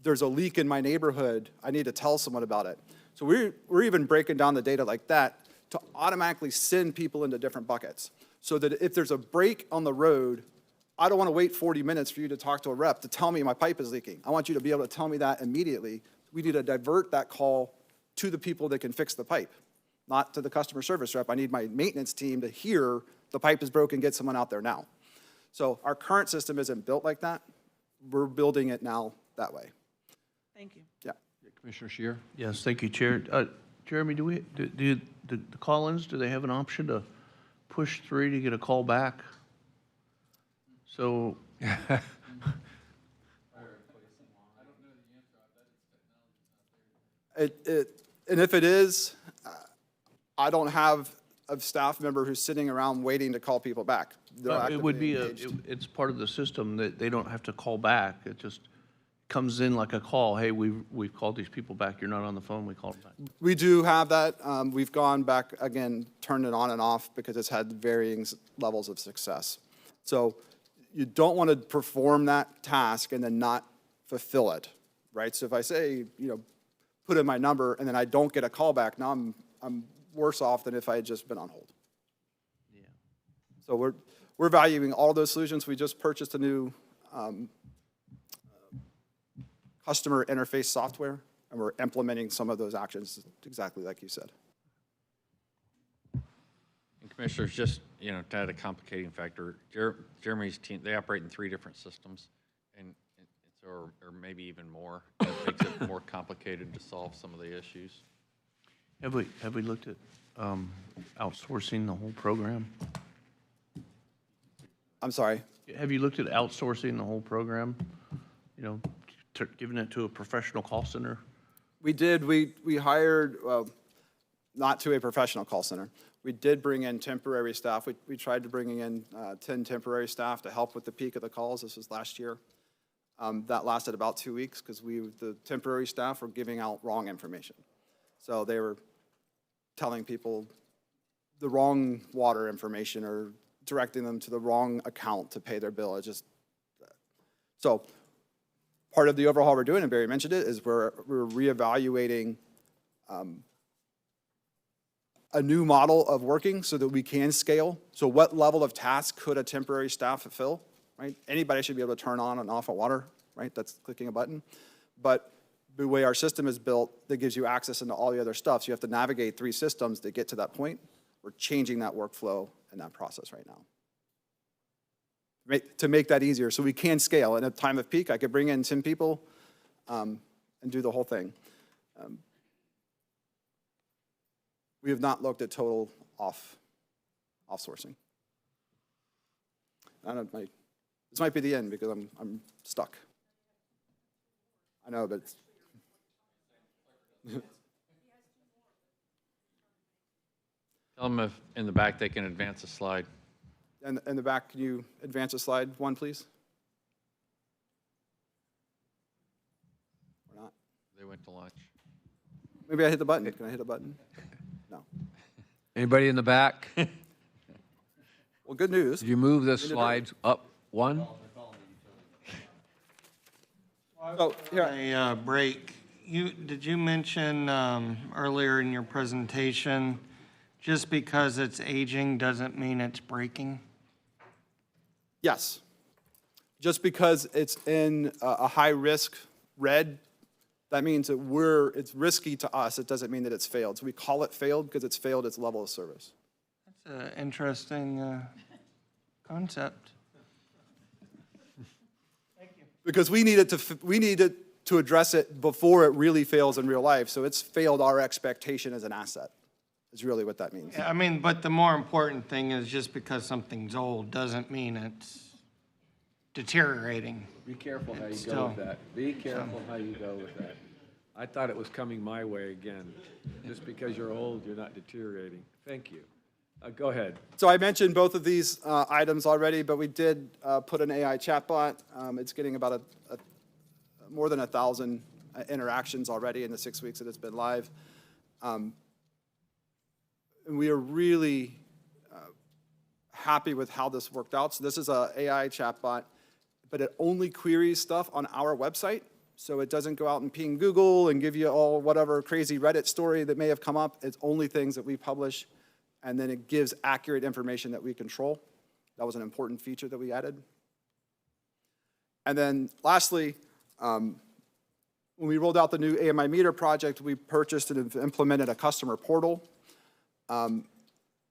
there's a leak in my neighborhood, I need to tell someone about it. So we're even breaking down the data like that to automatically send people into different buckets. So that if there's a break on the road, I don't want to wait 40 minutes for you to talk to a rep to tell me my pipe is leaking. I want you to be able to tell me that immediately. We need to divert that call to the people that can fix the pipe, not to the customer service rep. I need my maintenance team to hear the pipe is broken, get someone out there now. So our current system isn't built like that. We're building it now that way. Thank you. Yeah. Commissioner Scheer? Yes, thank you, Chair. Jeremy, do the call-ins, do they have an option to push 3 to get a call back? So, And if it is, I don't have a staff member who's sitting around waiting to call people back. They're it would be, actively engaged. it's part of the system that they don't have to call back. It just comes in like a call. Hey, we've called these people back. You're not on the phone. We called back. We do have that. We've gone back, again, turned it on and off because it's had varying levels of success. So you don't want to perform that task and then not fulfill it, right? So if I say, put in my number and then I don't get a call back, now I'm worse off than if I had just been on hold. Yeah. So we're valuing all those solutions. We just purchased a new customer interface software, and we're implementing some of those actions exactly like you said. And Commissioners, just, to add a complicating factor, Jeremy's team, they operate in 3 different systems, and or maybe even more. It makes it more complicated to solve some of the issues. Have we looked at outsourcing the whole program? I'm sorry. Have you looked at outsourcing the whole program? Giving it to a professional call center? We did. We hired, well, not to a professional call center. We did bring in temporary staff. We tried to bring in 10 temporary staff to help with the peak of the calls. This was last year. That lasted about 2 weeks because the temporary staff were giving out wrong information. So they were telling people the wrong water information or directing them to the wrong account to pay their bill. So part of the overhaul we're doing, and Barry mentioned it, is we're reevaluating a new model of working so that we can scale. So what level of task could a temporary staff fulfill, right? Anybody should be able to turn on and off a water, right? That's clicking a button. But the way our system is built, that gives you access into all the other stuff. So you have to navigate 3 systems to get to that point. We're changing that workflow and that process right now to make that easier so we can scale. In a time of peak, I could bring in 10 people and do the whole thing. We have not looked at total offsourcing. I don't know, this might be the end because I'm stuck. I know, but it's Tell them if in the back they can advance a slide. in the back, can you advance a slide 1, please? Or not? They went to lunch. Maybe I hit the button. Can I hit a button? No. Anybody in the back? Well, good news. Did you move the slides up 1? So here, A break. Did you mention earlier in your presentation, just because it's aging doesn't mean it's breaking? yes. Just because it's in a high-risk red, that means that it's risky to us. It doesn't mean that it's failed. So we call it failed because it's failed its level of service. That's an interesting concept. Because we needed to address it before it really fails in real life. So it's failed our expectation as an asset, is really what that means. Yeah, I mean, but the more important thing is just because something's old doesn't mean it's deteriorating. Be careful how you go Still. with that. Be careful how you go with that. I thought it was coming my way again. Just because you're old, you're not deteriorating. Thank you. Go ahead. So I mentioned both of these items already, but we did put an AI chatbot. It's getting about more than 1,000 interactions already in the 6 weeks that it's been live. And we are really happy with how this worked out. So this is an AI chatbot, but it only queries stuff on our website. So it doesn't go out and ping Google and give you all whatever crazy Reddit story that may have come up. It's only things that we publish, and then it gives accurate information that we control. That was an important feature that we added. And then lastly, when we rolled out the new AMI meter project, we purchased and implemented a customer portal.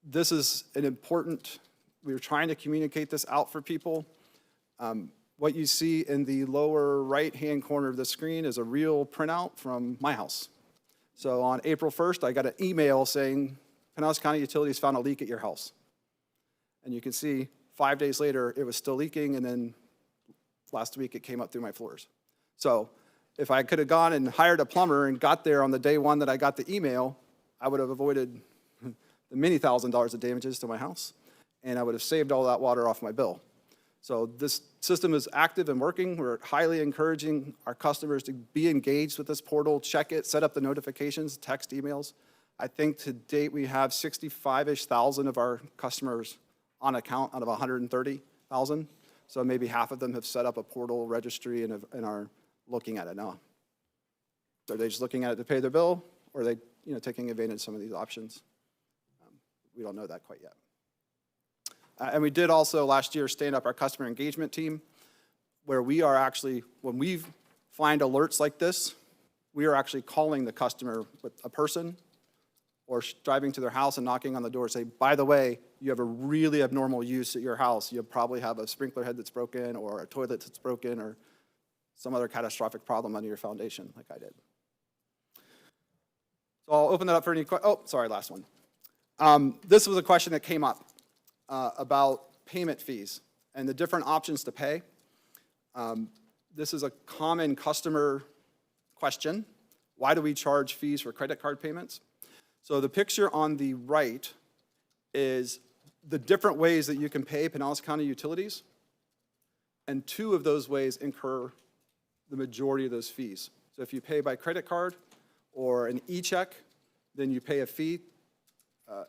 This is an important, we were trying to communicate this out for people. What you see in the lower right-hand corner of the screen is a real printout from my house. So on April 1st, I got an email saying, Pinellas County Utilities found a leak at your house. And you can see 5 days later, it was still leaking, and then last week it came up through my floors. So if I could have gone and hired a plumber and got there on the day one that I got the email, I would have avoided the many $1,000s of damages to my house, and I would have saved all that water off my bill. So this system is active and working. We're highly encouraging our customers to be engaged with this portal, check it, set up the notifications, text, emails. I think to date we have 65-ish thousand of our customers on account out of 130,000. So maybe half of them have set up a portal registry and are looking at it now. Are they just looking at it to pay their bill, or are they taking advantage of some of these options? We don't know that quite yet. And we did also last year stand up our customer engagement team, where we are actually, when we find alerts like this, we are actually calling the customer with a person or driving to their house and knocking on the door and say, by the way, you have a really abnormal use at your house. You probably have a sprinkler head that's broken, or a toilet that's broken, or some other catastrophic problem under your foundation, like I did. So I'll open that up for any questions. Oh, sorry, last one. This was a question that came up about payment fees and the different options to pay. This is a common customer question. Why do we charge fees for credit card payments? So the picture on the right is the different ways that you can pay Pinellas County Utilities, and 2 of those ways incur the majority of those fees. So if you pay by credit card or an e-check, then you pay a fee,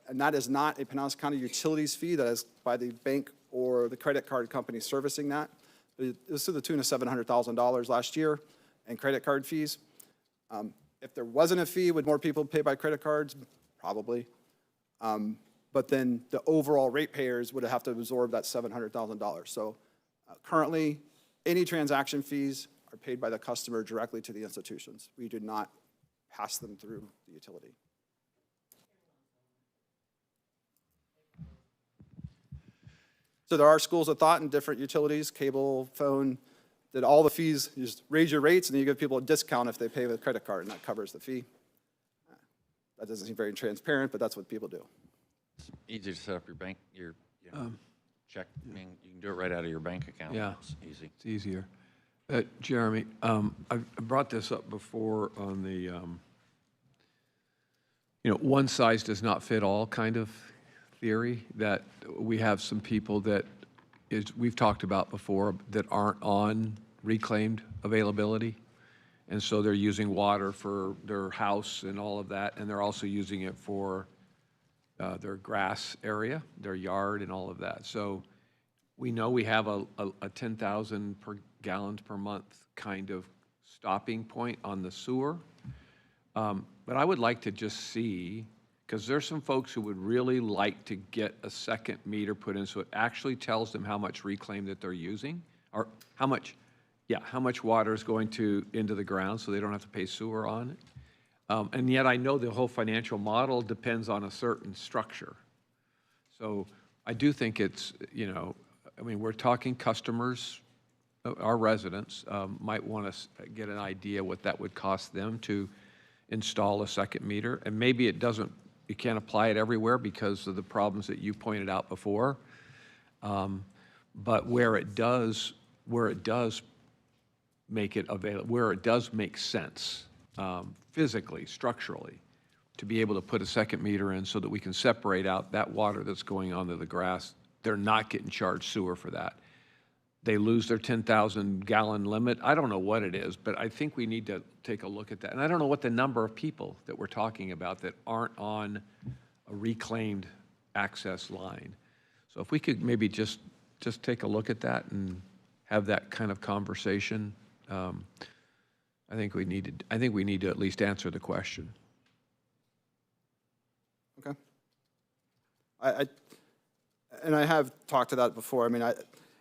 and that is not a Pinellas County Utilities fee. That is by the bank or the credit card company servicing that. This is to the tune of $700,000 last year in credit card fees. If there wasn't a fee, would more people pay by credit cards? Probably. But then the overall ratepayers would have to absorb that $700,000. So currently, any transaction fees are paid by the customer directly to the institutions. We do not pass them through the utility. So there are schools of thought in different utilities, cable, phone, that all the fees, you just raise your rates and then you give people a discount if they pay with a credit card, and that covers the fee. That doesn't seem very transparent, but that's what people do. It's easy to set up your bank, check. I mean, you can do it right out of your bank account. Yeah. It's easy. It's easier. Jeremy, I brought this up before on the, one size does not fit all kind of theory, that we have some people that we've talked about before that aren't on reclaimed availability. And so they're using water for their house and all of that, and they're also using it for their grass area, their yard and all of that. So we know we have a 10,000 per gallons per month kind of stopping point on the sewer. But I would like to just see, because there's some folks who would really like to get a second meter put in so it actually tells them how much reclaim that they're using, or how much water is going into the ground so they don't have to pay sewer on it. And yet I know the whole financial model depends on a certain structure. So I do think it's, we're talking customers, our residents might want to get an idea what that would cost them to install a second meter. And maybe you can't apply it everywhere because of the problems that you pointed out before. But where it does make it available, where it does make sense, physically, structurally, to be able to put a second meter in so that we can separate out that water that's going onto the grass. They're not getting charged sewer for that. They lose their 10,000 gallon limit. I don't know what it is, but I think we need to take a look at that. And I don't know what the number of people that we're talking about that aren't on a reclaimed access line. So if we could maybe just take a look at that and have that kind of conversation. I think we need to at least answer the question. Okay. And I have talked to that before. I mean,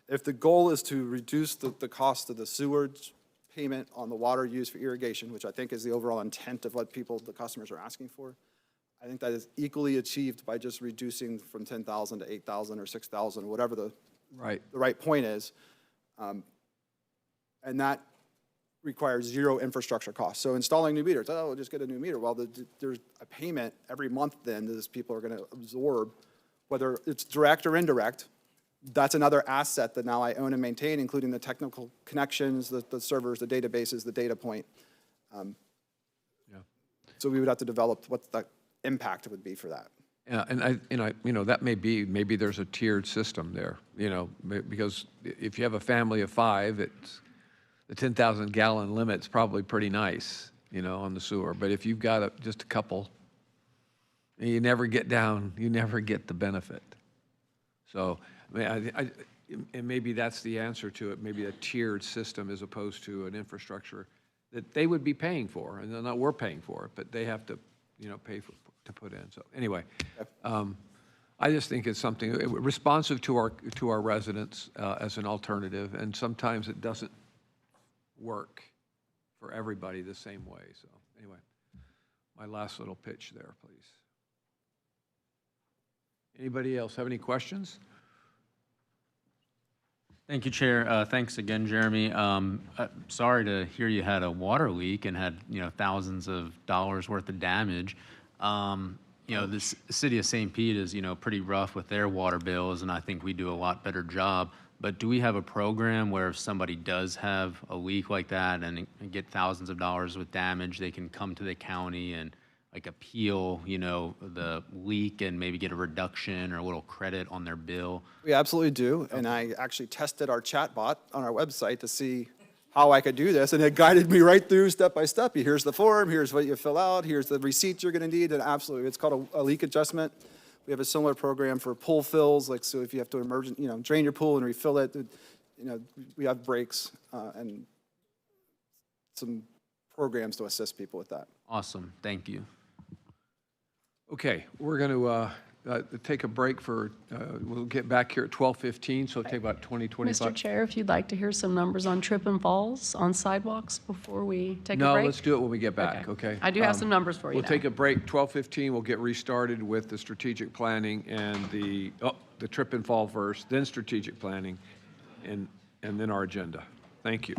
if the goal is to reduce the cost of the sewage payment on the water used for irrigation, which I think is the overall intent of what the customers are asking for, I think that is equally achieved by just reducing from 10,000 to 8,000 or 6,000, whatever the right point is. And that requires zero infrastructure costs. So installing new meters, oh, we'll just get a new meter. Well, there's a payment every month then that these people are going to absorb, whether it's direct or indirect. That's another asset that now I own and maintain, including the technical connections, the servers, the databases, the data point. So we would have to develop what the impact would be for that. Yeah, and that maybe there's a tiered system there, because if you have a family of 5, it's the 10,000 gallon limit's probably pretty nice, on the sewer. But if you've got just a couple, you never get the benefit. So, and maybe that's the answer to it. Maybe a tiered system as opposed to an infrastructure that they would be paying for, and not we're paying for it, but they have to, pay to put in. So anyway, I just think it's something responsive to our residents as an alternative, and sometimes it doesn't work for everybody the same way. So anyway, my last little pitch there, please. Anybody else have any questions? Thank you, Chair. Thanks again, Jeremy. Sorry to hear you had a water leak and had, thousands of dollars worth of damage. The city of St. Pete is, pretty rough with their water bills, and I think we do a lot better job. But do we have a program where if somebody does have a leak like that and get thousands of dollars with damage, they can come to the county and appeal, the leak and maybe get a reduction or a little credit on their bill? We absolutely do, and I actually tested our chatbot on our website to see how I could do this, and it guided me right through step by step. Here's the form, here's what you fill out, here's the receipts you're gonna need, and absolutely, it's called a leak adjustment. We have a similar program for pool fills, so if you have to drain your pool and refill it, we have breaks and some programs to assist people with that. Awesome, thank you. Okay, we're going to take a break for, we'll get back here at 12:15, so it'll take about 20, 25. Mr. Chair, if you'd like to hear some numbers on trip and falls on sidewalks before we take a break? No, let's do it when we get back, okay? I do have some numbers for you We'll now. take a break, 12:15, we'll get restarted with the strategic planning and the trip and fall first, then strategic planning, and then our agenda. Thank you.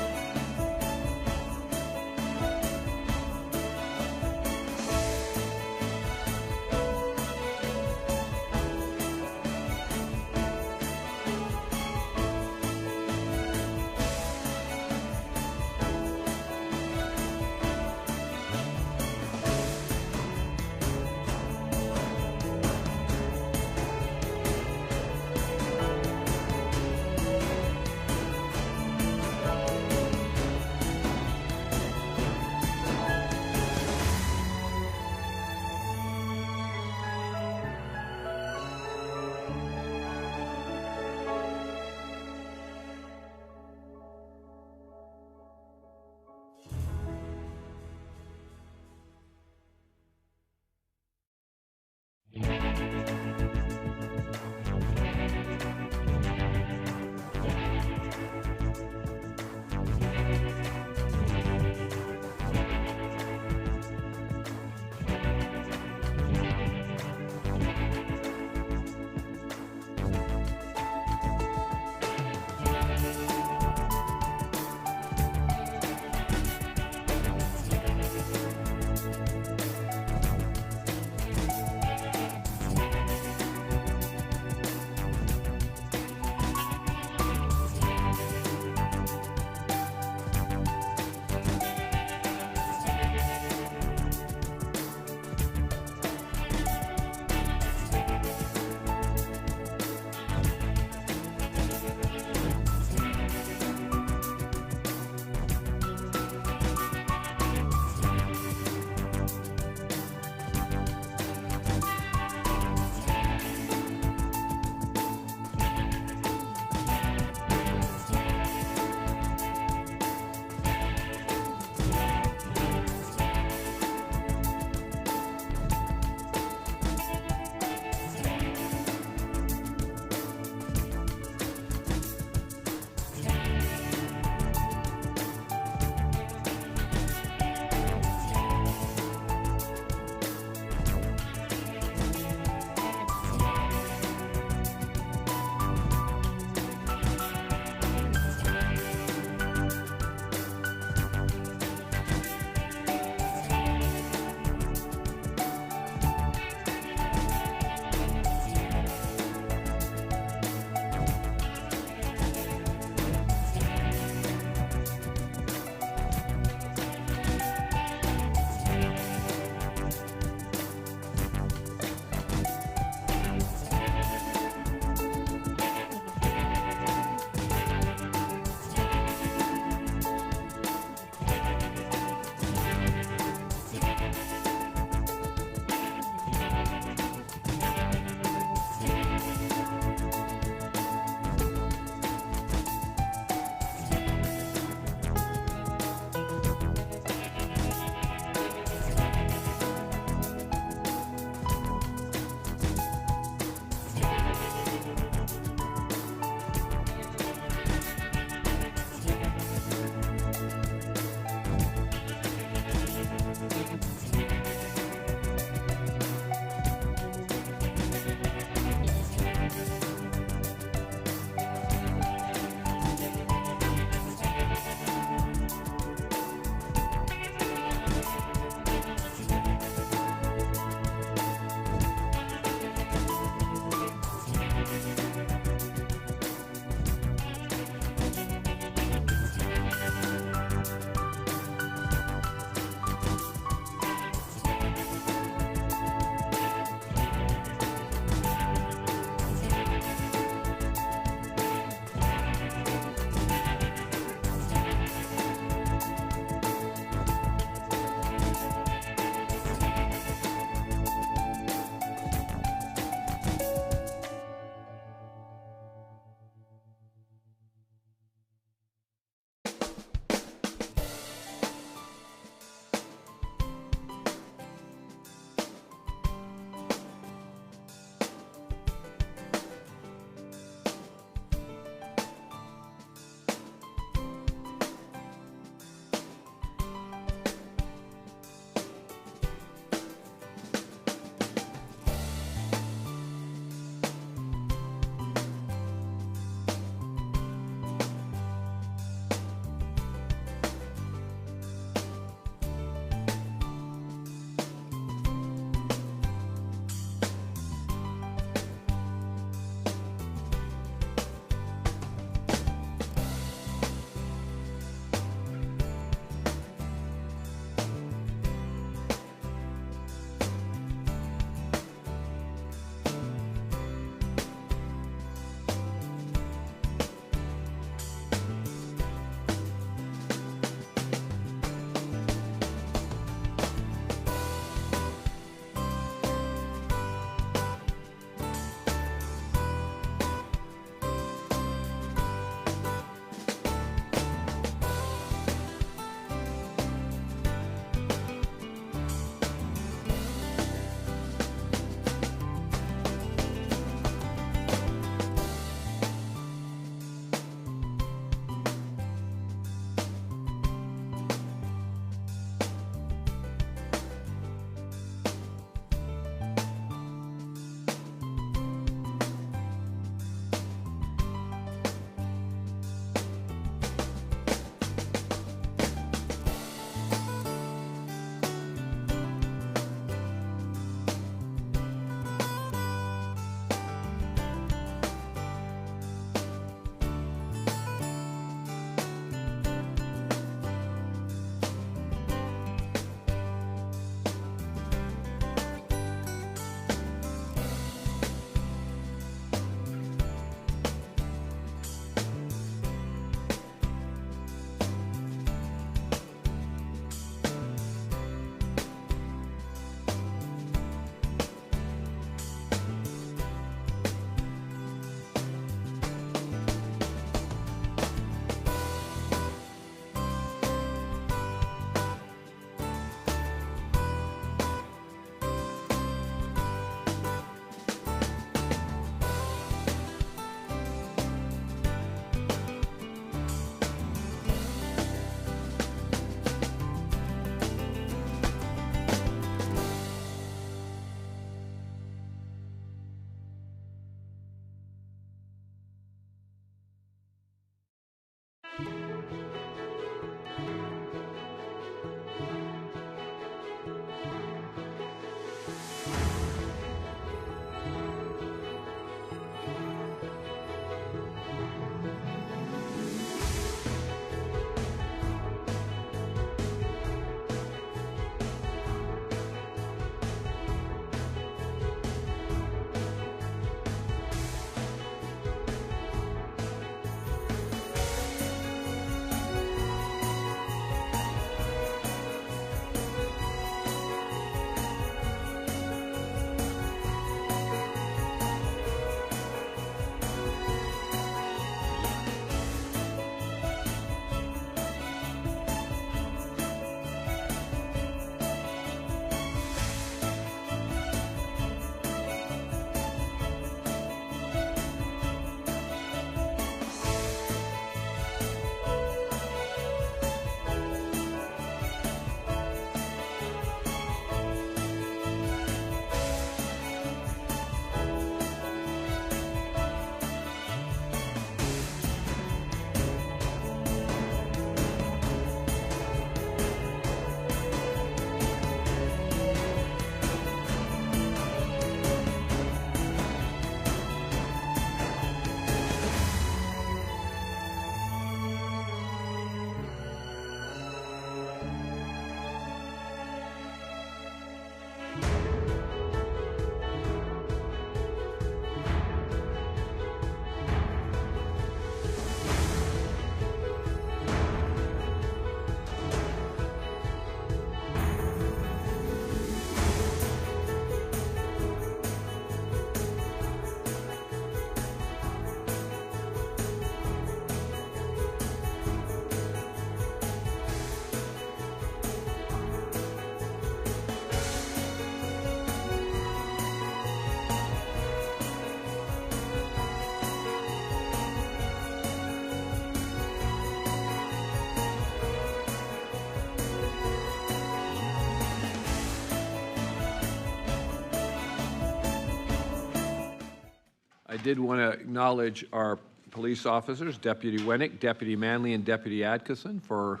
I did want to acknowledge our police officers, Deputy Wennick, Deputy Manley, and Deputy Atkinson for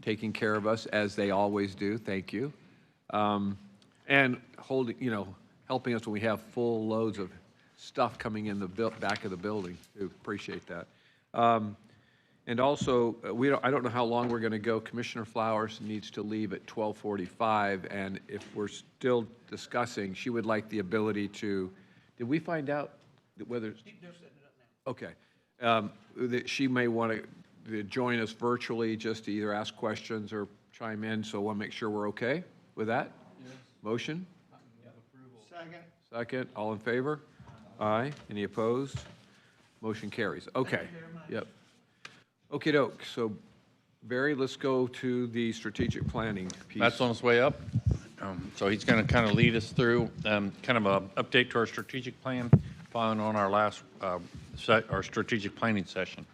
taking care of us as they always do. Thank you. And holding, helping us when we have full loads of stuff coming in the back of the building. We appreciate that. And also, I don't know how long we're going to go. Commissioner Flowers needs to leave at 12:45, and if we're still discussing, she would like the ability to, did we find out whether? They're setting it up now. Okay. That she may want to join us virtually just to either ask questions or chime in, so I want to make sure we're okay with that? Yes. Motion? Second. Second. All in favor? Aye. Any opposed? Motion carries. Okay. Yep. Okey doke. So, Barry, let's go to the strategic planning piece. That's on its way up. So he's going to kind of lead us through kind of an update to our strategic plan following on our last our strategic planning session.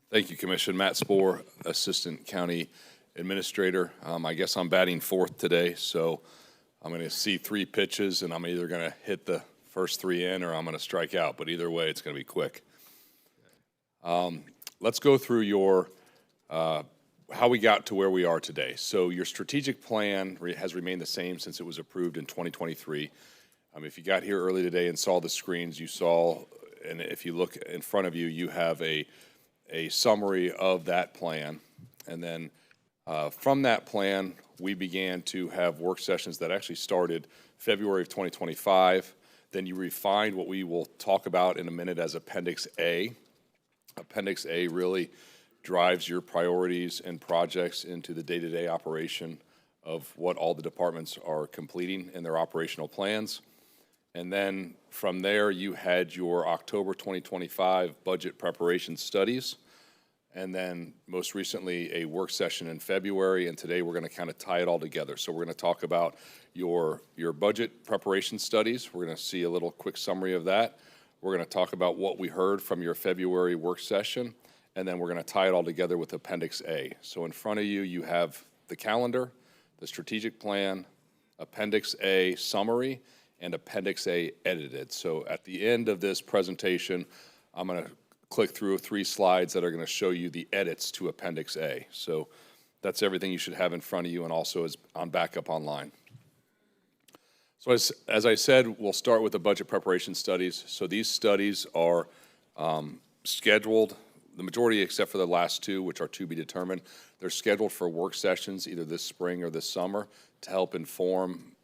Thank you, Commission. Matt Spohr, Assistant County Administrator. I guess I'm batting fourth today, so I'm going to see 3 pitches, and I'm either going to hit the first 3 in or I'm going to strike out. But either way, it's going to be quick. Let's go through your how we got to where we are today. So your strategic plan has remained the same since it was approved in 2023. If you got here early today and saw the screens, you saw, and if you look in front of you, you have a summary of that plan. And then from that plan, we began to have work sessions that actually started February of 2025. Then you refined what we will talk about in a minute as Appendix A. Appendix A really drives your priorities and projects into the day-to-day operation of what all the departments are completing in their operational plans. And then from there, you had your October 2025 budget preparation studies. And then most recently, a work session in February. And today, we're going to kind of tie it all together. So we're going to talk about your budget preparation studies. We're going to see a little quick summary of that. We're going to talk about what we heard from your February work session, and then we're going to tie it all together with Appendix A. So in front of you, you have the calendar, the strategic plan, Appendix A summary, and Appendix A edited. So at the end of this presentation, I'm going to click through 3 slides that are going to show you the edits to Appendix A. So that's everything you should have in front of you and also is on backup online. So as I said, we'll start with the budget preparation studies. So these studies are scheduled, the majority except for the last 2, which are to be determined. They're scheduled for work sessions either this spring or this summer to help inform,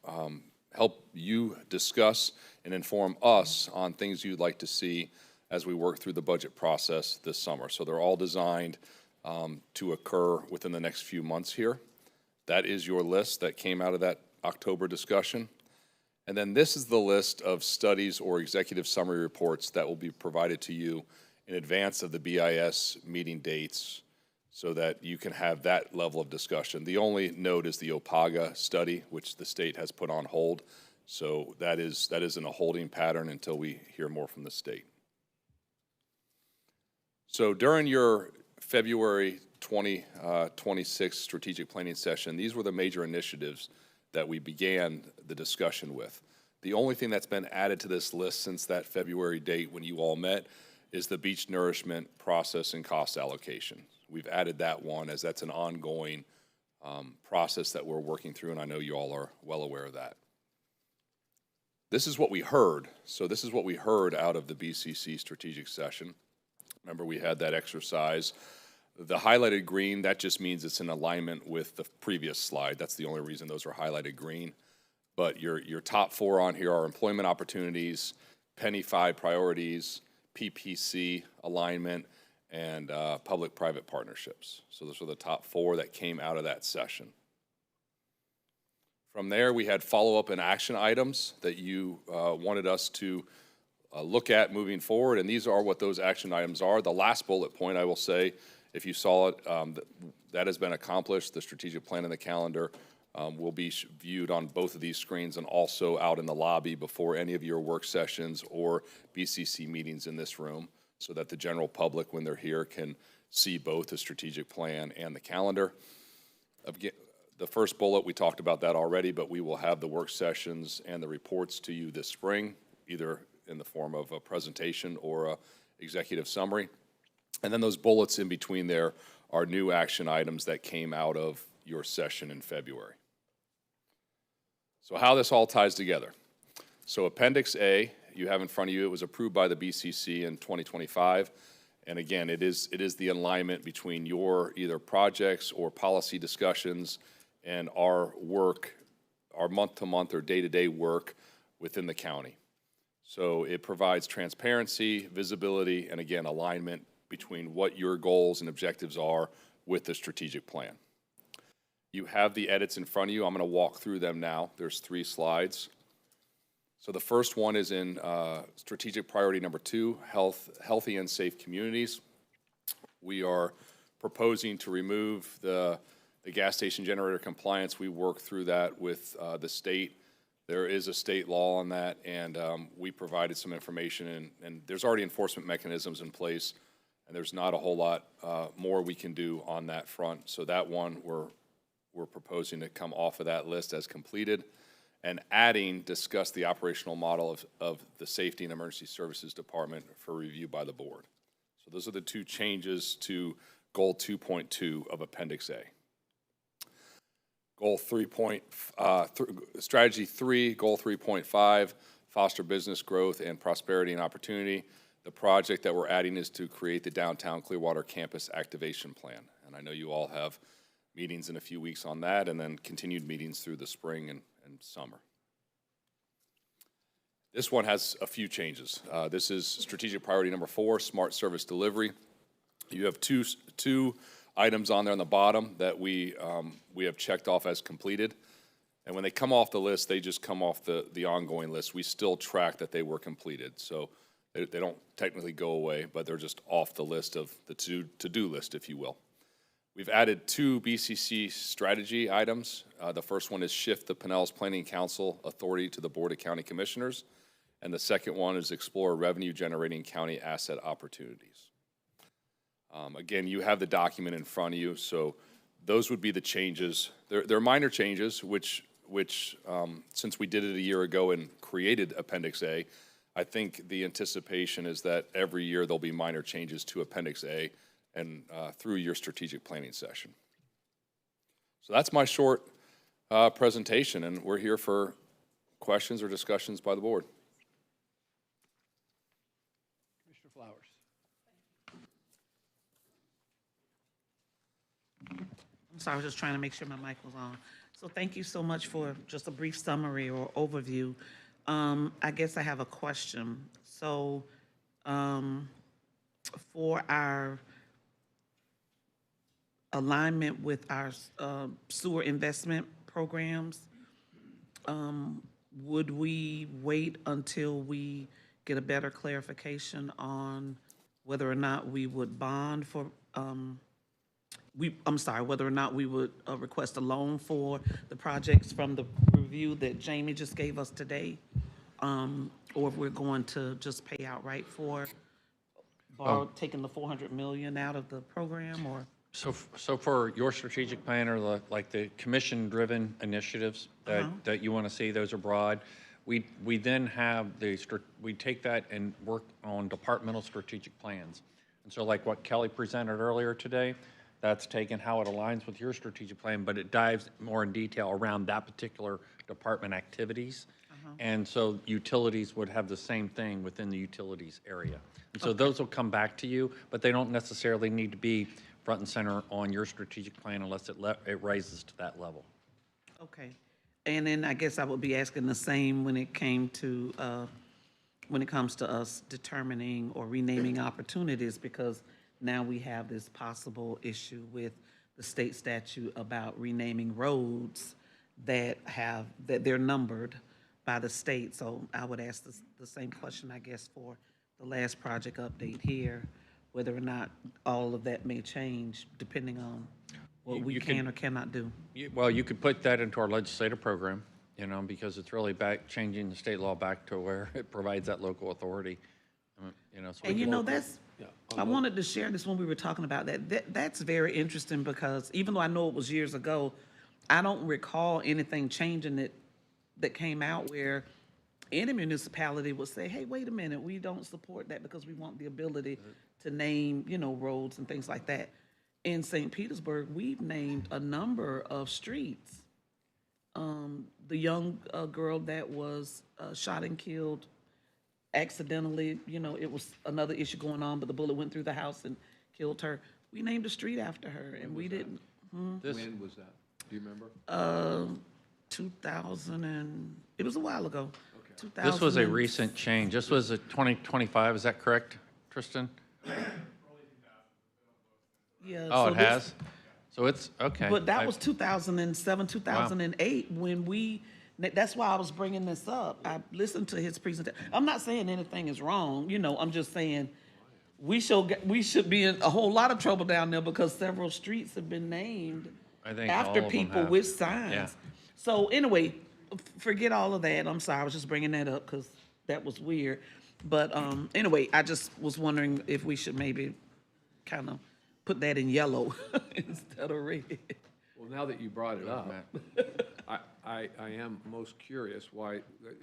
help you discuss and inform us on things you'd like to see as we work through the budget process this summer. So they're all designed to occur within the next few months here. That is your list that came out of that October discussion. And then this is the list of studies or executive summary reports that will be provided to you in advance of the BIS meeting dates so that you can have that level of discussion. The only note is the OPAGA study, which the state has put on hold. So that is in a holding pattern until we hear more from the state. So during your February 2026 strategic planning session, these were the major initiatives that we began the discussion with. The only thing that's been added to this list since that February date when you all met is the beach nourishment process and cost allocation. We've added that one as that's an ongoing process that we're working through, and I know you all are well aware of that. This is what we heard. So this is what we heard out of the BCC strategic session. Remember, we had that exercise. The highlighted green, that just means it's in alignment with the previous slide. That's the only reason those are highlighted green. But your top 4 on here are employment opportunities, Penny 5 priorities, PPC alignment, and public-private partnerships. So those are the top 4 that came out of that session. From there, we had follow-up and action items that you wanted us to look at moving forward, and these are what those action items are. The last bullet point, I will say, if you saw it, that has been accomplished. The strategic plan and the calendar will be viewed on both of these screens and also out in the lobby before any of your work sessions or BCC meetings in this room so that the general public, when they're here, can see both the strategic plan and the calendar. Again, the first bullet, we talked about that already, but we will have the work sessions and the reports to you this spring. either in the form of a presentation or a executive summary. And then those bullets in between there are new action items that came out of your session in February. So how this all ties together. So Appendix A, you have in front of you, it was approved by the BCC in 2025. And again, it is the alignment between your either projects or policy discussions and our work, our month-to-month or day-to-day work within the county. So it provides transparency, visibility, and again, alignment between what your goals and objectives are with the strategic plan. You have the edits in front of you. I'm going to walk through them now. There's 3 slides. So the first one is in strategic priority number 2, healthy and safe communities. We are proposing to remove the gas station generator compliance. We worked through that with the state. There is a state law on that, and we provided some information, and there's already enforcement mechanisms in place, and there's not a whole lot more we can do on that front. So that one, we're proposing to come off of that list as completed, and adding, discuss the operational model of the Safety and Emergency Services Department for review by the board. So those are the 2 changes to Goal 2.2 of Appendix A. Goal 3. Strategy 3, Goal 3.5, foster business growth and prosperity and opportunity. The project that we're adding is to create the Downtown Clearwater Campus Activation Plan. And I know you all have meetings in a few weeks on that, and then continued meetings through the spring and summer. This one has a few changes. This is strategic priority number 4, smart service delivery. You have two items on there on the bottom that we have checked off as completed. And when they come off the list, they just come off the ongoing list. We still track that they were completed. So they don't technically go away, but they're just off the list of the to-do list, if you will. We've added 2 BCC strategy items. The first one is shift the Pinellas Planning Council authority to the Board of County Commissioners. And the second one is explore revenue-generating county asset opportunities. Again, you have the document in front of you, so those would be the changes. They're minor changes, which since we did it a year ago and created Appendix A, I think the anticipation is that every year there'll be minor changes to Appendix A and through your strategic planning session. So that's my short presentation, and we're here for questions or discussions by the board. Commissioner Flowers. I'm sorry, I was just trying to make sure my mic was on. So thank you so much for just a brief summary or overview. I guess I have a question. So for our alignment with our sewer investment programs, would we wait until we get a better clarification on whether or not we would bond for, whether or not we would request a loan for the projects from the review that Jamie just gave us today? Or if we're going to just pay outright for taking the $400 million out of the program, or? So for your strategic plan or like the commission-driven initiatives that you want to see, those are broad. We then have we take that and work on departmental strategic plans. And so like what Kelly presented earlier today, that's taken how it aligns with your strategic plan, but it dives more in detail around that particular department activities. And so utilities would have the same thing within the utilities area. And so those will come back to you, but they don't necessarily need to be front and center on your strategic plan unless it rises to that level. Okay. And then I guess I would be asking the same when it comes to us determining or renaming opportunities, because now we have this possible issue with the state statute about renaming roads that they're numbered by the state. So I would ask the same question, I guess, for the last project update here, whether or not all of that may change depending on what we can or cannot do. Well, you could put that into our legislative program, because it's really changing the state law back to where it provides that local authority. I wanted to share this when we were talking about that. That's very interesting, because even though I know it was years ago, I don't recall anything changing that came out where any municipality would say, hey, wait a minute, we don't support that because we want the ability to name, roads and things like that. In St. Petersburg, we've named a number of streets. The young girl that was shot and killed accidentally, it was another issue going on, but the bullet went through the house and killed her. We named a street after her, and we didn't. When was that? Do you remember? 2000 and, it was a while ago. Okay. This was a recent change. This was a 2025, is that correct, Tristan? Yeah. Oh, so it has? So it's, okay. But that was 2007, 2008, when that's why I was bringing this up. I listened to his presentation. I'm not saying anything is wrong, I'm just saying we should be in a whole lot of trouble down there because several streets have been named I think all after of them people have. with signs. Yeah. So anyway, forget all of that. I'm sorry, I was just bringing that up because that was weird. But anyway, I just was wondering if we should maybe kind of put that in yellow instead of red. Well, now that you brought it up, I am most curious why,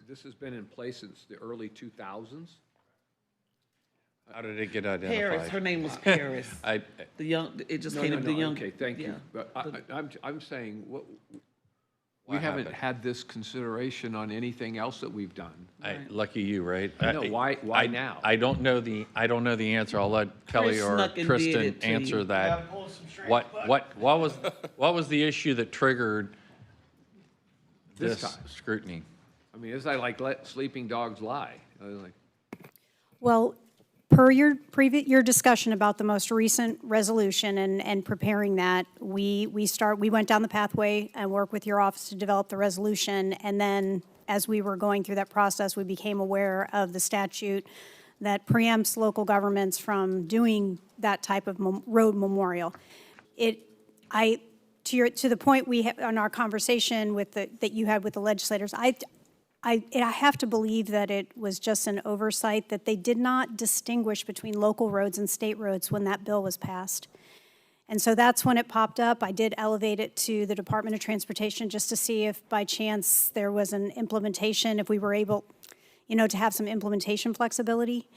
this has been in place since the early 2000s? How did it get identified? Paris, her name was Paris. The young, it just came to the young. Okay, thank you. yeah. But I'm saying, we haven't had this consideration on anything else that we've done. Lucky you, right? I know, why now? I don't know the answer. I'll let Kelly or snuck and did Tristan it to answer you. that. What was the issue that triggered This this time. scrutiny? I mean, it's like let sleeping dogs lie. Like, Well, per your discussion about the most recent resolution and preparing that, we went down the pathway and worked with your office to develop the resolution, and then as we were going through that process, we became aware of the statute that preempts local governments from doing that type of road memorial. To the point we had on our conversation that you had with the legislators, I have to believe that it was just an oversight, that they did not distinguish between local roads and state roads when that bill was passed. And so that's when it popped up. I did elevate it to the Department of Transportation just to see if by chance there was an implementation, if we were able, to have some implementation flexibility.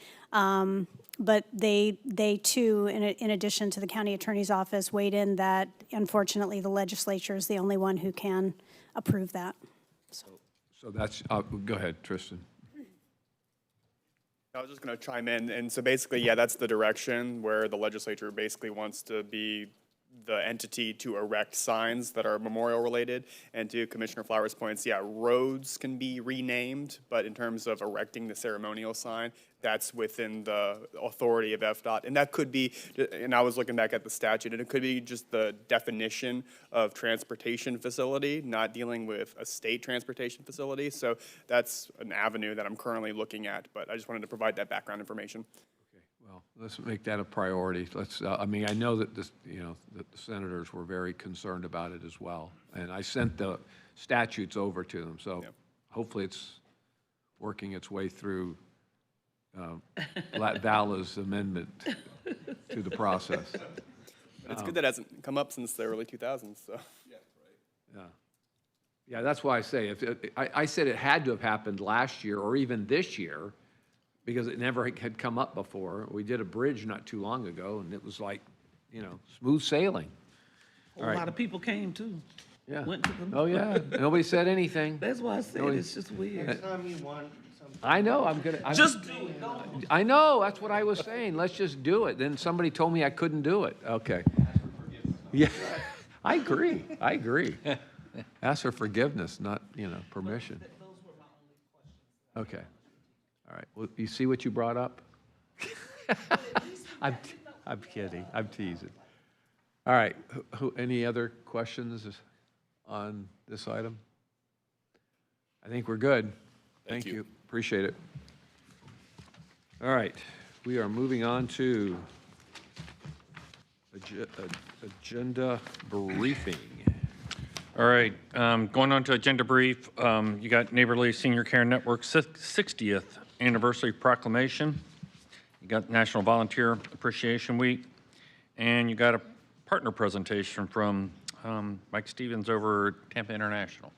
But they too, in addition to the county attorney's office, weighed in that unfortunately the legislature is the only one who can approve that. so that's, go ahead, Tristan. I was just going to chime in, and so basically, yeah, that's the direction where the legislature basically wants to be the entity to erect signs that are memorial related. And to Commissioner Flowers' points, yeah, roads can be renamed, but in terms of erecting the ceremonial sign, that's within the authority of FDOT. And that could be, and I was looking back at the statute, and it could be just the definition of transportation facility, not dealing with a state transportation facility. So that's an avenue that I'm currently looking at, but I just wanted to provide that background information. Well, let's make that a priority. I mean, I know that that the senators were very concerned about it as well. And I sent the statutes over to them, so hopefully it's working its way through Vala's amendment to the process. It's good that hasn't come up since the early 2000s, so. Yeah, that's why I say, I said it had to have happened last year or even this year, because it never had come up before. We did a bridge not too long ago, and it was like, smooth sailing. A lot of people came too. Yeah. Went to the. Oh, yeah. Nobody said anything. That's why I said it's just weird. Next time you want something. I know, Just do it. Don't. I know, that's what I was saying. Let's just do it. Then somebody told me I couldn't do it. Okay. Yeah, I agree. Ask for forgiveness, not, permission. Okay. All right. Well, you see what you brought up? I'm kidding. I'm teasing. All right. Any other questions on this item? I think we're good. Thank you. Appreciate it. All right. We are moving on to agenda briefing. All right, going on to agenda brief, you got Neighborly Senior Care Network's 60th Anniversary Proclamation. You got National Volunteer Appreciation Week, and you got a partner presentation from Mike Stevens over Tampa International.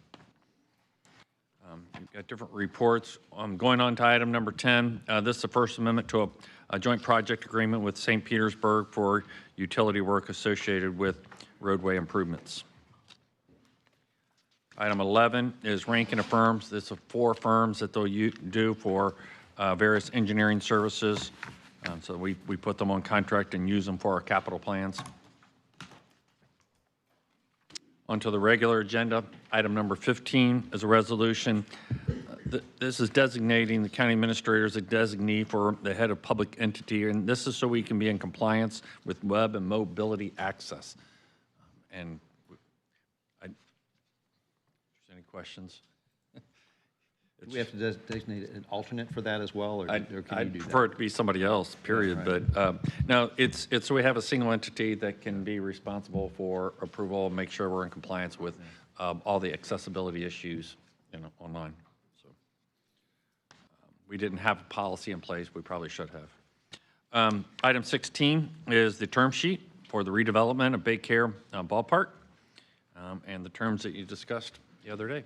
You've got different reports. Going on to item number 10, this is the First Amendment to a joint project agreement with St. Petersburg for utility work associated with roadway improvements. Item 11 is ranking of firms. This is 4 firms that they'll do for various engineering services. So we put them on contract and use them for our capital plans. Onto the regular agenda, item number 15 is a resolution. This is designating the county administrator as a designee for the head of public entity, and this is so we can be in compliance with web and mobility access. And any questions? Do we have to designate an alternate for that as well, or can you I'd do prefer that? it to be somebody else, period, right. but, no, it's, so we have a single entity that can be responsible for approval, make sure we're in compliance with, all the accessibility issues, online, so. We didn't have a policy in place, we probably should have. Item 16 is the term sheet for the redevelopment of Baycare Ballpark, and the terms that you discussed the other day.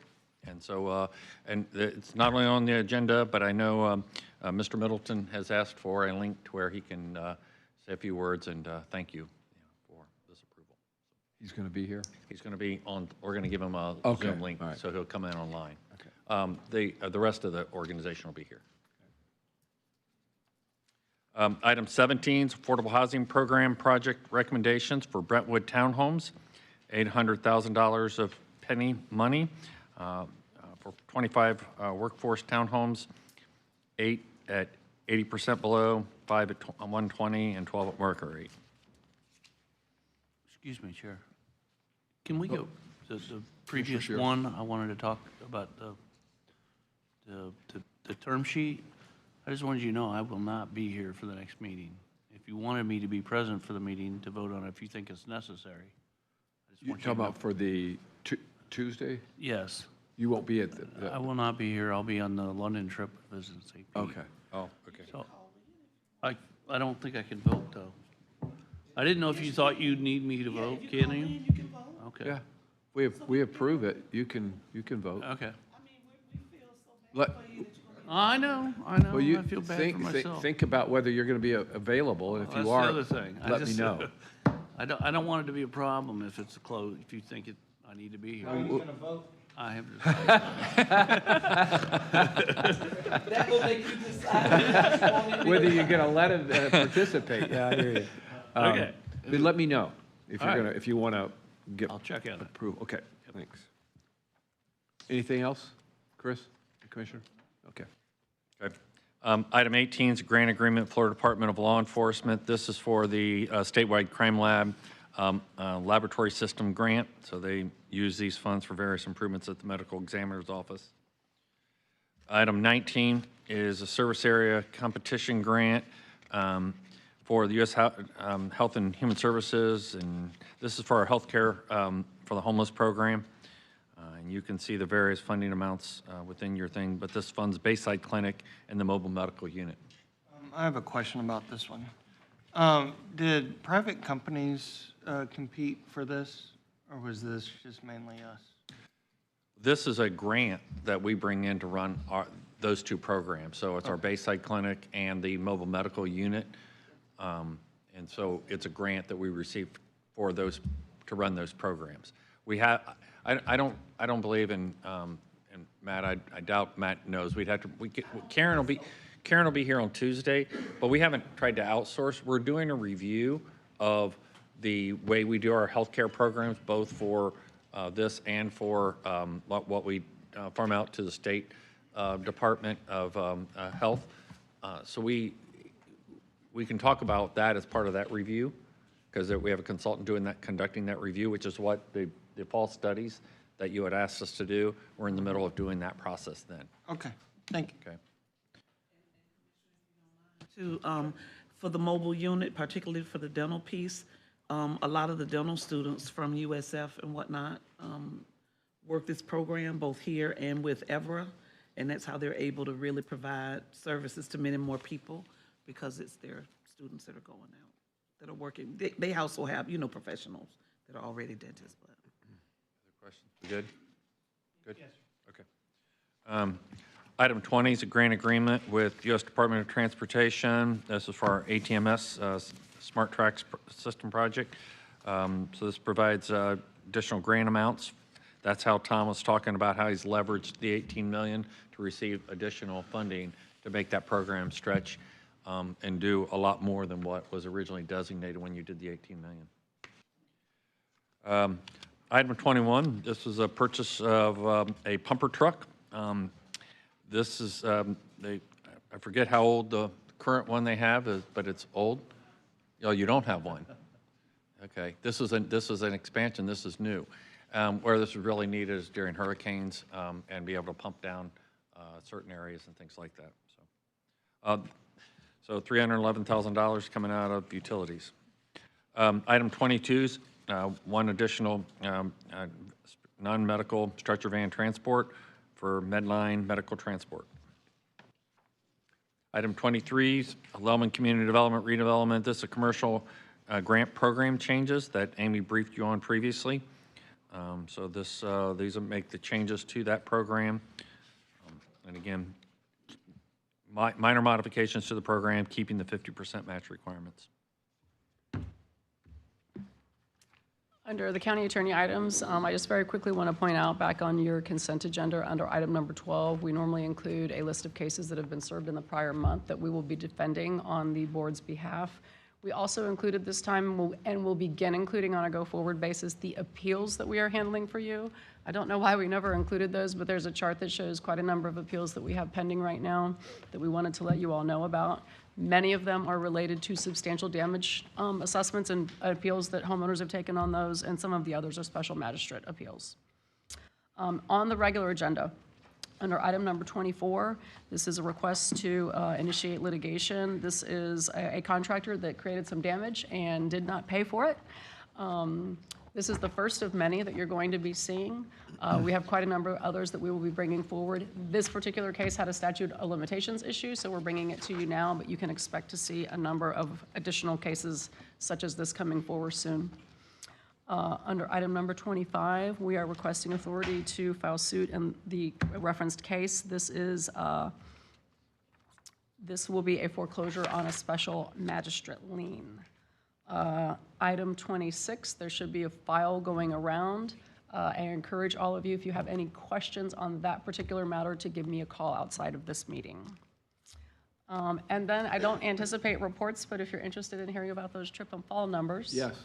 And so, and it's not only on the agenda, but I know Mr. Middleton has asked for a link to where he can say a few words and thank you, for this approval. He's going to be here? He's going to be on, we're going to give him a Okay, Zoom link, all right. so he'll come in online. Okay. The rest of the organization will be here. Item 17 is Affordable Housing Program project recommendations for Brentwood Townhomes, $800,000 of penny money. For 25 workforce townhomes, 8 at 80% below, 5 at 120, and 12 at market rate. Excuse me, Chair. Can we go, the previous sure. one, I wanted to talk about the term sheet. I just wanted you to know I will not be here for the next meeting. If you wanted me to be present for the meeting to vote on it, if you think it's necessary. I just You want talking to know. about for the Tuesday? Yes, You won't be at I will not be here. I'll be on the London trip visiting St. Pete. Okay. Oh, okay. So, I don't think I can vote, though. I didn't know if you thought you'd need me to vote, can you? You can vote. Okay. Yeah. We approve it. You can vote. Okay. Let, I know, well, you I feel bad think, for myself. think about whether you're going to be available, and if That's you are, the other thing. let me know. I don't want it to be a problem if it's closed, if you think I need to be here. Are you going to vote? I have to That will make you decide. Whether you're going to let him participate. Yeah, I hear you. Okay. Then let me know if you're All right. going to, if you want to get I'll check on it. approval. Okay, thanks. Anything else, Chris, Commissioner? Okay. Okay. Item 18 is a grant agreement, Florida Department of Law Enforcement. This is for the statewide crime lab laboratory system grant. So they use these funds for various improvements at the medical examiner's office. Item 19 is a service area competition grant for the U.S. Health and Human Services, and this is for our healthcare for the homeless program. And you can see the various funding amounts within your thing, but this funds Bayside Clinic and the mobile medical unit. I have a question about this one. Did private companies compete for this, or was this just mainly us? This is a grant that we bring in to run those two programs. So it's our Bayside Clinic and the mobile medical unit. And so it's a grant that we received for those, to run those programs. We have, I don't believe in, and Matt, I doubt Matt knows, Karen will be here on Tuesday, but we haven't tried to outsource. We're doing a review of the way we do our healthcare programs, both for this and for what we farm out to the state Department of Health. So we can talk about that as part of that review, because we have a consultant doing that, conducting that review, which is what the fall studies that you had asked us to do. We're in the middle of doing that process then. Okay, thank you. Okay. For the mobile unit, particularly for the dental piece, a lot of the dental students from USF and whatnot work this program both here and with Evra, and that's how they're able to really provide services to many more people, because it's their students that are going out, that are working. They also have, professionals that are already dentists. But Other questions? We good? Good? Yes. Okay. Item 20 is a grant agreement with U.S. Department of Transportation. This is for our ATMS Smart Tracks System project. So this provides additional grant amounts. That's how Tom was talking about how he's leveraged the 18 million to receive additional funding to make that program stretch and do a lot more than what was originally designated when you did the 18 million. Item 21, this is a purchase of a pumper truck. This is, I forget how old the current one they have is, but it's old. Oh, you don't have one. Okay, this is an expansion, this is new. Where this is really needed is during hurricanes and be able to pump down certain areas and things like that. So $311,000 coming out of utilities. Item 22 is one additional non-medical stretcher van transport for Medline Medical Transport. Item 23 is Lellman Community Development Redevelopment. This is a commercial grant program changes that Amy briefed you on previously. So these will make the changes to that program. And again, minor modifications to the program, keeping the 50% match requirements. Under the county attorney items, I just very quickly want to point out back on your consent agenda under item number 12, we normally include a list of cases that have been served in the prior month that we will be defending on the board's behalf. We also included this time, and will begin including on a go-forward basis, the appeals that we are handling for you. I don't know why we never included those, but there's a chart that shows quite a number of appeals that we have pending right now that we wanted to let you all know about. Many of them are related to substantial damage assessments and appeals that homeowners have taken on those, and some of the others are special magistrate appeals. On the regular agenda, under item number 24, this is a request to initiate litigation. This is a contractor that created some damage and did not pay for it. This is the first of many that you're going to be seeing. We have quite a number of others that we will be bringing forward. This particular case had a statute of limitations issue, so we're bringing it to you now, but you can expect to see a number of additional cases such as this coming forward soon. Under item number 25, we are requesting authority to file suit in the referenced case. This will be a foreclosure on a special magistrate lien. Item 26, there should be a file going around. I encourage all of you, if you have any questions on that particular matter, to give me a call outside of this meeting. And then I don't anticipate reports, but if you're interested in hearing about those trip and fall numbers. Yes.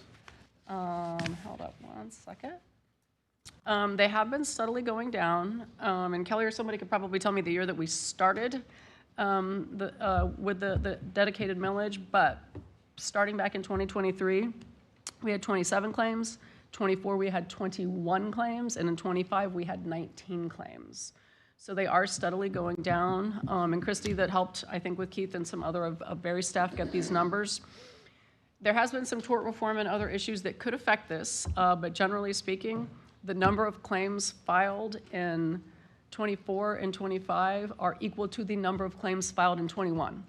Hold up one second. They have been steadily going down, and Kelly or somebody could probably tell me the year that we started with the dedicated millage, but starting back in 2023, we had 27 claims, 24 we had 21 claims, and in 25 we had 19 claims. So they are steadily going down, and Christy that helped, I think, with Keith and some other of Barry's staff get these numbers. There has been some tort reform and other issues that could affect this, but generally speaking, the number of claims filed in 24 and 25 are equal to the number of claims filed in 21.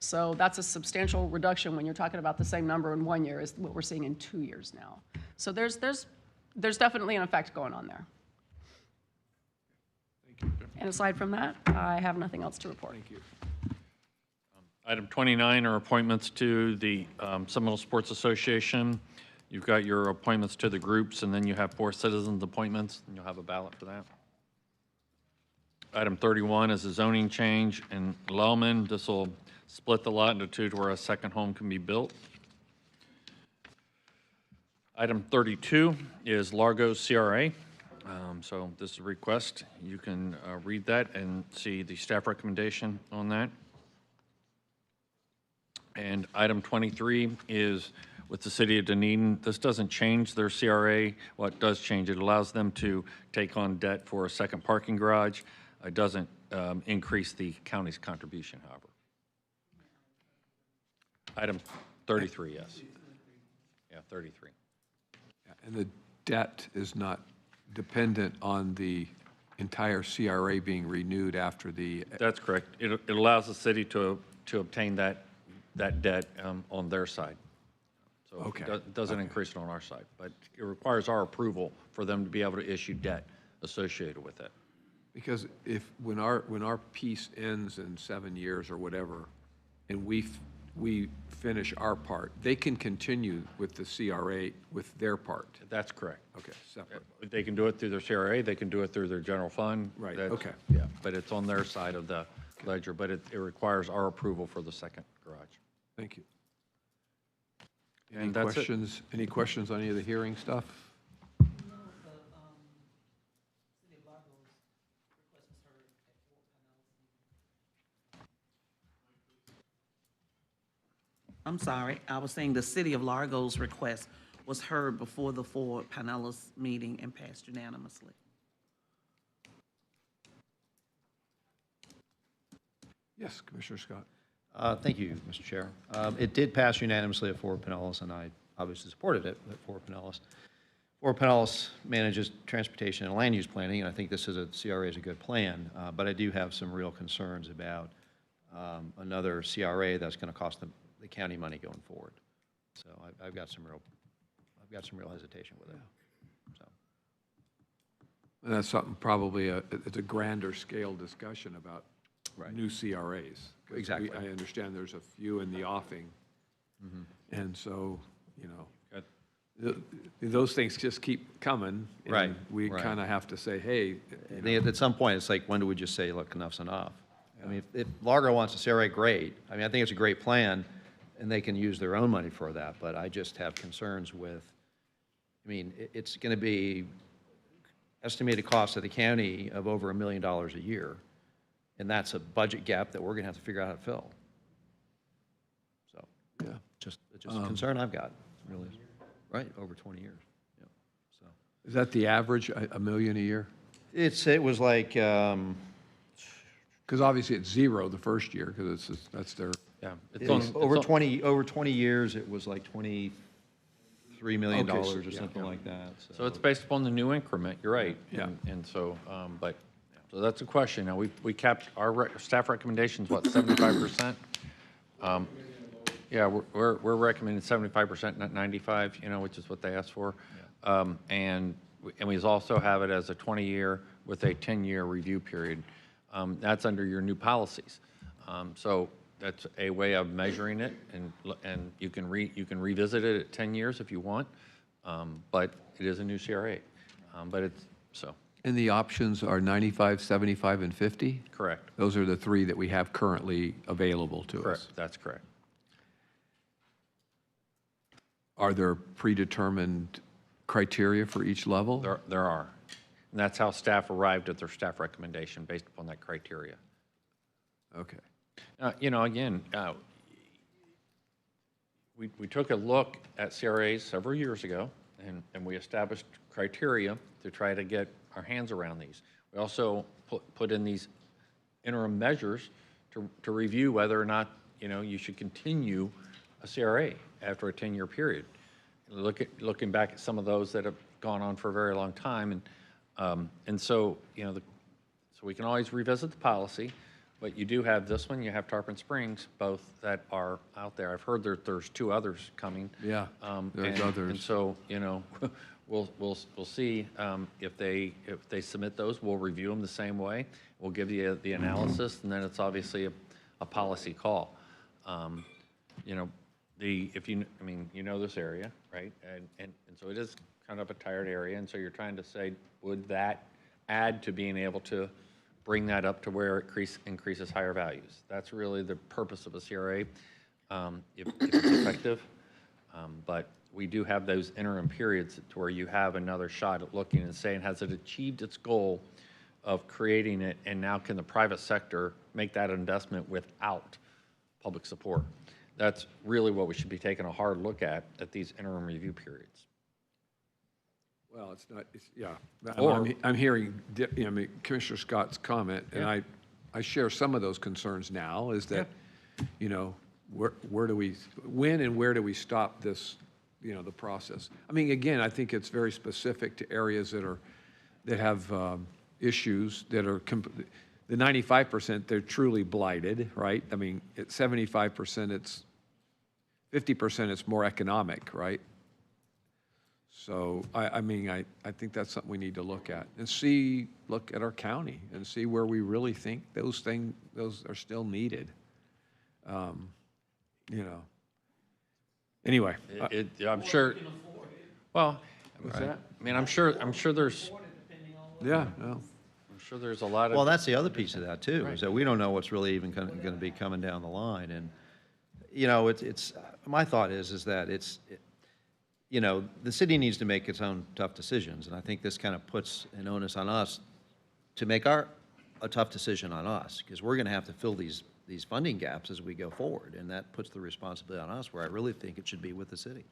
So that's a substantial reduction when you're talking about the same number in 1 year as what we're seeing in 2 years now. So there's definitely an effect going on there. Thank you. And aside from that, I have nothing else to report. Thank you. Item 29 are appointments to the Seminole Sports Association. You've got your appointments to the groups, and then you have 4 citizens appointments, and you'll have a ballot for that. Item 31 is a zoning change in Lellman. This will split the lot into 2 to where a second home can be built. Item 32 is Largo CRA. So this is a request. You can read that and see the staff recommendation on that. And item 23 is with the city of Dunedin. This doesn't change their CRA. What does change, it allows them to take on debt for a second parking garage. It doesn't increase the county's contribution, however. Item 33, yes. Yeah, 33. And the debt is not dependent on the entire CRA being renewed after the... That's correct. It allows the city to obtain that debt on their side. So Okay. It doesn't increase it on our side, but it requires our approval for them to be able to issue debt associated with it. Because when our piece ends in 7 years or whatever, and we finish our part, they can continue with the CRA with their part. That's correct. Okay, separate. They can do it through their CRA, they can do it through their general fund. Right, That's- okay. Yeah, but it's on their side of the ledger, but it requires our approval for the second garage. Thank you. Any And that's it. questions, any questions on any of the hearing stuff? I'm sorry, I was saying the City of Largo's request was heard before the Ford Pinellas meeting and passed unanimously. Yes, Commissioner Scott. Thank you, Mr. Chair. It did pass unanimously at Fort Pinellas, and I obviously supported it at Fort Pinellas. Fort Pinellas manages transportation and land use planning, and I think this is CRA is a good plan, but I do have some real concerns about another CRA that's going to cost the county money going forward. So I've got some real hesitation with it. So. And that's something probably, it's a grander scale discussion about Right. new CRAs. 'Cause Exactly. I understand there's a few in the offing. And so, those things just keep coming. and Right, We right. kind of have to say, hey, I think at some point, it's like, when do we just say, look, enough's enough? I mean, if Largo wants a CRA, great. I mean, I think it's a great plan, and they can use their own money for that, but I just have concerns with, I mean, it's going to be estimated cost of the county of over $1 million a year, and that's a budget gap that we're going to have to figure out how to fill. So, yeah. just a concern I've got, really. Right, over 20 years. Yeah. So Is that the average, $1 million a year? it was like, Because obviously it's zero the first year, because that's their, Yeah. over 20 years, it was like $23 million Okay, so- or yeah, something yeah. like that. So it's based upon the new increment, you're right. Yeah. And so, so that's a question. Now, we capped, our staff recommendations, what, 75%? Yeah, we're recommending 75%, not 95, which is what they asked for. And we also have it as a 20-year with a 10-year review period. That's under your new policies. So that's a way of measuring it, and you can revisit it at 10 years if you want, but it is a new CRA. But it's, so, and the options are 95, 75, and 50? correct, Those are the three that we have currently available to us. correct, that's correct. Are there predetermined criteria for each level? There are. And that's how staff arrived at their staff recommendation, based upon that criteria. Okay. Again, we took a look at CRAs several years ago, and we established criteria to try to get our hands around these. We also put in these interim measures to review whether or not, you should continue a CRA after a 10-year period. Looking back at some of those that have gone on for a very long time, and so, so we can always revisit the policy, but you do have this one, you have Tarpon Springs, both that are out there. I've heard there's two others coming. Yeah, there's And others. so, we'll see if they submit those, we'll review them the same way. We'll give you the analysis, and then it's obviously a policy call. If you know this area, right? And so it is kind of a tired area, and so you're trying to say, would that add to being able to bring that up to where it increases higher values? That's really the purpose of a CRA, if it's effective. But we do have those interim periods to where you have another shot at looking and saying, has it achieved its goal of creating it, and now can the private sector make that investment without public support? That's really what we should be taking a hard look at these interim review periods. Well, it's not, yeah. Or- I'm hearing Commissioner Scott's comment, and Yeah. I share some of those concerns now, is that, where do we, when and where do we stop this, the process? I mean, again, I think it's very specific to areas that have issues that are, the 95%, they're truly blighted, right? I mean, at 75%, 50% it's more economic, right? So, I mean, I think that's something we need to look at and look at our county and see where we really think those are still needed. You know. Anyway. I'm sure, well, What's that? I mean, I'm sure there's, Yeah, no. I'm sure there's a lot of. Well, that's the other piece of that too, is that we don't know what's really even going to be coming down the line. And, you know, it's my thought is that you know, the city needs to make its own tough decisions. And I think this kind of puts an onus on us to make a tough decision on us, because we're going to have to fill these funding gaps as we go forward. And that puts the responsibility on us, where I really think it should be with the city.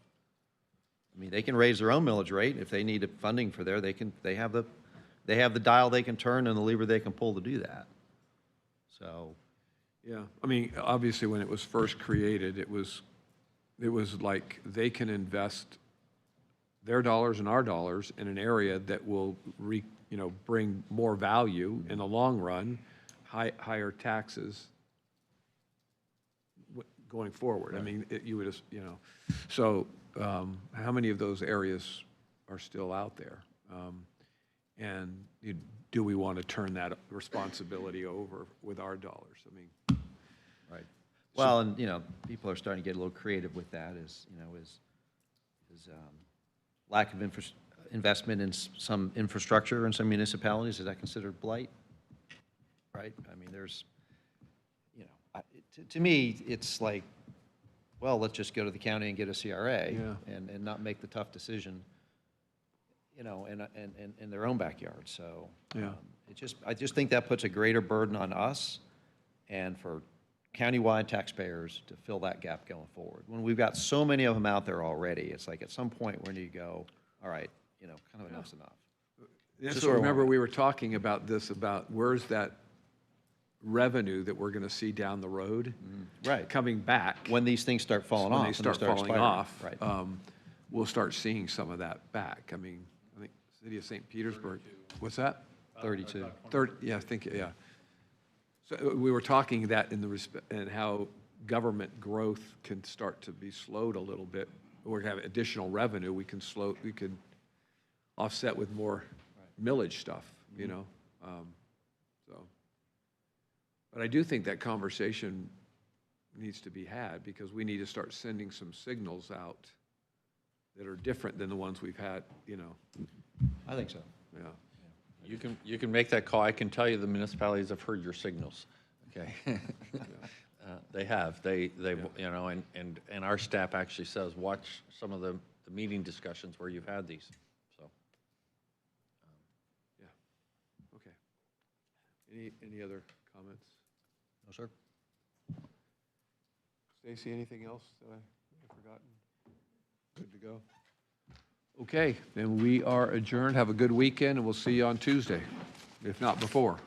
I mean, they can raise their own millage rate. If they need funding for there, they have the dial they can turn and the lever they can pull to do that. So. Yeah, I mean, obviously, when it was first created, it was like they can invest their dollars and our dollars in an area that will bring more value in the long run, higher taxes going forward. I mean, you would just, so how many of those areas are still out there? And do we want to turn that responsibility over with our dollars? I mean. Right. Well, and, people are starting to get a little creative with that, is lack of investment in some infrastructure in some municipalities. Is that considered blight? Right? I mean, there's, to me, it's like, well, let's just go to the county and get a CRA and not make the tough decision, in their own backyard. So I just think that puts a greater burden on us and for countywide taxpayers to fill that gap going forward. When we've got so many of them out there already, it's like at some point when you go, all right, kind of enough's enough. Yes, so remember we were talking about this, about where's that revenue that we're going to see down the road, right, coming back. When these things start falling off. When they start falling expiring. off, Right. We'll start seeing some of that back. I mean, I think city of St. Petersburg, what's that? 32. 30, yeah, I think, yeah. So we were talking that in the respect, and how government growth can start to be slowed a little bit. We're going to have additional revenue, we can offset with more millage stuff, so. But I do think that conversation needs to be had, because we need to start sending some signals out that are different than the ones we've had, I think so. Yeah. You can make that call. I can tell you the municipalities have heard your signals, okay? They have. They've and our staff actually says, watch some of the meeting discussions where you've had these, so. Yeah, okay. Any other comments? No, sir. Stacy, anything else that I may have forgotten? Good to go? Okay, then we are adjourned. Have a good weekend, and we'll see you on Tuesday, if not before.